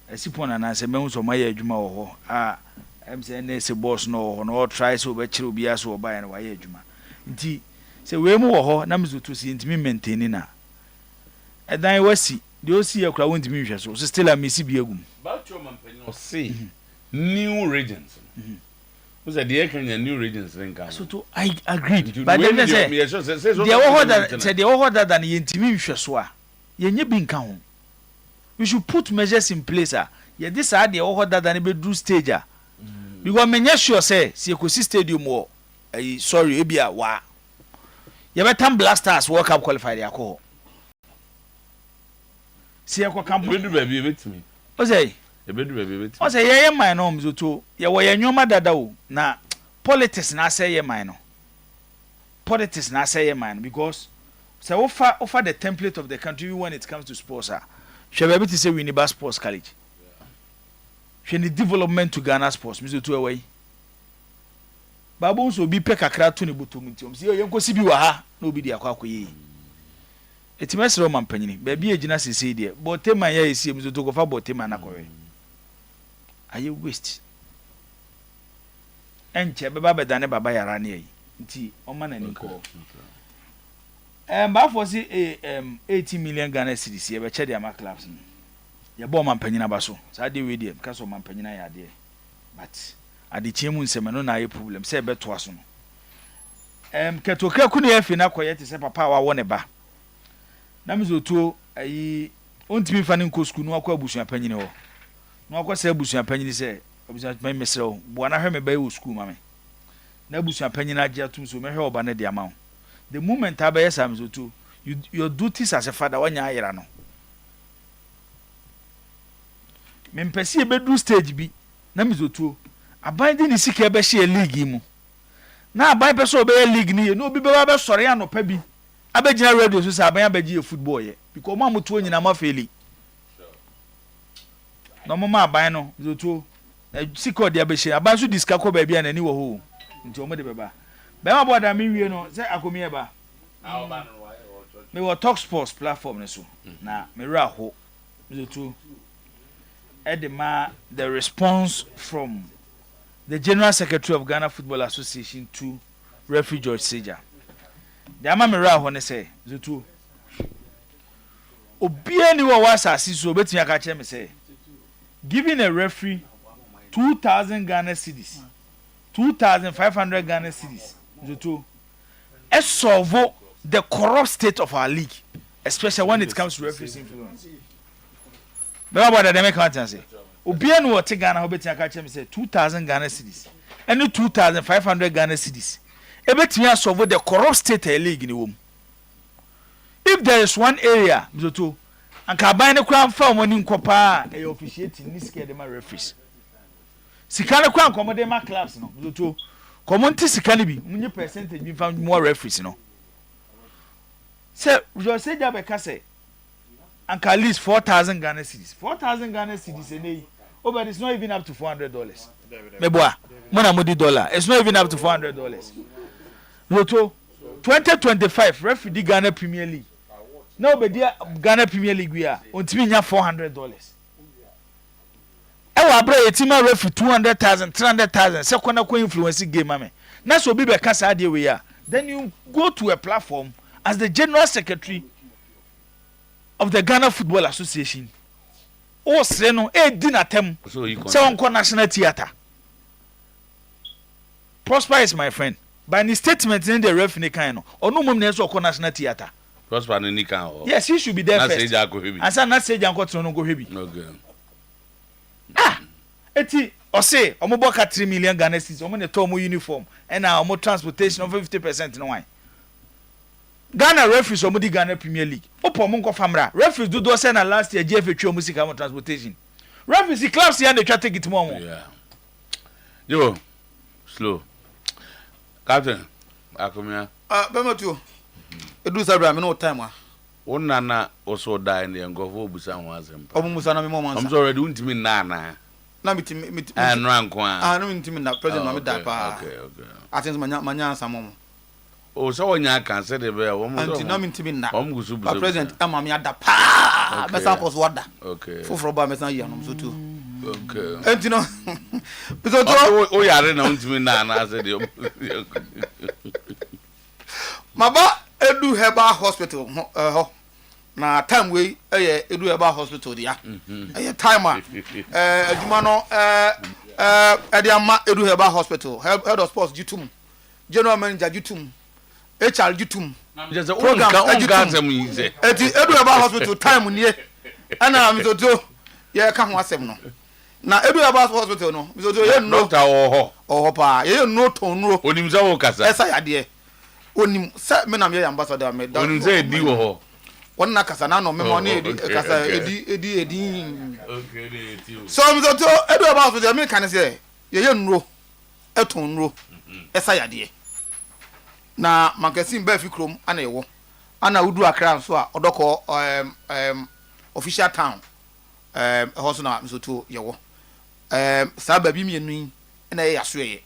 A Sipon and I say, Mons or my Juma, I'm saying there's a boss no try so bet you be as or by and why Juma. Indeed, say, we more numbers to see intimate maintaining. And then I was see, the OC of Crown Diminishers, so still a Missy Biogum. About your man, see new regions. Who's the dear new regions then come? So I agreed. But then say, they are harder than the intimate Shaswa. Ye being count. We should put measures in place. Yet this are the harder than a bedroom stage. Because many sure say, see, stadium or sorry, Ebia, wa. You better blasters work up qualified alcohol. See, I can't baby with me. What's say? I say, yeah, my name is Otuo. You were your mother, na politics na say, yeah, mine. Politics na say, yeah, mine, because so offer the template of the country when it comes to sports. Shall be able to say we need sports college. She need development to Ghana sports, Mr. Otuo away. Babu so be pek akra to ni butumutium. See, you go see be wa no be dia kwakwa yi. Eti mesro man panyini. Baby agina sese dia. Botema ya esi Mr. Otuo go fa botema na kowe. Are you waste? Enche beba bedane baba yara ne yi. Nti o ma na ni ko. Ba for see 80 million Ghana cedis ye be che dia ma clubs no. Ye bo man panyina ba so. Sa dey we dey because o man panyina ya dey. But ade chiemu nsem no na ye problem say be to aso no. Ketoka ku ne afi na koye te se papa wa wo ne ba. Na Mr. Otuo ayi ontimi fa ne nko school no akwa abusuan panyini ho. No akwa se abusuan panyini se abusuan panyini mesrew bo na hwe me ba e school mame. Na abusuan panyini agi atum so me hwe oba ne de ama ho. The moment abaye Sam Mr. Otuo, your duties as a father wanya ayera no. Me mpesi e bedu stage bi na Mr. Otuo aban de ni sika be hye league mu. Na aban pe so be league ni no bi be ba sore anopa bi. Abegina radio so say aban abegi football ye because ma mutuo nyina ma feli. No mama aban no Mr. Otuo sika odi abehye aban so diska ko ba bia na ni wo ho. Nti o mo de beba. Be ma boda mi wie no say akomi eba. Me wo Talk Sports platform ne so. Na me ra ho Mr. Otuo Edema the response from the General Secretary of Ghana Football Association to Referee George Seja. The Amamira when they say, Zutu Obiani was assist so betting a say, giving a referee 2,000 Ghana cedis, 2,500 Ghana cedis, Zutu, as solve the corrupt state of our league, especially when it comes to referees' influence. But what they make out and say, Obiani will take Ghana betting a say 2,000 Ghana cedis, and 2,500 Ghana cedis. Everything solve the corrupt state of league in the womb. If there is one area, Mr. and Kabine Crown farm when in Copa, a officiating this care my referees. Sikana Crown commodate my clubs, no, Mr. Commonty Sikanibi, when you percentage you found more referees, no. Sir, you say Jabekase, and at least 4,000 Ghana cedis. 4,000 Ghana cedis a day. Oh, but it's not even up to $400. Meboa, Monamudi dollar. It's not even up to $400. Loto 2025 referee Ghana Premier League. Now be Ghana Premier League we are untimi nya $400. E wa bra yetima referee 200,000 300,000 second ko influence game ame. na so bi be ka sa de we ya then you go to a platform as the general secretary of the Ghana Football Association o sre no e di na tem se on ko national theatre. Prosper is my friend by the statement in the ref ni kan no onu mum na so ko national theatre. Prosper ni kan o. Yes, he should be there na first. Asa na say jan ko tro no go hwebi. Okay. Eti o say omo boka 3 million Ghana cedis omo ne to omo uniform and na omo transportation of 50% no why. Ghana referees omo di Ghana Premier League. Opo omo nko famra. Referees do do say na last year GFA twa omo sika mo transportation. Referees clubs here dey try take it more. Yeah. Yo. Slow. Captain. Akomia. Bemotuo. Edu sabra me no time a. Wonna na also die in the ngofo busa ho asem. Omo musa na me mo mansa. I'm already untimi na. Na mitimi. No anko a. No mitimi na president na me die pa. Okay. Atens manya ansa mo. O so wonya kan se de be wo mo. Anti na mitimi na. Om gusu busa. President ama me ada pa. Me sa cause wada. Okay. Foforo ba me san yi anom so tu. Okay. Anti no. Biso to o yare na untimi na se de. Maba Edu Herbal Hospital ho na time we Edu Herbal Hospital dia time aduma no ediama Edu Herbal Hospital head of sports Jutum general manager Jutum HR Jutum program Edu Herbal Hospital time nie ana mizoto ye ka ho asem no na Edu Herbal Hospital no mizoto ye no doctor ho pa ye no ton no onimza wo kasa esa yade onim sa me na me ambassador me da onim say di wo ho wonna kasa na no me mo na edi kasa edi okay edi so me to Edu Herbal Hospital me kan say ye nro eton nro esa yade na magasin ba fi krom ana ewo ana udu akra so a odoko official town hoso na me to ye wo sa ba bi mienu na ye yaso ye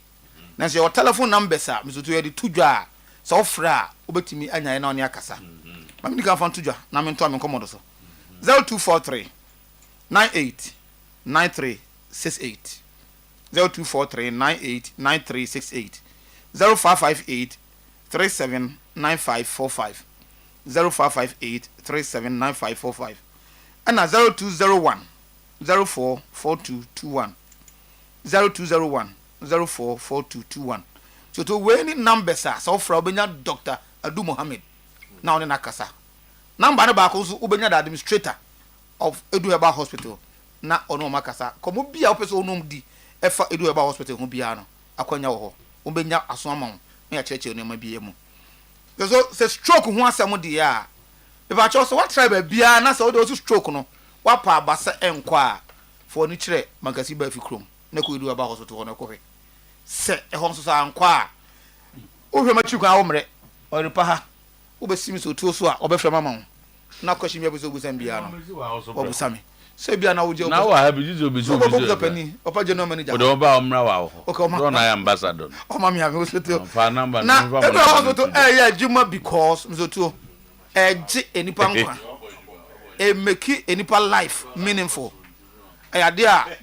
na say your telephone number sa me to ye di tudwa so fra obetimi anya na oni akasa mami ka fan tudwa na me nto am nkomodo so 0243 98 9368 0243 98 9368 0558 379545 0558 379545 and 0201 044221 0201 044221 so to when numbers are so fra obenya Dr. Adu Mohammed now na kasa number ba ko so obenya the administrator of Edu Herbal Hospital na ono makasa komo bia opeso onom di efa Edu Herbal Hospital ho bia no akwanya wo ho obenya aso ama na ya cheche no ma bia mu so se stroke ho asem de ya if I chose what tribe bia na so do stroke no wa pa abasa enkwa for ni kire magasi ba fi krom na ko Edu Herbal Hospital ho na ko he se ehon so sa ankwa o hwe machi kwa awomre Oyerepa ha obesimi so tuo so a obefra mama na kwashim ya beso gusam bia no obusami se bia na woje na wa ha bi jizo beso opa general manager o do ba omra wa ho do na ambassador o mami ya me so tuo fa number na e to ya juma because me so tuo ji enipa nkwa e make enipa life meaningful e ade a